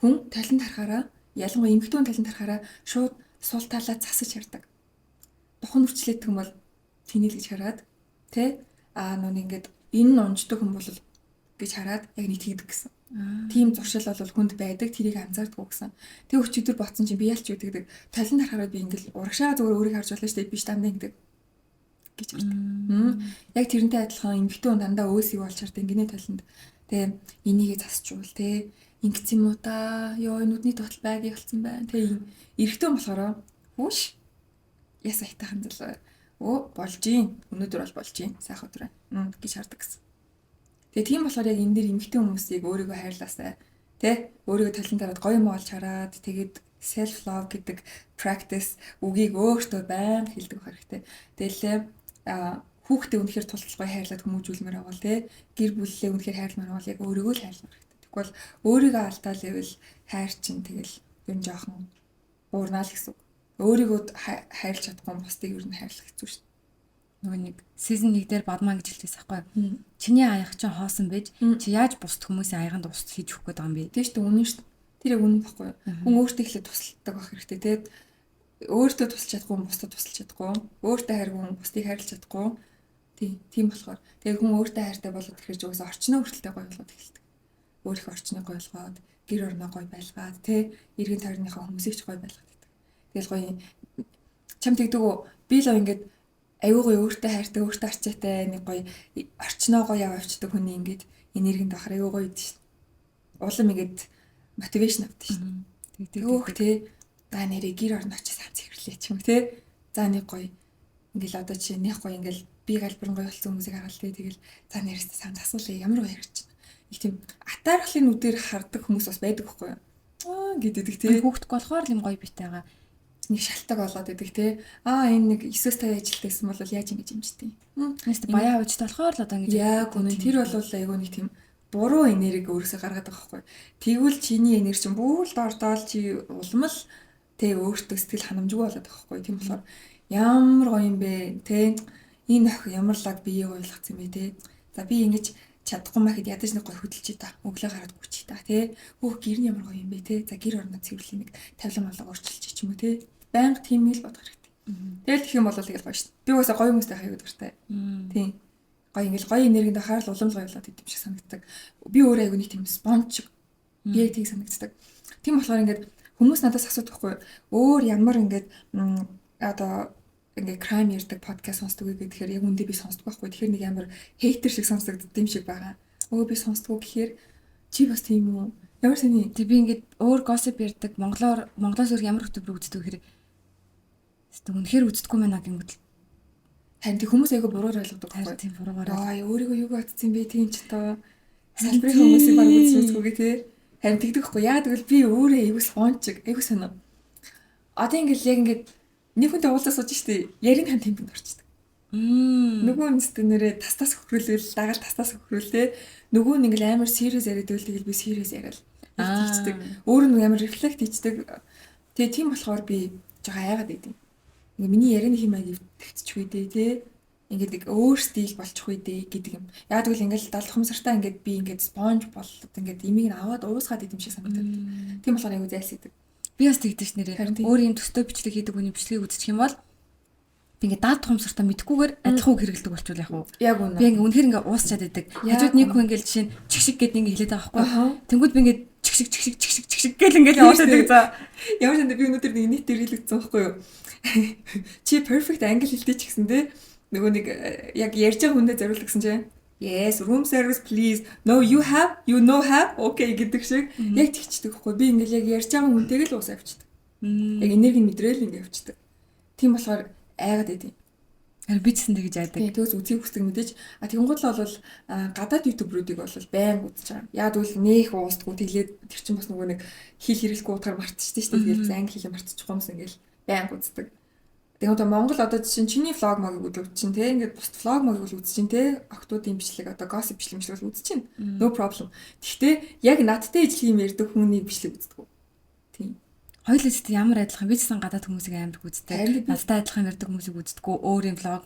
Хүн талент харахаараа ялангуяа эмэгтэй хүн талент харахаараа шууд сул талаа засаж хардаг. Духан үрчлээдэг юм бол тэний л гэж хараад тэ нүүн ингээд энэ нь унждаг хүн бол гэж хараад яг нэг тэгдэг гэсэн. Тийм зуршил бол хүнд байдаг тэрийг анзаарддаг гэсэн. Тэг өчигдөр ботсон чинь би ялч үдэгдэг. Талент харахаараа би ингээд урагшаа зүгээр өөрийг харж болно шүү дээ. Би ч дандаа ингэдэг гэж хардаг. Яг тэрнтэй адилхан эмэгтэй хүн дандаа өөсийг олж хардаг гинэ талент. Тэ энийгээ засчвал тэ ингэсэн юм уу та ёо нүдний дотол байг ялцсан байна. Тэ эрэгтэй хүн болохоор хүүш яс айтайхан зэл болж гин өнөөдөр бол болж гин сайхан өдөр байна гэж хардаг гэсэн. Тэгээ тийм болохоор яг энэ дэр эмэгтэй хүмүүсийг өөрийгөө хайрлаасай тэ өөрийгөө талент хараад гоё юм олж хараад тэгээд self love гэдэг practice үгийг өөртөө байнга хэлдэг хэрэгтэй. Тэгэлээ хүүхдээ үнэхээр тулталгүй хайрлаад хүмүүжүүлмээр байгаа те гэр бүлээ үнэхээр хайрламаар бол яг өөрийгөө л хайрлах хэрэгтэй. Тэгвэл өөрийгөө алдаа левел хайр чинь тэгэл юм жоохон уурнаа л гэсэн. Өөрийгөө хайрлах чадахгүй бусдыг юу н хайрлах хэцүү шүү дээ. Нөгөө нэг season 1 дээр бадмаа гэж хэлчихсэн байхгүй. Чиний аяг чинь хоосон байж чи яаж бусд хүмүүсийн аяганд ус хийж өгөх гээд байгаа юм бэ? Тийм шүү дээ үнэн шүү дээ. Тэр яг үнэн баггүй. Хүн өөртөө ихлэ тусалдаг байх хэрэгтэй те. Өөртөө тусалж чадахгүй бусдад тусалж чадахгүй. Өөртөө хайргүй бусдыг хайрлах чадахгүй. Тийм болохоор тэгээ хүн өөртөө хайртай болоод тэгэхээр зүгээс орчноо хүртэлтэй гоё болгоод эхэлдэг. Өөрийнхөө орчныг гоё болгоод гэр орноо гоё байлгаад те эргэн тойрныхаа хүмүүсийг ч гоё байлгаад гэдэг. Тэгэл гоё чам тэгдэг үү? Би л ингээд аюу гоё өөртөө хайртай, өөртөө арчаатай нэг гоё орчноо гоё явуулчихдаг хүний ингээд энергинд бахар аюу гоё идэв шин. Улам ингээд мотивашн авдаг шин. Тэөх те за нэрээ гэр орно очиж сам цэвэрлээ ч юм те. За нэг гоё ингээл одоо чи нэг гоё ингээл би галбарн гоё болсон хүмүүсийг хараад те тэгэл за нэрээс сам асуулаа ямар гоё харагч байна. Их тийм атаархлын нүдээр хардаг хүмүүс бас байдаг байхгүй юу? Гэдэг те. Хүүхдг болохоор л юм гоё битээгаа нэг шалтгаан болоод идэг те. Энэ нэг 9-5 ажилтайсан бол яаж ингэж юмжтэй. Нэстэ баяа уучтай болохоор л одоо ингэж яг үнэ тэр бол айгүй нэг тийм буруу энерги өөрөөсөө гаргаад байгаа байхгүй. Тэгвэл чиний энерги чинь бүр л дордоол чи улам л те өөртөө сэтгэл ханамжгүй болоод байгаа байхгүй. Тийм болохоор ямар гоё юм бэ те. Энэ ах ямар лаг бие ойлгоцсон юм бэ те. За би ингэж чадахгүй махад ядаж нэг гоё хөдөлж та өглөө гараад гүчих та те. Хөөх гэр нь ямар гоё юм бэ те. За гэр орноо цэвэрлэх нэг тавилан болоо өөрчилж ч юм уу те. Баян тийм л бодох хэрэгтэй. Тэгэл тэгэх юм бол тэгэл гоё шүү дээ. Би уусаа гоё хүмүүстэй хаяг дуртай. Тийм. Гоё ингээл гоё энергинд ахаар л улам л гоёлоод идэв шиг санагддаг. Би өөрөө айгүй нэг тийм спонж би яг тийг санагддаг. Тийм болохоор ингээд хүмүүс надаас асуудаг байхгүй өөр ямар ингээд одоо ингээд crime ярддаг подкаст сонсдог гэхээр яг үндэ би сонсдог байхгүй. Тэгэхээр нэг амар хейтер шиг сонсогддог юм шиг байгаа. Би сонсдог гэхээр чи бас тийм үү? Ямар сони? Тэг би ингээд өөр gossip ярддаг Монголоос өөр ямар хөтөлбөр үздэг гэхээр үнэхээр үздэггүй мэнаа гингүүт. Харин тэг хүмүүс айгүй буруугаар ойлгодог байхгүй. Тийм буруугаар. Өөрийгөө юу бодсон бэ тийм ч тоо. Салбарын хүмүүсийг баг үзүүлсгүйгээ те. Харин тэгдэг байхгүй. Яагаад гэвэл би өөрөө айгүй спонж айгүй сонио. Одоо ингээл яг ингээд нэг хүнтэй уулзаа сууж штэ. Ярин хан темпэнд орчдөг. Нөгөө үнэстэй нэрээ тастаас хөхрүүлвэл дагаал тастаас хөхрүүл те. Нөгөө нь ингээл амар serious яриад байл тэгэл би serious яриад хийцдэг. Өөр нь амар reflect хийцдэг. Тэгээ тийм болохоор би жоо аяагаад идэв. Ингээ миний ярианы хэмээг төвччих үү те. Ингээд өөр стил болчих үү гэдэг юм. Яг тэгвэл ингээл 70 сартаа ингээд би ингээд спонж болоод ингээд имийг аваад уусгаад идэм шиг санагдав. Тийм болохоор айгу зайлсхийдэг. Би бас тэгдэж нэрээ. Өөр юм төстэй бичлэг хийдэг хүний бичлэгийг үзчих юм бол би ингээд даад тухамсартаа мэдхгүйгээр адилхан үг хэрэгэлдэг болчихвол яг уу. Яг үнэ. Би ингээд үнэхээр ингээд уусчаад идэг. Хажууд нэг хүн ингээд жишээ нь чигшиг гэдэг ингээд хэлээд байгаа байхгүй. Тэнгүүд би ингээд чигшиг гэл ингээд яваад идэг за. Ямар ч юм би өнөөдөр нэг нийт хэрэглэгдсэн байхгүй юу? Чи perfect англи хэлтэй ч гэсэн те нөгөө нэг яг ярьж байгаа хүндээ зориулдаг гэсэн чинь yes room service please no you know have okay гэдэг шиг яг тэгчдэг байхгүй би ингээл яг ярьж байгаа хүнтэйг л уус авчдаг. Яг энерги мэдрээл ингээд авчдаг. Тийм болохоор айгаад идэв. Харин би ч гэсэн тэгж айдаг. Тэгээс үзье хүсдэг мэдээж. Тэгэнгүүт л бол гадаад ютуберуудыг бол байнга үзэж байгаа. Яг үл нэх уустгүй тэглээд тэр чинь бас нөгөө нэг хэл хэрэглэхгүй утгаар мартчихдаг шүү дээ. Тэгэл англи хэлээ мартчихгүй юмс ингээл байнга үздэг. Тэгвэл Монгол одоо чинь чиний влог могийг үзэж чинь те ингээд бус влог могийг бол үзэж чинь те октоудын бичлэг одоо gossip бичлэг бол үзэж чинь no problem. Гэхдээ яг надтай ижил юм ярьдаг хүний бичлэг үздэг. Тийм. Хоёул ч ямар адилхан би ч гэсэн гадаад хүмүүсийг амар үздэг. Надтай адилхан ярьдаг хүмүүсийг үздэггүй. Өөрийн влог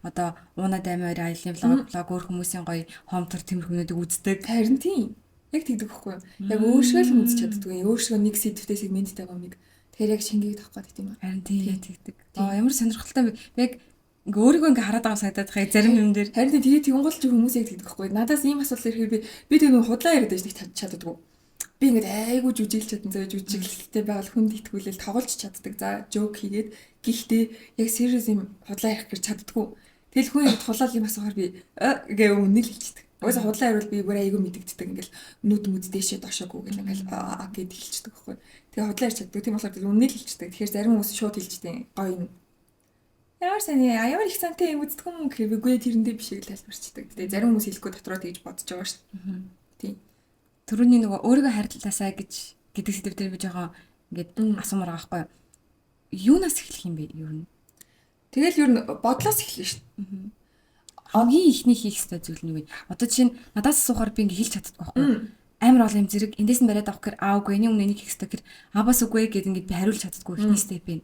одоо ууна даймын хоёрын аялын влог өөр хүмүүсийн гоё хомтор тэмэрхүүнүүдийг үздэг. Харин тийм. Яг тэгдэг байхгүй юу? Яг өөршөө л үзэж чаддгүй. Өөршөө нэг сэдвтэй сегменттэй байгаа нэг. Тэгэхээр яг шингийг тавих гэдэг юм аа. Харин тийм тэгдэг. Ямар сонирхолтой яг ингээ өөрийгөө ингээ хараад байгаа санагдаад байгаа зарим юм дээр. Харин тэгээд тэгвэл ч хүмүүс яг тэгдэг байхгүй. Надаас ийм асуулт ирэхээр би тэг нэг худлаа яриад байж нэг чаддаггүй. Би ингээд айгуу жүжиглж чадсан зөө жүжиглэлтэй байгаад хүнд итгүүлэл тоглож чаддаг. За жок хийгээд гэхдээ яг serious юм худлаа ярих гэж чаддаггүй. Тэгэл хүн яг тулаал юм асуухаар би гээ үнэл хэлчихдэг. Угаасаа худлаа ярил би бүр айгуу мэдэгддэг. Ингээл нүд мүд дээшээ дошоогүй гэл ингээл гэд хэлчихдэг байхгүй. Тэгээ худлаа ярьж чаддаг. Тийм болохоор үнэл хэлчихдэг. Тэгэхээр зарим хүмүүс шууд хэлждэг. Гоё юм. Ямар сони ямар их сантай юм үздэг юм гэхээр би үгүй тэрэндээ биш гэж тайлбарчдаг. Тэгээ зарим хүмүүс хэлэхгүй дотроо тэгж бодож байгаа шүү дээ. Тийм. Төрөний нөгөө өөрийгөө хайрлаасаа гэдэг сэдв дээр би жоохон ингээд асуумаар байгаа байхгүй юу? Юунаас эхлэх юм бэ юу нь? Тэгэл юу н бодлоос эхэлнэ шүү дээ. Хамгийн ихний хийх ёстой зүйл нь юу вэ? Одоо жишээ нь надаас асуухаар би ингээд хэлж чаддаггүй байхгүй юу? Амар олон юм зэрэг эндээс нь бариад авах гэхээр үгүй энийг өмнө энийг хийх ёстой гэхээр бас үгүй гэдэг ингээд би хариулж чаддаггүй ихний степ юм.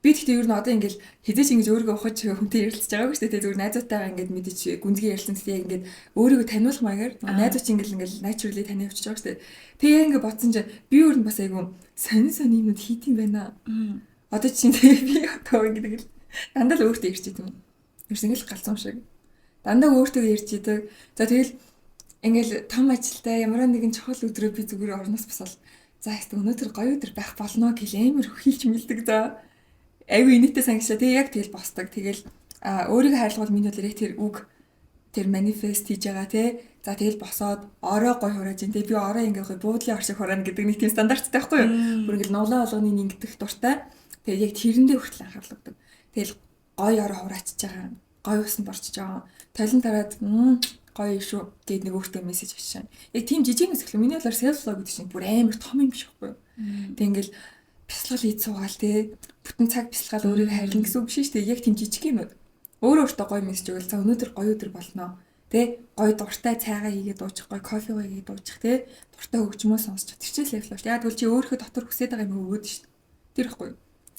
Би тэгтээ ер нь одоо ингээл хизээч ингэж өөрийгөө ухаж хүнтэй ярилцж байгаагүй шүү дээ. Зүгээр найзуудтайгаа ингээд мэдээж гүнзгий ярилцсан тийм ингээд өөрийгөө таниулах маягаар найзууч ингээл naturally таниа явчихж байгаа шүү дээ. Тэгээ яг ингээд бодсон чинь би өөр нь бас айгүй сони юмуд хийт юм байна. Одоо чинь би одоо ингээд дандаа л өөртөө ярьж идэв юм. Ерөөс ингээд галзуун шиг. Дандаа өөртөө ярьж идэг. За тэгэл ингээл том ажилдаа ямар нэгэн чухал өдрөө би зүгээр орноос босоод за ихтэй өнөөдөр гоё өдөр байх болно гэл амар хөхилж мэлдэг за. Айгүй инээдтэй сангачаа тэгээ яг тэгэл босдог. Тэгэл өөрийгөө хайрлуул миний бодлоор яг тэр үг тэр манифест хийж байгаа те. За тэгэл босоод орой гой хурааж ин те. Би орой ингээ гой буудлын оршиг хураана гэдэг нэг тийм стандарттай байхгүй юу? Бүр ингээл ноолоо болгоны ингэдэх дуртай. Тэгээ яг тэрэндээ хүртэл анхаарлагдаг. Тэгэл гой орой хураачиж байгаа. Гой усанд орчиж байгаа. Толон тараад гоё шүү гээд нэг өөртөө мессеж авчихсан. Яг тийм жижиг мэсгэлээ миний бодлоор self love гэдэг чинь бүр амар том юм биш байхгүй юу? Тэг ингээл бясалгал хийж суугаал те. Бүтэн цаг бясалгал өөрийгөө хайрлна гэсэн үг биш шүү дээ. Яг тийм жижиг юм. Өөртөө гоё мессеж өгөл за өнөөдөр гоё өдөр болно. Тэ гоё дуртай цайгаа хийгээд дуучих, гоё кофе хийгээд дуучих те. Дуртай хөгжмөө сонсчих. Тэр чинь self love. Яг бол чи өөрийнхөө дотор хүсэж байгаа юм өгөөд шүү дээ. Тэр ихгүй юу?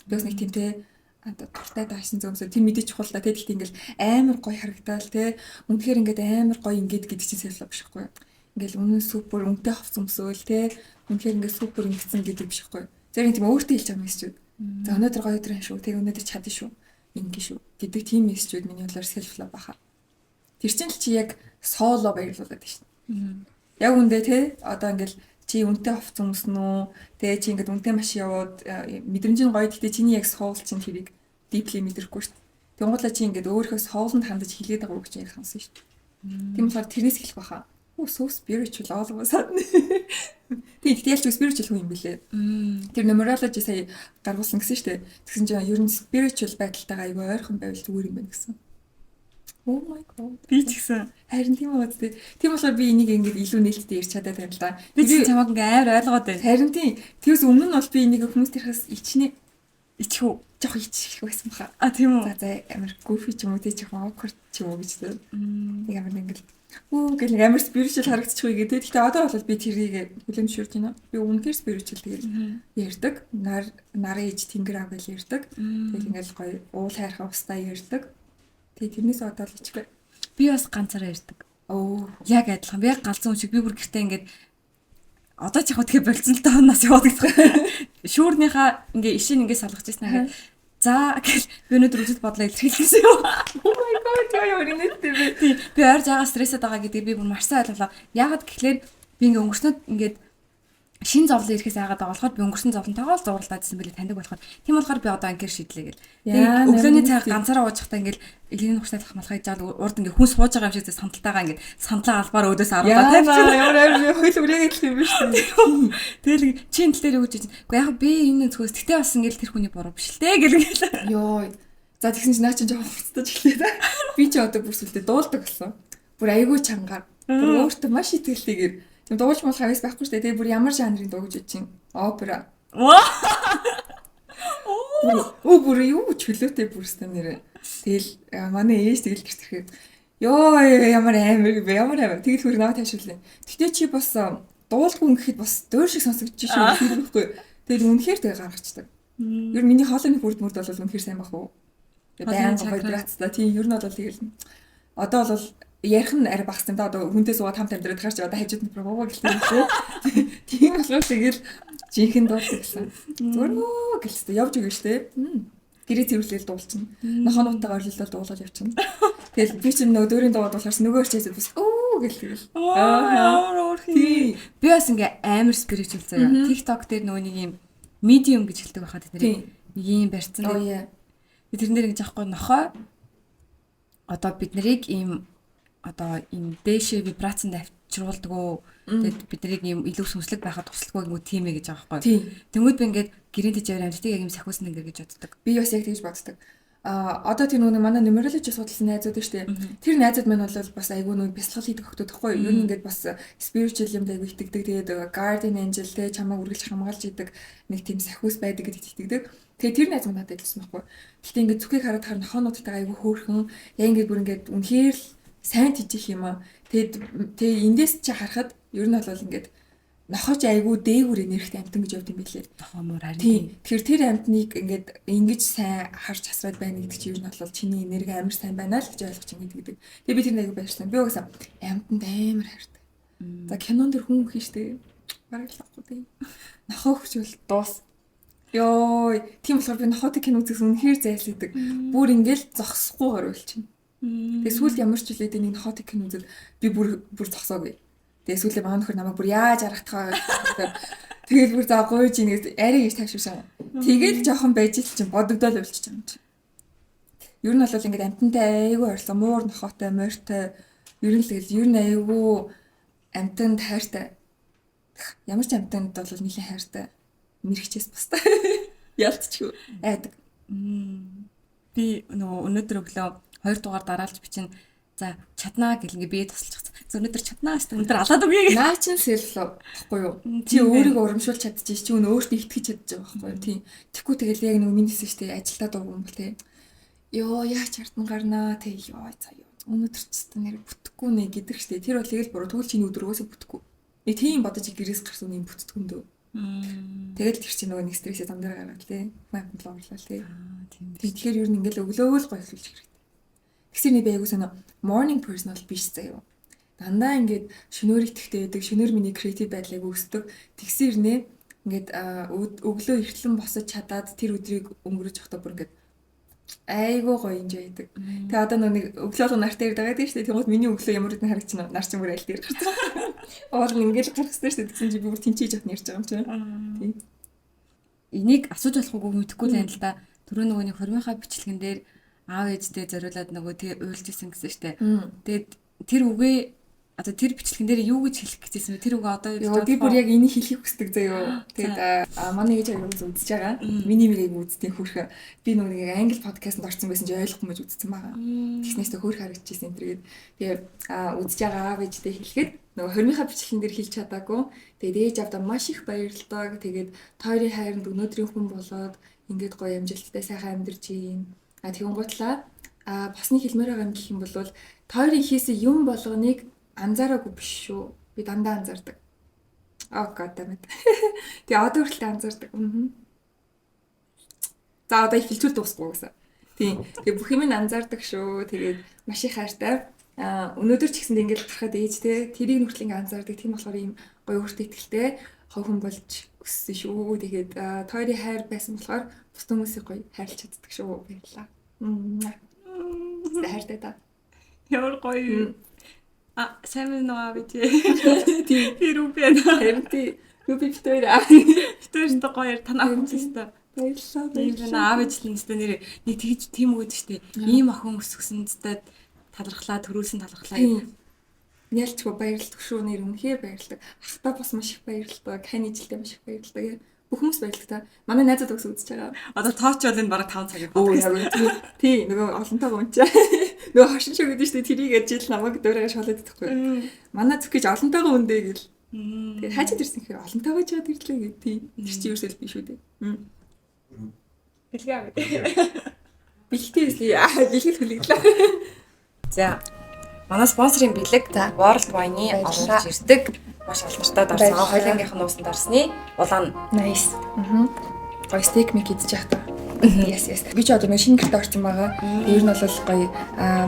Би бас нэг тийм те дуртай даашин зөмсөө тэр мэдээ чухал та тэгэхдээ ингээл амар гоё харагдаал те. Үнэхээр ингээд амар гоё ингээд гэдэг чинь self love биш байхгүй юу? Ингээл үнэн супер үнэтэй ховц өмсөөл те. Үнэхээр ингээд супер ингэсэн гэдэг биш байхгүй юу? Зэрэг тийм өөртөө хэлж байгаа мессежүүд. За өнөөдөр гоё өдөр шүү. Тэг өнөөдөр чадна шүү. Ингээ шүү гэдэг тийм мессежүүд миний бодлоор self love баха. Тэр чинь л чи яг соло баярлуулад байна шүү. Яг үндэ те одоо ингээл чи үнэтэй ховц өмснө үү? Тэгээ чи ингээд үнэтэй машин яваад мэдрэмж нь гоё гэхдээ чиний яг соул чинь тэрийг deeply мэдрэхгүй шүү. Тэнгуулаа чи ингээд өөрийнхөө соулнд хандаж хилээд байгаа үг чинь хансан шүү. Тийм болохоор тэрнээс хэлэх баха. Oh so spiritual all of a sudden. Тэгээд ялч spiritual хүн юм бэлээ. Тэр numerology сая гаргуулсан гэсэн шүү дээ. Тэгсэн чинь ер нь spiritual байдалтайгаа аягүй ойрхон байвал зүгээр юм байна гэсэн. Oh my god. Би ч гэсэн харин тийм үү дээ. Тийм болохоор би энийг ингээд илүү нээлттэй ярьж чадаад байна л да. Би ч чамаг ингээ амар ойлгоод байна. Харин тийм. Тэгээс өмнө нь бол би энийг хүмүүс тэрхээс ичхүү жоох ичих байсан баха. Тийм үү. За амар goofy ч юм уу тий жоохон awkward ч юм уу гэж дээ. Нэг амар ингээд гэл амар spiritual харагдчих үе гэдэг. Гэхдээ одоо бол би тэрийг хүлэмжшүүлж байна. Би үнэхээр spiritual тэгэл ярьдаг. Нарын ээж тэнгэр ав гэж ярьдаг. Тэгэл ингээл гоё уул хайрхаа устаа ярьдаг. Тэгээ тэрнээс одоо л ичгүй. Би бас ганцаараа ярьдаг. Яг адилхан. Би яг галзуу шиг би бүр гэртээ ингээд одоо ч яг тэгээ болцсон л таа нас яваад гэсэн. Шүүрнийхаа ингээ ишин ингээ салгаж ирсэн хагаад за гэл би өнөөдөр үзэл бодлоо илэрхийлсэн юм. Oh my god яа өрнөдтэй би. Би ойр жаага стрессэд байгаа гэдэг би бүр маш сайн ойлголоо. Яагаад гэхлээр би ингээ өнгөрснөд ингээд шин зовлон ирэхээс айгаад байгаа болохоор би өнгөрсөн зовлонтойгоо л зурлаад байсан билээ таньдаг болохоор тийм болохоор би одоо анкер шийдлээ гэл. Тэгээд өглөөний цайг ганцаараа уучихтаа ингээл элийн ухсаалах малхай жаал урд ингээ хүн сууж байгаа юм шиг сандалтайгаа ингээ сандлаа албаар өөдөөс аруулаад тавьчихсан. Ямар амар хойл үрээгээд л юм биш үү. Тэгэл чин тал дээр өгч чинь. Гэхдээ яг би энэ зөвхөс тэгтээ бас ингээл тэр хүний буруу биш л те гэл. Йоо. За тэгсэн чинь наа чинь жоохон хуцтаж эхлэв да. Би ч одоо бүр сүлдээ дуулдаг болсон. Бүр айгүй чангаар. Бүр өөртөө маш итгэлтэйгээр тийм дуулж болох авьяас байхгүй шүү дээ. Тэгээ бүр ямар жанрын дуу гэж чинь опера. Бүр юу чөлөөтэй бүрстэн нэрэ. Тэгэл манай ээж тэгэл гэрт ирэхэд ёо ямар амар тэгэл хөр наваа таширлаа. Гэтэ чи бас дуулгүй гэхэд бас дөөр шиг сонсогдож шүү байхгүй. Тэгэл үнэхээр тэгээ гаргацдаг. Ер нь миний хоолойны бүрд бол үнэхээр сайн байх уу? Баян вибрацтай тийм ер нь бол тэгэл одоо бол ярих нь арай багс юм да. Одоо хүнтэй суугаад хамт амьдраад гарч одоо хажууд нь прогоо гэлтэй шүү. Тийм болохоор тэгэл жинхэнэ дуулдаг гэсэн. Зүгээр нөө гэлтэй явж өгнө штэ. Гэрээ цэвэрлэл дуулчихна. Нохонуудтайгаа орилуулаад дуулаад явчихна. Тэгэл би чинь нөгөө дөөрийн дуугаад болохоор нөгөө орчээсээ бас гэлтэй. Би бас ингээ амар спиричуал заяа. TikTok дээр нөгөө нэг юм medium гэж хэлдэг байхад тэр нэг юм барьцсан. Би тэрнэр ингэж аахгүй нохоо одоо бид нарыг ийм одоо ийм дээшээ вибрацанд авчруулдаг уу. Тэгээд бид нарыг ийм илүү сүнслэг байхад туслахгүй гэмүү тийм ээ гэж байгаа байхгүй. Тэнгүүд би ингээд гэрийн тэжээр амьдтыг яг ийм сахиусан ингэ гэж боддог. Би бас яг тэгж боддог. Одоо тэр нөгөө манай numerology судалсан найзууд шүү дээ. Тэр найзууд маань бол бас айгүй нөгөө бясалгал хийдэг хөлтөд тахгүй. Ер нь ингээд бас spiritual юмд айгүй итгэдэг. Тэгээд guardian angel те чамайг үргэлж хамгаалж идэг нэг тийм сахиус байдаг гэдэгт итгэдэг. Тэгээ тэр найз маань надад хэлсэн байхгүй. Гэхдээ ингээд зүхийг хараад харна нохоонуудтай айгүй хөөрхөн. Яг ингээд бүр ингээд үнэхээр сайн тийчих юм аа. Тэгээ эндээс чи харахад ер нь бол ингээд нохооч айгүй дээгүүр энергитэй амтан гэж явд юм билээ. Нохоомор харин. Тийм. Тэр амтныг ингээд ингэж сайн харж хасраад байна гэдэг чи ер нь бол чиний энерги амар сайн байна л гэж ойлгож байгаа гэдэг. Тэгээ би тэр айгүй баярлсан. Би угаасаа амтанд амар хайртай. За кинон дэр хүн хин штэ. Бараг л ахгүй тийм. Нохоо хүчвэл дуус. Йоо, тийм болохоор би нохоотой кино үзэх үнэхээр зайлсдаг. Бүр ингээл зогсохгүй хориулчихна. Тэгээ сүүлд ямар ч үлээд нэг нохоотой кино үзэл би бүр зогсоогүй. Тэгээ сүүлдээ манай нөхөр намайг бүр яаж аргатгаа тэгэл бүр за гуйж ийн арай гэж тавьшсан. Тэгээд жоохон байж ил чинь бодогдоод өвлчих юм чи. Ер нь бол ингээд амтантай айгүй ойрлоо муур нохотой морьтой ер нь л тэгэл ер нь айгүй амтанд хайртай. Ямар ч амтанд бол нэлийн хайртай. Мэрэгчээс баста. Ялцчихгүй айдаг. Би нөгөө өнөөдөр өглөө 2 дугаар дараалж бичин за чаднаа гэл ингээ бие тусалчихсан. Өнөөдөр чаднаа гэсэн өнөөдөр алаад өгье. Наа чин сэлф баггүй юу? Чи өөрийгөө урамшуулж чадчих чи өнөө өөртөө итгэж чадчих байхгүй юу? Тийм. Тэгэхгүй тэгэл яг нэг минийсэн штэ ажилдаа дуугүй юм бол тий. Йоо яаж хартан гарнаа тий ёо цаа ёо. Өнөөдөр ч гэсэн нэр бүтэхгүй нэ гэдэг штэ. Тэр бол тэгэл буруу тэгвэл чиний өдрөөсөө бүтэхгүй. Нэг тийм бодож гэрээс гарсан юм бүттгэндөө. Тэгэл тэр чинь нөгөө нэг стрессээ зам дээр гаргаад тий. Фэмпл орлоо тий. Тийм. Тэгэхээр ер нь ингээл өглөө л гоё эхлүүлж хэрэгтэй. Тэгсэр нэг байгуу соно morning person бол биш заяа. Дандаа ингээд шөнөөр итгэхтэй байдаг, шөнөөр миний креатив байдлыг өгсдөг. Тэгсэр нэ ингээд өглөө эртлэн босож чадаад тэр өдрийг өнгөрөөж явахдаа бүр ингээд айгуу гоё юм жийдэг. Тэгээ одоо нэг өглөө нартай ирдэг байдаг шүү дээ. Тэгмээд миний өглөө ямар нэгэн харагчна нар чинь бүр аль дээр гарсан. Оол ингээд гарах хэрэгтэй шүү дээ. Тэгсэн чи би бүр тэнцээж явах нэрч байгаа юм чинь. Тийм. Энийг асууж болохгүй мэдэхгүй л юм л да. Түрүү нөгөө нэг хормынхаа бичлэгэн дээр аав ээжтэй зориулаад нөгөө тэгээ уйлж исэн гэсэн штэ. Тэгээд тэр үгээ одоо тэр бичлэгэн дээр юу гэж хэлэх гэжсэн бэ? Тэр үгээ одоо би бүр яг энийг хэлхийг хүсдэг заяо. Тэгээд манай ээж аяг үзэж байгаа. Миний мэрийг үзтiin хөрхө. Би нөгөө нэг англи подкастт орсон байсан чи ойлгохгүй мэж үзсэн байгаа. Тэгснээсээ хөрх харагдчихсэн энэ. Тэгээд үзэж байгаа аав ээжтэй хэлэхэд нөгөө хормынхаа бичлэгэн дээр хэлж чадаагүй. Тэгээд ээж авдаа маш их баярлалаа. Тэгээд тойрын хайранд өнөөдрийн хүн болоод ингээд гоё амжилттай сайхан амьдарч ийн. Тэгүн гутлаа басны хэлмээр байгаа юм гэх юм бол тойрын хийсэн юм болгоныг анзаараагүй биш шүү. Би дандаа анзаардаг. Oh god damn it. Тэгээ одоо хүртэл анзаардаг. За одоо ихэлжүүл дуусахгүй гэсэн. Тийм. Тэгээ бүх юм анзаардаг шүү. Тэгээд маш их хайртай. Өнөөдөр ч гэсэн ингээд гарахад ээжтэй тэрийг нүртэл ингээд анзаардаг. Тийм болохоор ийм гоё өөртөө ихтэй хов хүн болж өссөн шүү. Тэгээд тойрын хайр байсан болохоор бус хүмүүсийг гоё хайрлаж чаддаг шүү. Баярлалаа. Хайртай та. Ямар гоё. Сайн нөө авч. Тийм. Рубен. Хэмти. Руби битээр. Битээрс та гоё танаа хүмүүстэй. Баярлалаа. Тийм аав ээжлэнтэй нэр нэг тэгж тийм өгöd штэ. Ийм охин өсгсөнтэй талархлаа, төрүүлсэн талархлаа гэдэг. Нялчгүй баярлалаа шүү нэр үнэхээр баярлалаа. Ахтаа бас маш их баярлалаа. Хань ижилтэй маш их баярлалаа. Бүх хүмүүс баярлалаа. Манай найзууд өгс үзэж байгаа. Одоо тооч бол энэ бараг 5 цагийн podcast. Тий, нөгөө олонтойгоо унчаа. Нөгөө хошин шүү гэдэг чинь тэрийг ажил намайг дөөрөө шалаад идэхгүй. Манай зүг гэж олонтойгоо үндэ гэл. Тэгээд хаажид ирсэн гэхээр олонтойгоо ч яваад ирлээ гэ. Тий. Тэр чинь ерөөсөө биш үү дээ. Бэлгээ. Бэлгтэй эсli бэлгэл хүлээглээ. За. Манай спонсорын бэлэг World Wine-ы олж ирдэг. Маш алдартай дарсан. Хойлонгийнх нь уусанд дарсны улаан. Nice. Гоё стейк мик идэж яах та. Yes. Би ч одоо нэг шинэ гэрте орсон байгаа. Ер нь бол гоё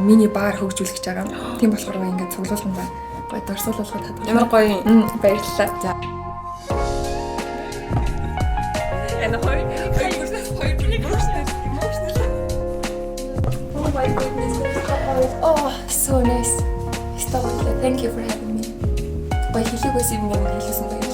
мини бар хөгжүүлэх гэж байгаа. Тийм болохоор ингээд цуглуулсан байна. Гоё дорсол болгоод хадгалаа. Ямар гоё. Баярлалаа. За. Энэ хоёр Oh my goodness. Oh, so nice. Thank you for having me. Баярлалаа юм хэлсэн байна.